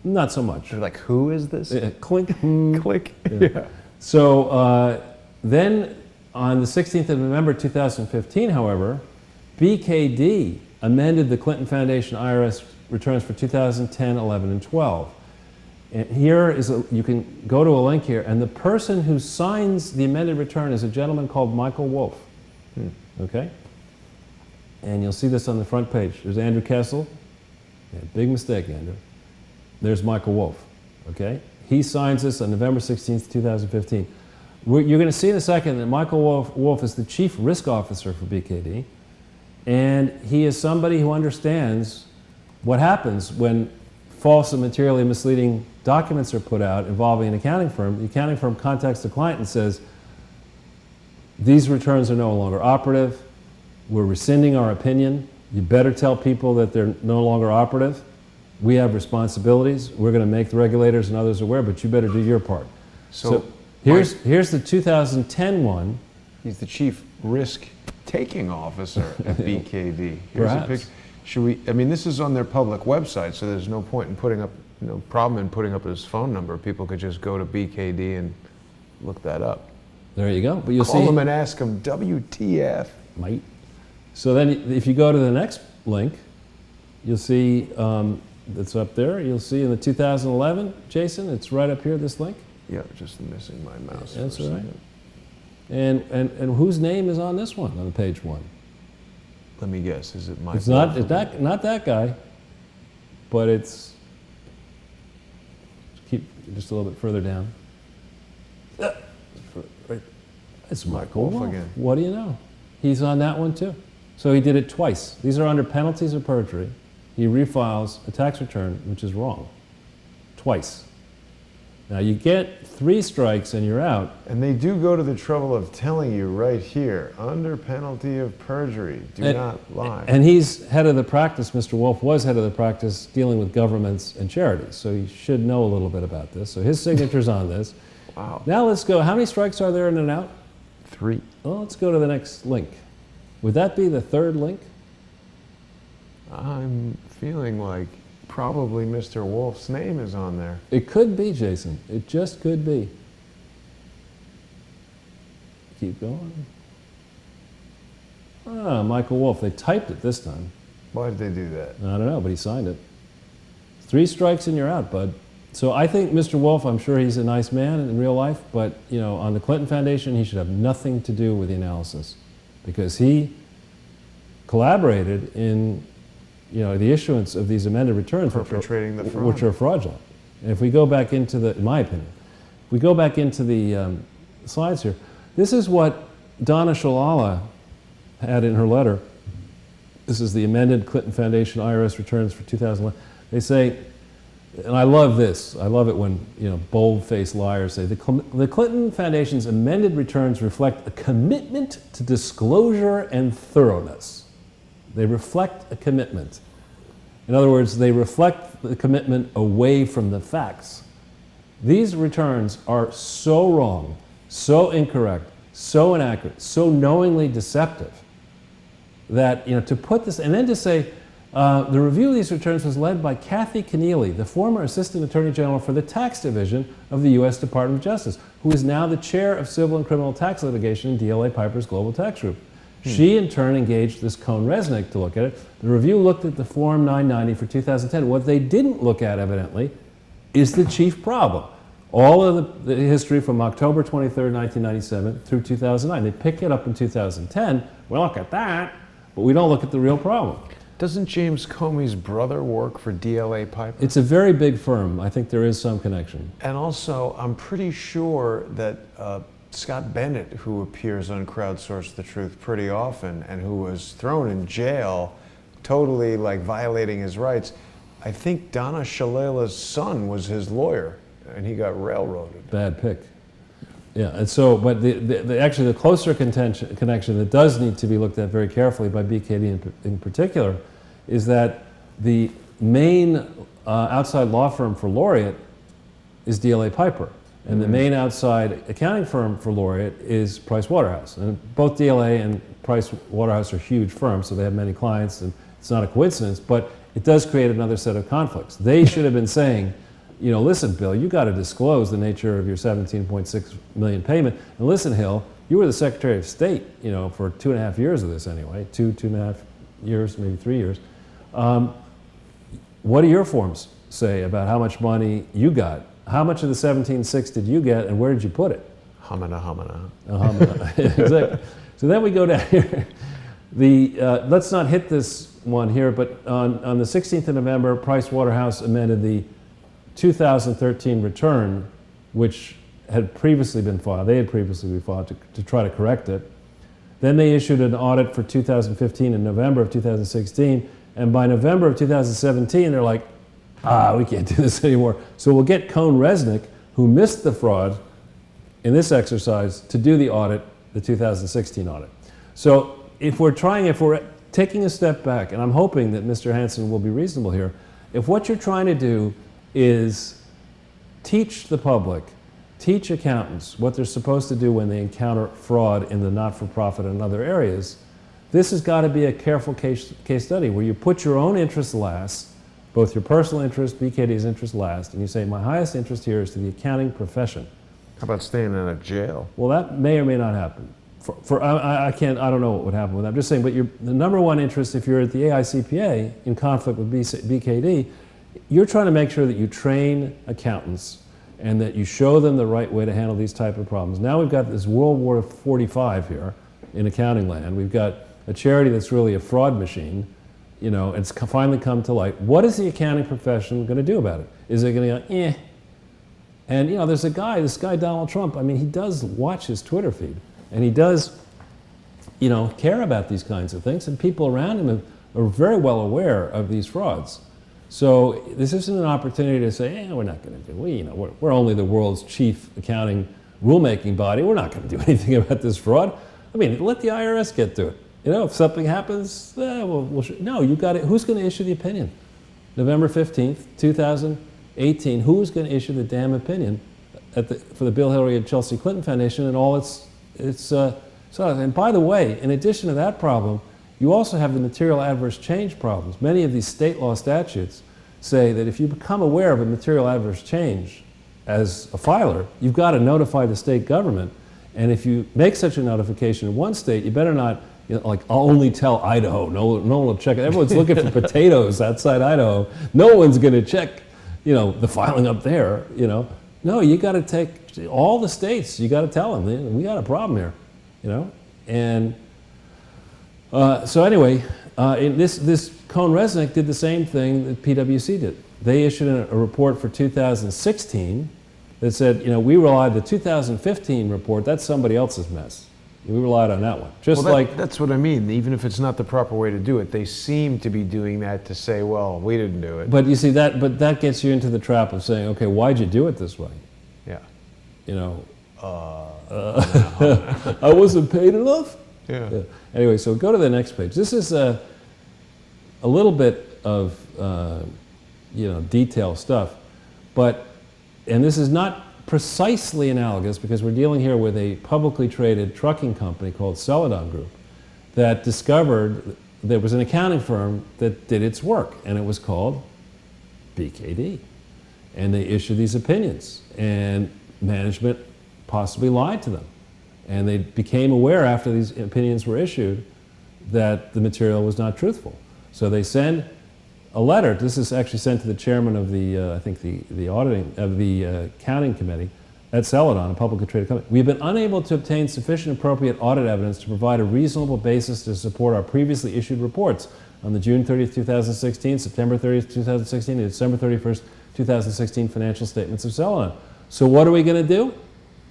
Not so much. They're like, who is this? Clink. Click. Yeah. So then on the 16th of November 2015, however, BKD amended the Clinton Foundation IRS returns for 2010, 11, and 12. And here is you can go to a link here, and the person who signs the amended return is a gentleman called Michael Wolf. Okay? And you'll see this on the front page. There's Andrew Kessel. Yeah, big mistake, Andrew. There's Michael Wolf. Okay? He signs this on November 16th, 2015. You're going to see in a second that Michael Wolff is the chief risk officer for BKD, and he is somebody who understands what happens when false and materially misleading documents are put out involving an accounting firm. The accounting firm contacts the client and says, these returns are no longer operative, we're rescinding our opinion, you better tell people that they're no longer operative, we have responsibilities, we're going to make the regulators and others aware, but you better do your part. So here's the 2010 one. He's the chief risk-taking officer at BKD. Here's Perhaps. a picture. Should we? I mean, this is on their public website, so there's no point in putting up, no problem in putting up his phone number. People could just go to BKD and look that up. There you go. But you'll Call see. them and ask them, WTF? Might. So then, if you go to the next link, you'll see that's up there. You'll see in the 2011, Jason. It's right up here. This link. Yeah, just missing my mouse. That's for a all right. second. And whose name is on this one, on page one? Let me guess. Is it Mike? It's not not that guy, but it's keep just a little bit further down. It's Michael Wolff Wolff again. What do you know? He's on that one too. So he did it twice. These are under penalties of perjury. He refiles a tax return, which is wrong, twice. Now you get 3 strikes and you're out. And they do go to the trouble of telling you right here, under penalty of perjury, do not lie. And he's head of the practice, Mr. Wolff was head of the practice dealing with governments and charities, so he should know a little bit about this. So his signature's on this. Wow. Now let's go, how many strikes are there in and out? 3. Well, let's go to the next link. Would that be the 3rd link? I'm feeling like probably Mr. Wolf's name is on there. It could be, Jason. It just could be. Keep going. Ah, Michael Wolff. They typed it this time. Why did they do that? I don't know, but he signed it. 3 strikes and you're out, bud. So I think Mr. Wolff, I'm sure he's a nice man in real life, but you know, on the Clinton Foundation, he should have nothing to do with the analysis because he collaborated in the issuance of these amended returns, Perpetrating the fraud. which are fraudulent. And if we go back into the, in my opinion, if we go back into the slides here, this is what Donna Shalala had in her letter. This is the amended Clinton Foundation IRS returns for 2011. They say, and I love this. I love it when bold-faced liars say the Clinton Foundation's amended returns reflect a commitment to disclosure and thoroughness. They reflect a commitment. In other words, they reflect the commitment away from the facts. These returns are so wrong, so incorrect, so inaccurate, so knowingly deceptive that to put this and then to say the review of these returns was led by Kathy Keneally, the former Assistant Attorney General for the Tax Division of the U.S. Department of Justice, who is now the chair of civil and criminal tax litigation in DLA Piper's Global Tax Group. She, in turn, engaged this Cohn-Resnick to look at it. The review looked at the Form 990 for 2010. What they didn't look at, evidently, is the chief problem. All of the history from October 23rd, 1997 through 2009. They pick it up in 2010. We look at that, but we don't look at the real problem. Doesn't James Comey's brother work for DLA Piper? It's a very big firm. I think there is some connection. And also, I'm pretty sure that Scott Bennett, who appears on Crowdsource the Truth pretty often and who was thrown in jail, totally like violating his rights, I think Donna Shalala's son was his lawyer and he got railroaded. Bad pick. Yeah, and so, but actually the closer connection that does need to be looked at very carefully by BKD in particular is that the main outside law firm for Laureate is DLA Piper. And the main outside accounting firm for Laureate is Price Waterhouse. And both DLA and Price Waterhouse are huge firms, so they have many clients, and it's not a coincidence, but it does create another set of conflicts. They should have been saying, listen, Bill, you got to disclose the nature of your $17.6 million payment. And listen, Hill, you were the Secretary of State, for 2.5 years of this anyway, 2.5 years, maybe 3 years. What do your forms say about how much money you got? How much of the 17.6 did you get, and where did you put it? Hamana, hamana. Exactly. So then we go down here. Let's not hit this one here, but on the 16th of November, Price Waterhouse amended the 2013 return, which had previously been filed. They had previously been filed to try to correct it. Then they issued an audit for 2015 in November of 2016, and by November of 2017, they're like, we can't do this anymore. So we'll get Cohn-Resnick, who missed the fraud in this exercise, to do the audit, the 2016 audit. So if we're taking a step back, and I'm hoping that Mr. Hansen will be reasonable here, if what you're trying to do is teach the public, teach accountants what they're supposed to do when they encounter fraud in the not-for-profit and other areas, this has got to be a careful case study where you put your own interests last, both your personal interest, BKD's interest last, and you say, my highest interest here is to the accounting profession. How about staying in a jail? Well, that may or may not happen. I don't know what would happen with that. I'm just saying, but the number one interest, if you're at the AICPA in conflict with BKD, you're trying to make sure that you train accountants and that you show them the right way to handle these type of problems. Now we've got this World War 45 here in accounting land. We've got a charity that's really a fraud machine. You know, it's finally come to light. What is the accounting profession going to do about it? Is it going to go, eh? And you know, there's this guy Donald Trump, I mean, he does watch his Twitter feed, and he does, you know, care about these kinds of things, and people around him are very well aware of these frauds. So this isn't an opportunity to say, we're not going to do, we're only the world's chief accounting rulemaking body. We're not going to do anything about this fraud. I mean, let the IRS get to it. You know, if something happens, no, you got it. Who's going to issue the opinion? November 15th, 2018, who's going to issue the damn opinion for the Bill Hillary and Chelsea Clinton Foundation and all its and by the way, in addition to that problem, you also have the material adverse change problems. Many of these state law statutes say that if you become aware of a material adverse change as a filer, you've got to notify the state government. And if you make such a notification in one state, you better not, like, I'll only tell Idaho. No one will check it. Everyone's looking for potatoes outside Idaho. No one's going to check, the filing up there, No, you got to take all the states. You got to tell them, we got a problem here, And so anyway, this Cohn-Resnick did the same thing that PwC did. They issued a report for 2016 that said, we relied the 2015 report. That's somebody else's mess. We relied on that one. That's what I mean. Even if it's not the proper way to do it, they seem to be doing that to say, well, we didn't do it. But you see that gets you into the trap of saying, okay, why'd you do it this way? Yeah. I wasn't paid enough? Yeah. Anyway, so go to the next page. This is a little bit of detail stuff, and this is not precisely analogous because we're dealing here with a publicly traded trucking company called Celadon Group that discovered there was an accounting firm that did its work, and it was called BKD. And they issued these opinions, and management possibly lied to them. And they became aware after these opinions were issued that the material was not truthful. So they send a letter. This is actually sent to the chairman of the auditing of the accounting committee at Celadon, a publicly traded company. We have been unable to obtain sufficient appropriate audit evidence to provide a reasonable basis to support our previously issued reports on the June 30th, 2016, September 30th, 2016, and December 31st, 2016 financial statements of Celadon. So what are we going to do?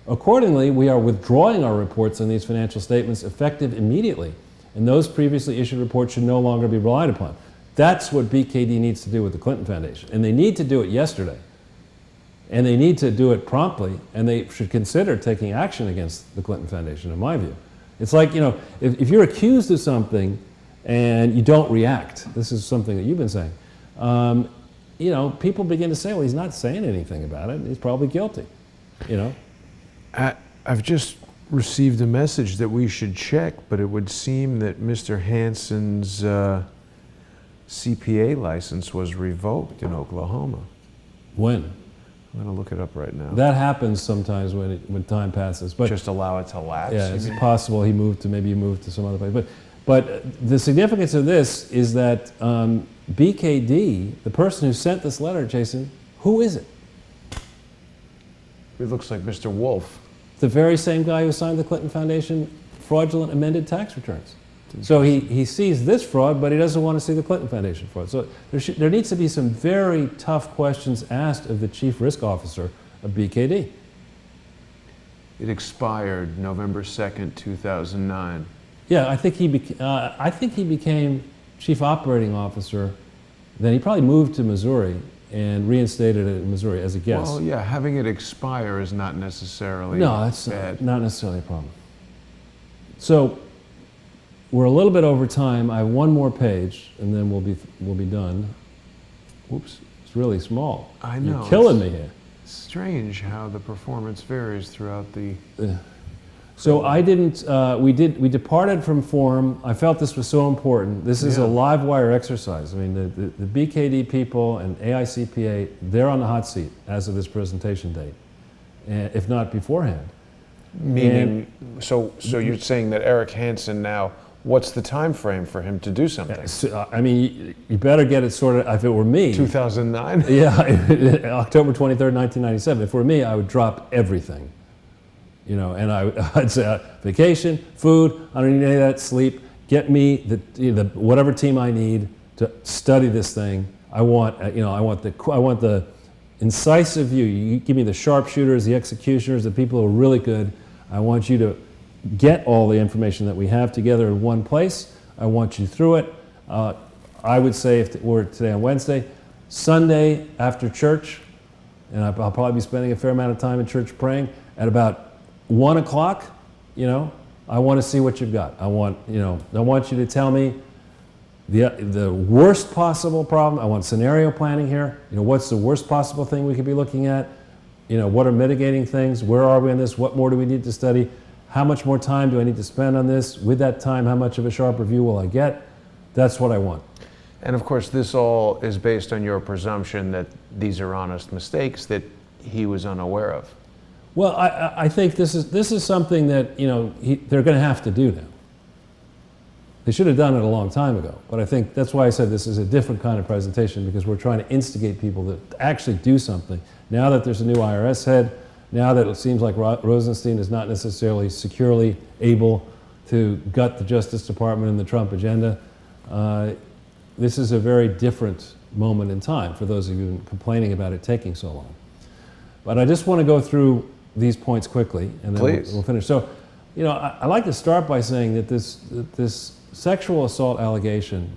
Accordingly, we are withdrawing our reports on these financial statements effective immediately, and those previously issued reports should no longer be relied upon. That's what BKD needs to do with the Clinton Foundation, and they need to do it yesterday, and they need to do it promptly, and they should consider taking action against the Clinton Foundation, in my view. It's like, if you're accused of something and you don't react, this is something that you've been saying, people begin to say, well, he's not saying anything about it, he's probably guilty, I've just received a message that we should check, but it would seem that Mr. Hansen's CPA license was revoked in Oklahoma. When? I'm going to look it up right now. That happens sometimes when time passes. But just allow it to lapse? Yeah, it's possible maybe he moved to some other place. But the significance of this is that BKD, the person who sent this letter, Jason, who is it? It looks like Mr. Wolf. The very same guy who signed the Clinton Foundation fraudulent amended tax returns. So he sees this fraud, but he doesn't want to see the Clinton Foundation fraud. So there needs to be some very tough questions asked of the chief risk officer of BKD. It expired November 2nd, 2009. Yeah, I think he became chief operating officer. Then he probably moved to Missouri and reinstated it in Missouri as a guest. Well, yeah, having it expire is not necessarily No, that's bad. not necessarily a problem. So we're a little bit over time. I have one more page, and then we'll be done. Oops, it's really small. I know. You're killing me here. Strange how the performance varies throughout the. So I didn't. We departed from form. I felt this was so important. This is a live wire exercise. I mean, the BKD people and AICPA, they're on the hot seat as of this presentation date, and if not beforehand. Meaning, so you're saying that Eric Hansen now. What's the time frame for him to do something? I mean, you better get it sorted. If it were me, 2009. Yeah, October 23rd, 1997. If it were me, I would drop everything. You know, and I'd say vacation, food. I don't need any of that. Sleep. Get me the whatever team I need to study this thing. I want the incisive view. You give me the sharpshooters, the executioners, the people who are really good. I want you to get all the information that we have together in one place. I want you through it. I would say, if we're today on Wednesday, Sunday after church, and I'll probably be spending a fair amount of time in church praying, at about 1 o'clock, you know, I want to see what you've got. I want you to tell me the worst possible problem. I want scenario planning here. You know, what's the worst possible thing we could be looking at? You know, what are mitigating things? Where are we in this? What more do we need to study? How much more time do I need to spend on this? With that time, how much of a sharp review will I get? That's what I want. And of course, this all is based on your presumption that these are honest mistakes that he was unaware of. Well, I think this is something that, you know, they're going to have to do now. They should have done it a long time ago. But I think that's why I said this is a different kind of presentation, because we're trying to instigate people to actually do something. Now that there's a new IRS head, now that it seems like Rosenstein is not necessarily securely able to gut the Justice Department and the Trump agenda, this is a very different moment in time for those of you complaining about it taking so long. But I just want to go through these points quickly, and then we'll finish. So, you know, I like to start by saying that this sexual assault allegation,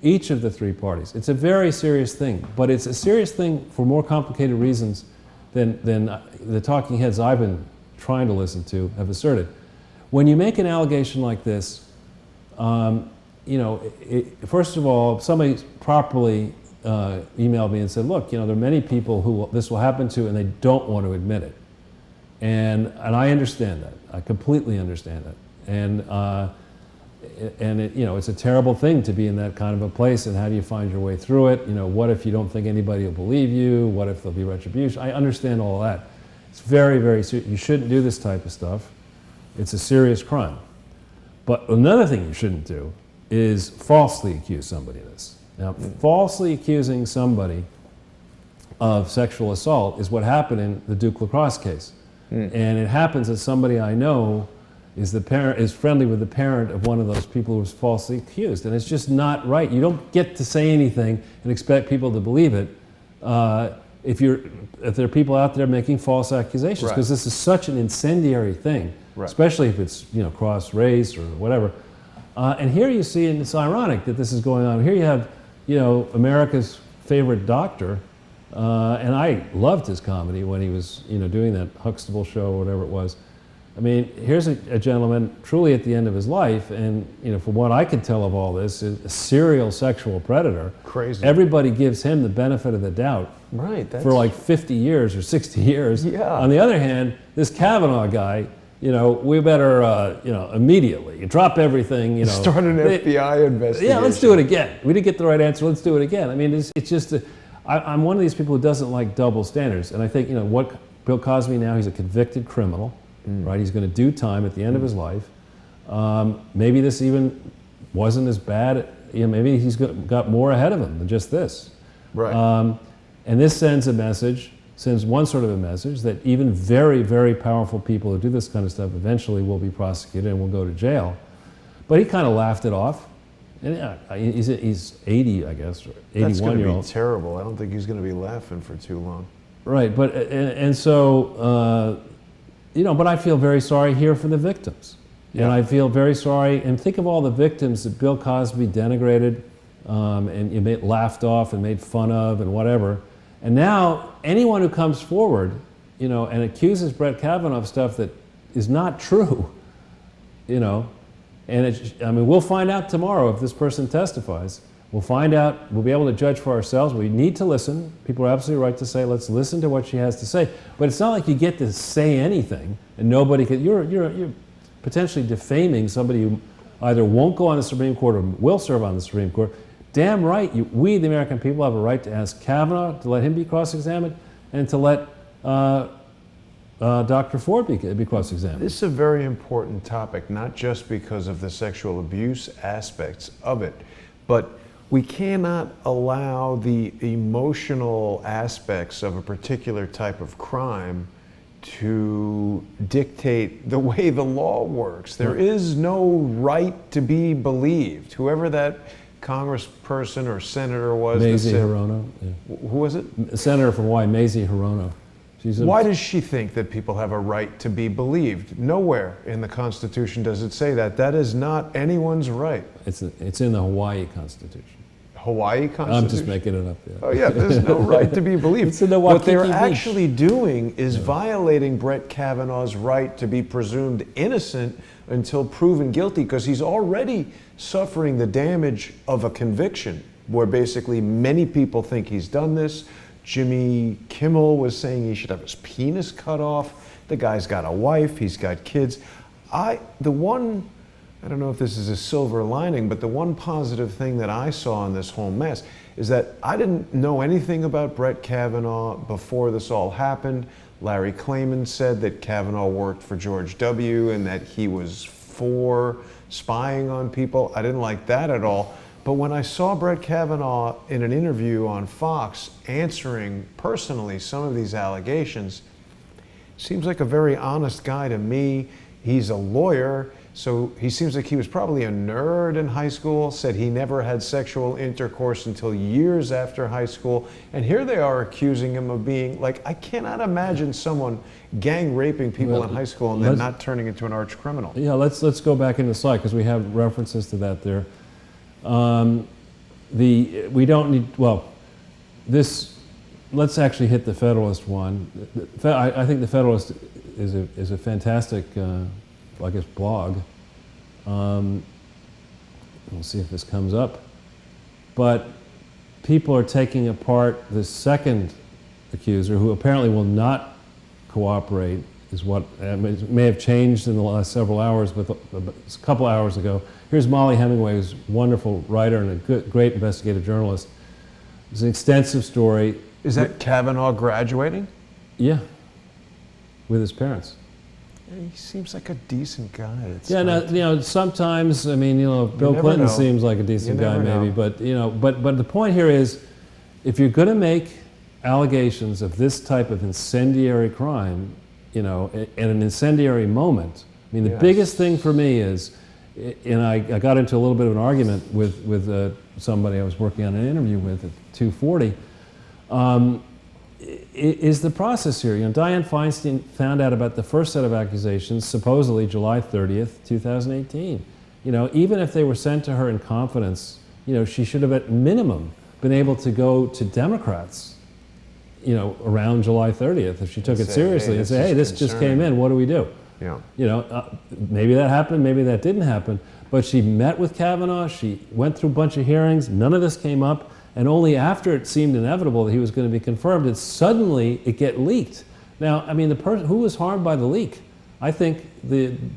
each of the three parties, it's a very serious thing, but it's a serious thing for more complicated reasons than the talking heads I've been trying to listen to have asserted. When you make an allegation like this, you know, first of all, somebody properly emailed me and said, look, you know, there are many people who this will happen to and they don't want to admit it. And I understand that. I completely understand it. And it, you know, it's a terrible thing to be in that kind of a place, and how do you find your way through it? You know, what if you don't think anybody will believe you? What if there'll be retribution? I understand all of that. It's very, very serious. You shouldn't do this type of stuff. It's a serious crime. But another thing you shouldn't do is falsely accuse somebody of this. Now, falsely accusing somebody of sexual assault is what happened in the Duke lacrosse case. And it happens that somebody I know is friendly with the parent of one of those people who was falsely accused, and it's just not right. You don't get to say anything and expect people to believe it if there are people out there making false accusations, because this is such an incendiary thing, especially if it's, you know, cross race or whatever. And here you see, and it's ironic that this is going on. Here you have, you know, America's favorite doctor, and I loved his comedy when he was, you know, doing that Huxtable show or whatever it was. I mean, here's a gentleman truly at the end of his life, and, you know, from what I can tell of all this, is a serial sexual predator. Crazy. Everybody gives him the benefit of the doubt. Right. For like 50 years or 60 years. Yeah. On the other hand, this Kavanaugh guy, you know, we better, you know, immediately drop everything, you know. Start an FBI investigation. Yeah, let's do it again. We didn't get the right answer. Let's do it again. I mean, it's just, I'm one of these people who doesn't like double standards. And I think, you know, what Bill Cosby now, he's a convicted criminal, right? He's going to do time at the end of his life. Maybe this even wasn't as bad. You know, maybe he's got more ahead of him than just this. Right. And this sends one sort of a message that even very, very powerful people who do this kind of stuff eventually will be prosecuted and will go to jail. But he kind of laughed it off. And yeah, he's 80, I guess, or 81-year-old. That's going to be terrible. I don't think he's going to be laughing for too long. Right, but and so but I feel very sorry here for the victims. Yeah. And I feel very sorry, and think of all the victims that Bill Cosby denigrated and you laughed off and made fun of and whatever. And now anyone who comes forward, and accuses Brett Kavanaugh of stuff that is not true, and we'll find out tomorrow if this person testifies. We'll find out, we'll be able to judge for ourselves. We need to listen. People are absolutely right to say, let's listen to what she has to say. But it's not like you get to say anything and nobody can, you're potentially defaming somebody who either won't go on the Supreme Court or will serve on the Supreme Court. Damn right, we, the American people, have a right to ask Kavanaugh to let him be cross-examined and to let Dr. Ford be cross-examined. This is a very important topic, not just because of the sexual abuse aspects of it, but we cannot allow the emotional aspects of a particular type of crime to dictate the way the law works. There is no right to be believed. Whoever that congressperson or senator was. Mazie Hirono. Yeah. Who was it? A senator from Hawaii, Mazie Hirono. Why does she think that people have a right to be believed? Nowhere in the Constitution does it say that. That is not anyone's right. It's in the Hawaii Constitution. Hawaii Constitution? I'm just making it up. Yeah. Oh yeah, there's no right to be believed. It's in the What they're Waikiki Beach. actually doing is violating Brett Kavanaugh's right to be presumed innocent until proven guilty, because he's already suffering the damage of a conviction where basically many people think he's done this. Jimmy Kimmel was saying he should have his penis cut off. The guy's got a wife, he's got kids. I don't know if this is a silver lining, but the one positive thing that I saw in this whole mess is that I didn't know anything about Brett Kavanaugh before this all happened. Larry Klayman said that Kavanaugh worked for George W. and that he was for spying on people. I didn't like that at all. But when I saw Brett Kavanaugh in an interview on Fox answering personally some of these allegations, seems like a very honest guy to me. He's a lawyer. So he seems like he was probably a nerd in high school, said he never had sexual intercourse until years after high school. And here they are accusing him of being, like, I cannot imagine someone gang raping people in high school and then not turning into an arch criminal. Yeah, let's go back into the slide because we have references to that there. We don't need, let's actually hit the Federalist one. I think the Federalist is a fantastic blog. We'll see if this comes up. But people are taking apart the second accuser, who apparently will not cooperate, is what it may have changed in the last several hours, but a couple hours ago. Here's Molly Hemingway, who's a wonderful writer and a great investigative journalist. It's an extensive story. Is that Kavanaugh graduating? Yeah, with his parents. He seems like a decent guy. Sometimes, Bill Clinton seems like a decent guy, maybe, but the point here is, if you're going to make allegations of this type of incendiary crime, in an incendiary moment, the biggest thing for me is, and I got into a little bit of an argument with somebody I was working on an interview with at 2:40. Is the process here. Dianne Feinstein found out about the first set of accusations, supposedly July 30th, 2018. Even if they were sent to her in confidence, she should have at minimum been able to go to Democrats, around July 30th if she took it seriously and say, hey, this just came in, what do we do? Yeah. Maybe that happened, maybe that didn't happen, but she met with Kavanaugh, she went through a bunch of hearings, none of this came up. And only after it seemed inevitable that he was going to be confirmed did suddenly it get leaked. Now, the person who was harmed by the leak, I think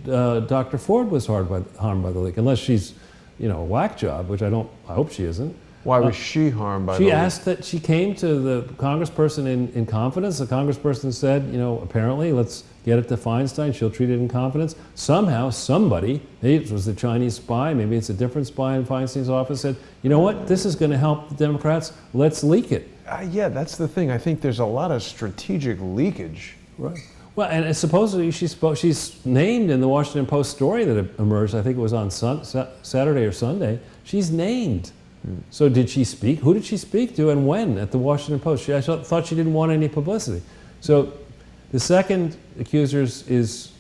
Dr. Ford was harmed by the leak, unless she's, a whack job, which I hope she isn't. Why was she harmed by the leak? She asked that she came to the congressperson in confidence. The congressperson said, apparently, let's get it to Feinstein. She'll treat it in confidence. Somehow, somebody, maybe it was the Chinese spy, maybe it's a different spy in Feinstein's office, said, you know what, this is going to help the Democrats. Let's leak it. Yeah, that's the thing. I think there's a lot of strategic leakage. Right. Well, and supposedly she's named in the Washington Post story that emerged, I think it was on Saturday or Sunday, she's named. So did she speak? Who did she speak to and when at the Washington Post? I thought she didn't want any publicity. So The second accuser is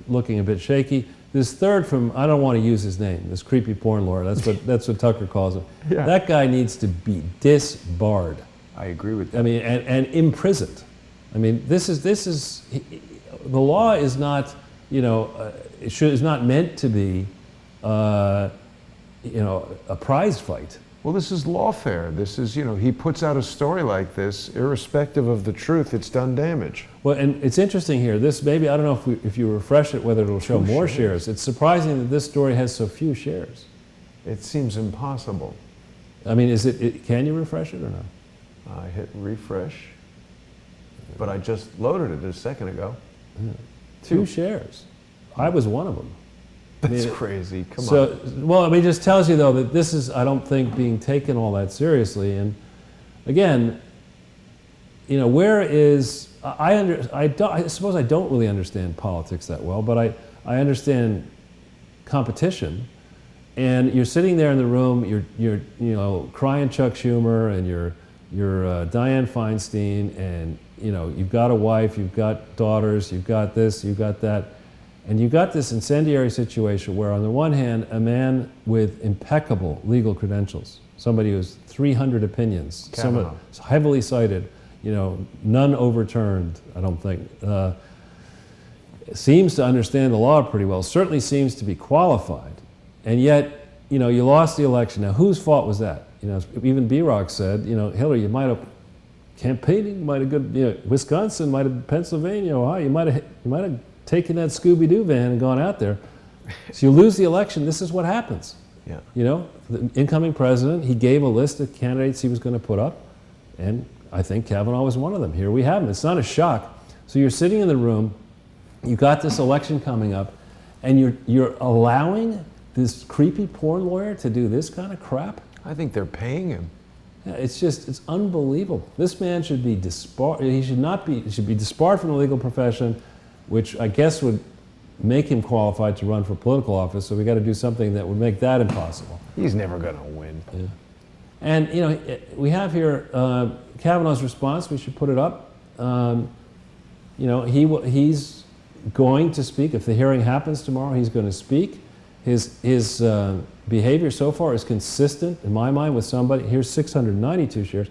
looking a bit shaky. This third from, I don't want to use his name, this creepy porn lawyer, that's what Tucker calls him. Yeah. That guy needs to be disbarred. I agree with that. I mean, and imprisoned. I mean, the law is not, is not meant to be, a prize fight. Well, this is lawfare. This is, he puts out a story like this, irrespective of the truth, it's done damage. Well, and it's interesting here. This maybe, I don't know if you refresh it, whether it'll show more shares. It's surprising that this story has so few shares. It seems impossible. I mean, can you refresh it or not? I hit refresh, but I just loaded it a second ago. Yeah. 2 shares. I was one of them. That's crazy. Come on. So, well, I mean, it just tells you, though, that this is, I don't think, being taken all that seriously. And again, where is, I suppose I don't really understand politics that well, but I understand competition. And you're sitting there in the room, you're crying Chuck Schumer, and you're Dianne Feinstein, and you've got a wife, you've got daughters, you've got this, you've got that. And you've got this incendiary situation where, on the one hand, a man with impeccable legal credentials, somebody who has 300 opinions, someone heavily cited, none overturned, I don't think, seems to understand the law pretty well, certainly seems to be qualified, and yet, you lost the election. Now, whose fault was that? Even B-Rock said, Hillary, you might have campaigning, might have good, Wisconsin, might have Pennsylvania, Ohio, you might have taken that Scooby-Doo van and gone out there. So you lose the election, this is what happens. Yeah. The incoming president, he gave a list of candidates he was going to put up, and I think Kavanaugh was one of them. Here we have him. It's not a shock. So you're sitting in the room, you got this election coming up, and you're allowing this creepy porn lawyer to do this kind of crap? I think they're paying him. Yeah, it's unbelievable. This man should be disbarred. He should be disbarred from the legal profession, which I guess would make him qualified to run for political office, so we got to do something that would make that impossible. He's never going to win. Yeah. And, we have here Kavanaugh's response. We should put it up. He's going to speak. If the hearing happens tomorrow, he's going to speak. His behavior so far is consistent, in my mind, with somebody, here's 692 shares,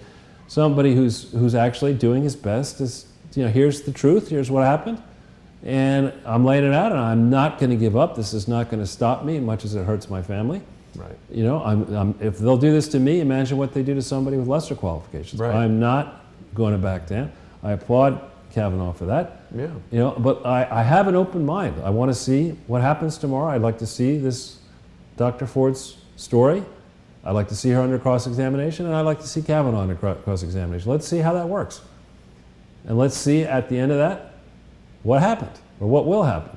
somebody who's actually doing his best. Here's the truth, here's what happened. And I'm laying it out, and I'm not going to give up. This is not going to stop me, much as it hurts my family. Right. If they'll do this to me, imagine what they do to somebody with lesser qualifications. Right. I'm not going to back down. I applaud Kavanaugh for that. Yeah. But I have an open mind. I want to see what happens tomorrow. I'd like to see this Dr. Ford's story. I'd like to see her under cross-examination, and I'd like to see Kavanaugh under cross-examination. Let's see how that works. And let's see at the end of that what happened, or what will happen.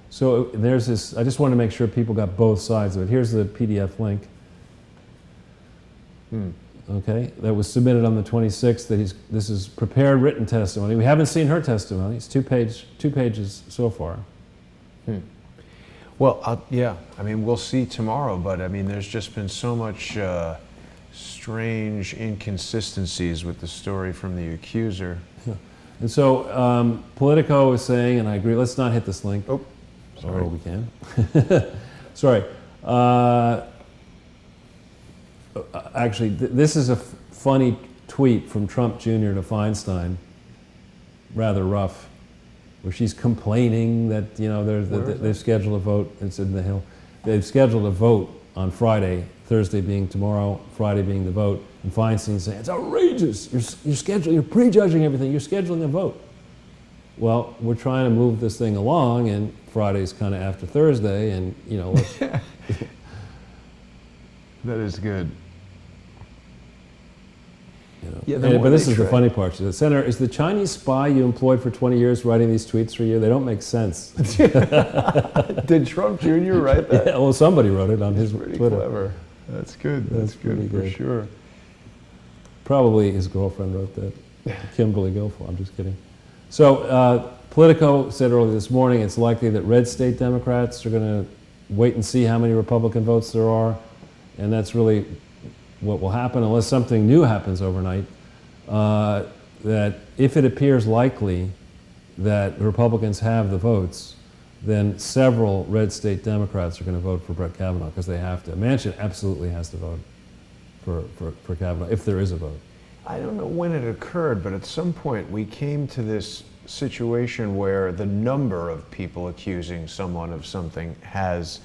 So there's this, I just want to make sure people got both sides of it. Here's the PDF link. Okay, that was submitted on the 26th. This is prepared written testimony. We haven't seen her testimony. It's two pages so far. Well, we'll see tomorrow, but there's just been so much strange inconsistencies with the story from the accuser. Yeah. And so Politico is saying, and I agree, let's not hit this link. Oh, sorry. Oh, we can. Sorry. Actually, this is a funny tweet from Trump Jr. to Feinstein, rather rough, where she's complaining that they've scheduled a vote. It's in the Hill. They've scheduled a vote on Friday, Thursday being tomorrow, Friday being the vote, and Feinstein saying it's outrageous. You're prejudging everything. You're scheduling a vote. Well, we're trying to move this thing along, and Friday's kind of after Thursday, and let's. That is good. But this is the funny part. She said, Senator, is the Chinese spy you employed for 20 years writing these tweets for you? They don't make sense. Did Trump Jr. write that? Yeah, well, somebody wrote it on his Twitter. Twitter. Clever. That's good. That's good for sure. Probably his girlfriend wrote that. Kimberly Guilfoyle. I'm just kidding. So Politico said earlier this morning it's likely that red state Democrats are going to wait and see how many Republican votes there are, and that's really what will happen unless something new happens overnight. The that if it appears likely that the Republicans have the votes, then several red state Democrats are going to vote for Brett Kavanaugh because they have to. Manchin absolutely has to vote for Kavanaugh if there is a vote. I don't know when it occurred, but at some point we came to this situation where the number of people accusing someone of something has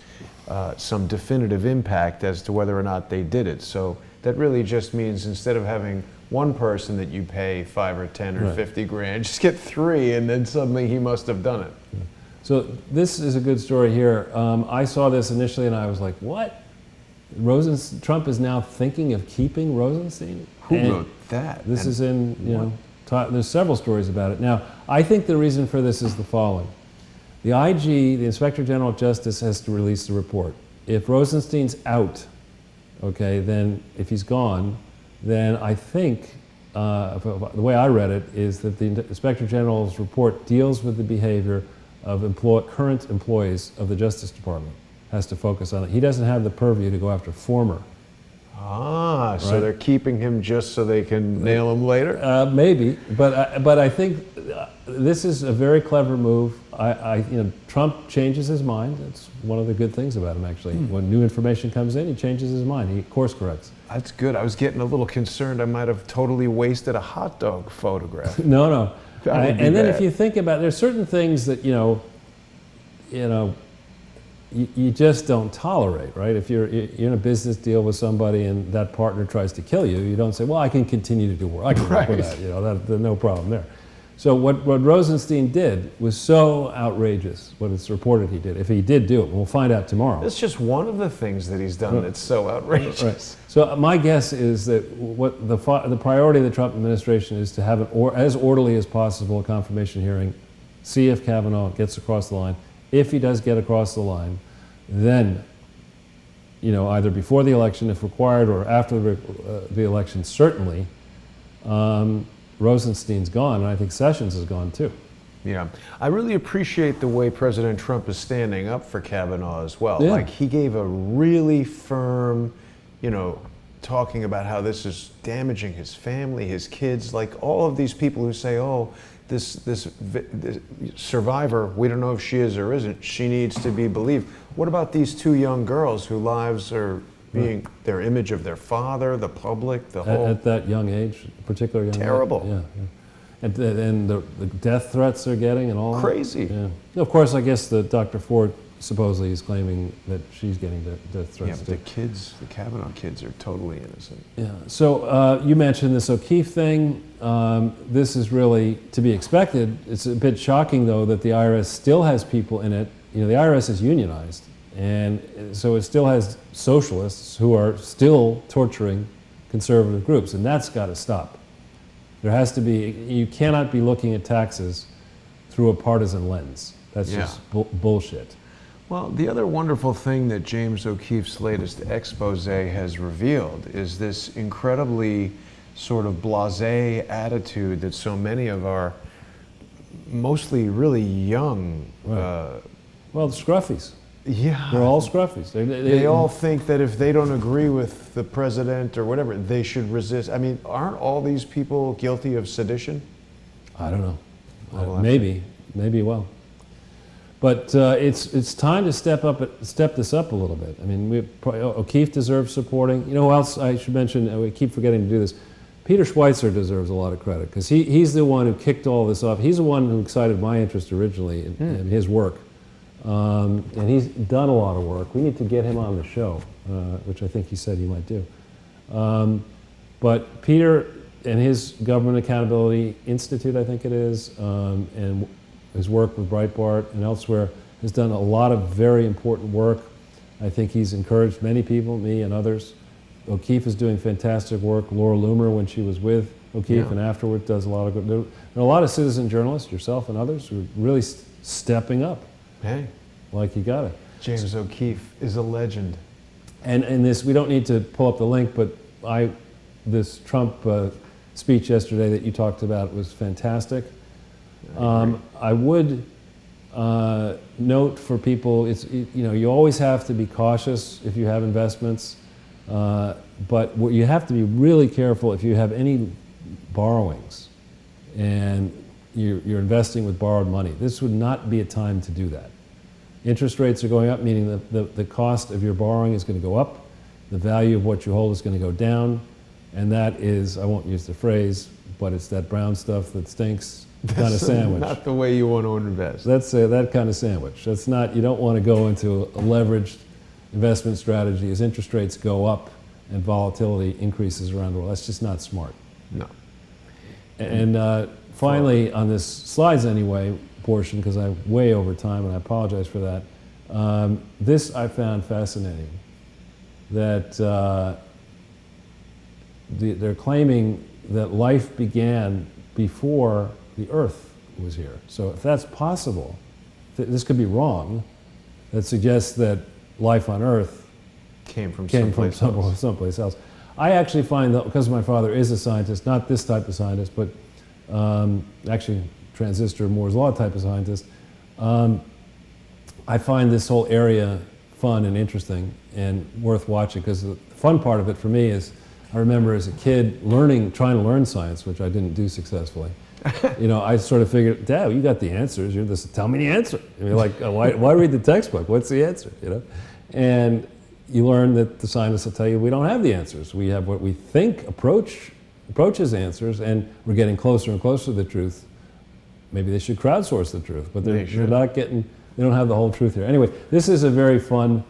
some definitive impact as to whether or not they did it. So that really just means instead of having one person that you pay 5 or 10 or 50 grand, just get 3 and then suddenly he must have done it. Yeah. So this is a good story here. I saw this initially and I was like, what? Trump is now thinking of keeping Rosenstein? Who wrote that? This is in, there's several stories about it. Now, I think the reason for this is the following. The IG, the Inspector General of Justice, has to release the report. If Rosenstein's out, okay, then if he's gone, then I think, the way I read it, is that the Inspector General's report deals with the behavior of current employees of the Justice Department. Has to focus on it. He doesn't have the purview to go after former. Ah, so they're keeping him just so they can nail him later? Maybe, but I think this is a very clever move. Trump changes his mind. That's one of the good things about him, actually. When new information comes in, he changes his mind. He course corrects. That's good. I was getting a little concerned I might have totally wasted a hot dog photograph. No. And then bad. if you think about it, there's certain things that, you just don't tolerate, right? If you're in a business deal with somebody and that partner tries to kill you, you don't say, well, I can continue to do work. I can work with that. There's no problem there. So what Rosenstein did was so outrageous, what it's reported he did. If he did do it, we'll find out tomorrow. That's just one of the things that he's done that's so outrageous. Right. So my guess is that what the priority of the Trump administration is to have as orderly as possible a confirmation hearing, see if Kavanaugh gets across the line. If he does get across the line, then, either before the election, if required, or after the election, certainly, Rosenstein's gone, and I think Sessions is gone too. Yeah. I really appreciate the way President Trump is standing up for Kavanaugh as well. Yeah. Like, he gave a really firm, talking about how this is damaging his family, his kids, like all of these people who say, oh, this survivor, we don't know if she is or isn't, she needs to be believed. What about these 2 young girls whose lives are being their image of their father, the public, the whole... At that young age, particular young age. Terrible. Yeah. And the death threats they're getting and all Crazy. that. Yeah. Of course, I guess the Dr. Ford supposedly is claiming that she's getting death threats Yeah, but too. the kids, the Kavanaugh kids, are totally innocent. Yeah. So you mentioned this O'Keefe thing. This is really to be expected. It's a bit shocking, though, that the IRS still has people in it. The IRS is unionized, and so it still has socialists who are still torturing conservative groups, and that's got to stop. There has to be. You cannot be looking at taxes through a partisan lens. That's just bullshit. Well, the other wonderful thing that James O'Keefe's latest expose has revealed is this incredibly sort of blasé attitude that so many of our mostly really young... well, the scruffies. Yeah. They're all scruffies. They all think that if they don't agree with the president or whatever, they should resist. I mean, aren't all these people guilty of sedition? I don't know. Maybe. Well. But it's time to step this up a little bit. I mean, O'Keefe deserves supporting. You know who else I should mention? We keep forgetting to do this. Peter Schweitzer deserves a lot of credit because he's the one who kicked all this off. He's the one who excited my interest originally in his work. And he's done a lot of work. We need to get him on the show, which I think he said he might do. But Peter and his Government Accountability Institute, I think it is, and his work with Breitbart and elsewhere, has done a lot of very important work. I think he's encouraged many people, me and others. O'Keefe is doing fantastic work. Laura Loomer, when she was with O'Keefe and afterward, does a lot of good. There are a lot of citizen journalists, yourself and others, who are really stepping up. Hey. Like you got it. James O'Keefe is a legend. And this, we don't need to pull up the link, but this Trump speech yesterday that you talked about was fantastic. I would note for people, you always have to be cautious if you have investments, but you have to be really careful if you have any borrowings. and you're investing with borrowed money. This would not be a time to do that. Interest rates are going up, meaning that the cost of your borrowing is going to go up, the value of what you hold is going to go down, and that is, I won't use the phrase, but it's that brown stuff that stinks kind of sandwich. Not the way you want to invest. That's that kind of sandwich. That's not, you don't want to go into a leveraged investment strategy as interest rates go up and volatility increases around the world. That's just not smart. No. And finally, on this slides anyway portion, because I'm way over time and I apologize for that, this I found fascinating, that they're claiming that life began before the Earth was here. So if that's possible, this could be wrong. That suggests that life on Earth came from someplace else. I actually find that, because my father is a scientist, not this type of scientist, but actually transistor Moore's law type of scientist, I find this whole area fun and interesting and worth watching, because the fun part of it for me is, I remember as a kid trying to learn science, which I didn't do successfully. You know, I sort of figured, Dad, you got the answers. You're just, tell me the answer. And you're like, why read the textbook? What's the answer? You know, and you learn that the scientists will tell you we don't have the answers. We have what we think approaches answers, and we're getting closer and closer to the truth. Maybe they should crowdsource the truth, but they're not getting. They don't have the whole truth here. Anyway, this is a very fun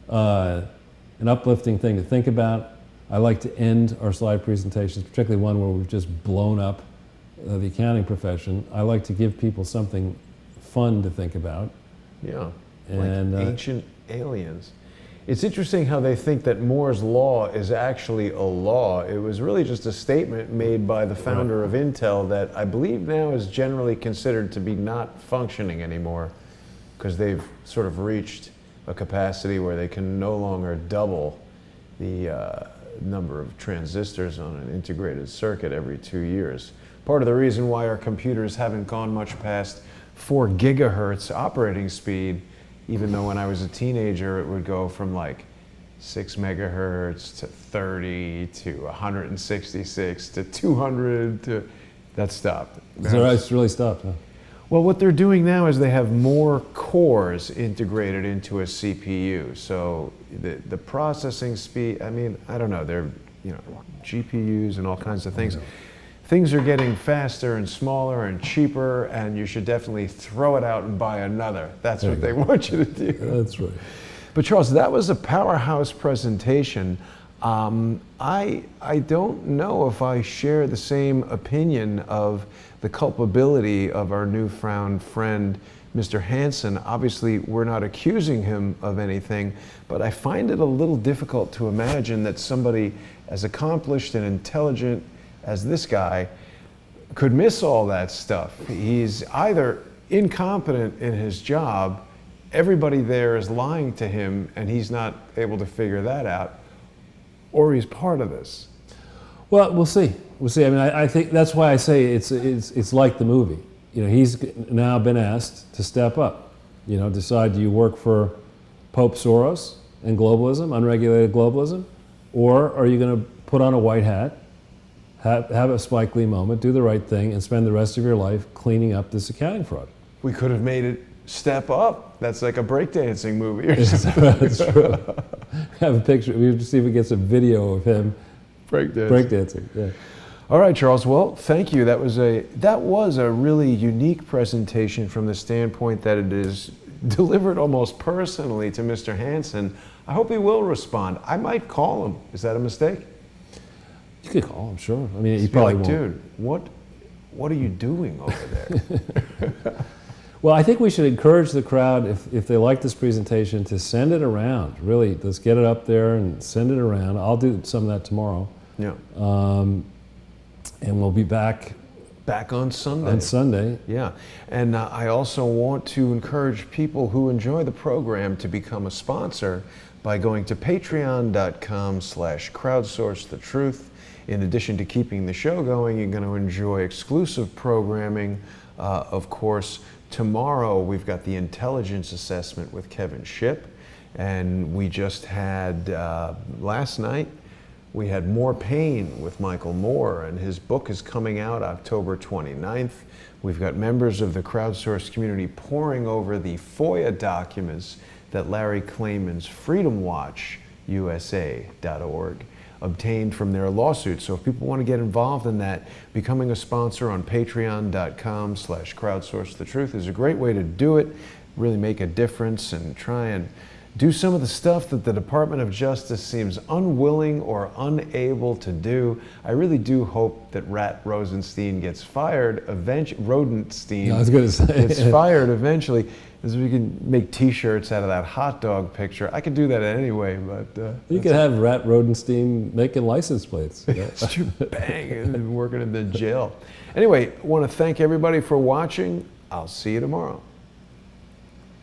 and uplifting thing to think about. I like to end our slide presentations, particularly one where we've just blown up the accounting profession. I like to give people something fun to think about. Yeah, and like ancient aliens. It's interesting how they think that Moore's law is actually a law. It was really just a statement made by the founder of Intel that I believe now is generally considered to be not functioning anymore, because they've sort of reached a capacity where they can no longer double the number of transistors on an integrated circuit every 2 years. Part of the reason why our computers haven't gone much past 4 gigahertz operating speed, even though when I was a teenager it would go from like 6 megahertz to 30 to 166 to 200 to, that stopped. So it's really stopped, huh? Well, what they're doing now is they have more cores integrated into a CPU. So the processing speed, I mean, I don't know, they're, you know, GPUs and all kinds of things. Things are getting faster and smaller and cheaper, and you should definitely throw it out and buy another. That's what they want you to do. That's right. But Charles, that was a powerhouse presentation. I don't know if I share the same opinion of the culpability of our newfound friend, Mr. Hansen. Obviously, we're not accusing him of anything, but I find it a little difficult to imagine that somebody as accomplished and intelligent as this guy could miss all that stuff. He's either incompetent in his job, everybody there is lying to him, and he's not able to figure that out, or he's part of this. Well, we'll see. We'll see. I mean, I think that's why I say it's like the movie. You know, he's now been asked to step up. You know, decide, do you work for Pope Soros and globalism, unregulated globalism, or are you going to put on a white hat, have a Spike Lee moment, do the right thing, and spend the rest of your life cleaning up this accounting fraud? We could have made it Step Up. That's like a breakdancing movie or something. That's true. Have a picture. We have to see if we get some video of him breakdancing. Yeah. All right, Charles. Well, thank you. That was a really unique presentation from the standpoint that it is delivered almost personally to Mr. Hansen. I hope he will respond. I might call him. Is that a mistake? You could call him, sure. I mean, he probably won't. Dude, what are you doing over there? Well, I think we should encourage the crowd, if they like this presentation, to send it around. Really, let's get it up there and send it around. I'll do some of that tomorrow. Yeah. And we'll be back on Sunday. On Sunday. Yeah. And I also want to encourage people who enjoy the program to become a sponsor by going to patreon.com/crowdsourcethetruth. In addition to keeping the show going, you're going to enjoy exclusive programming. Of course, tomorrow we've got the intelligence assessment with Kevin Shipp, and we just had last night We had More Pain with Michael Moore, and his book is coming out October 29th. We've got members of the Crowdsource community poring over the FOIA documents that Larry Klayman's FreedomWatchUSA.org obtained from their lawsuit. So if people want to get involved in that, becoming a sponsor on patreon.com/crowdsourcethetruth is a great way to do it, really make a difference and try and do some of the stuff that the Department of Justice seems unwilling or unable to do. I really do hope that Rat Rosenstein gets fired eventually. Rodenstein I was going to say gets fired eventually, as we can make T-shirts out of that hot dog picture. I could do that anyway, but you could have Rat Rodenstein making license plates. it's true. Bang, and working in the jail. Anyway, I want to thank everybody for watching. I'll see you tomorrow.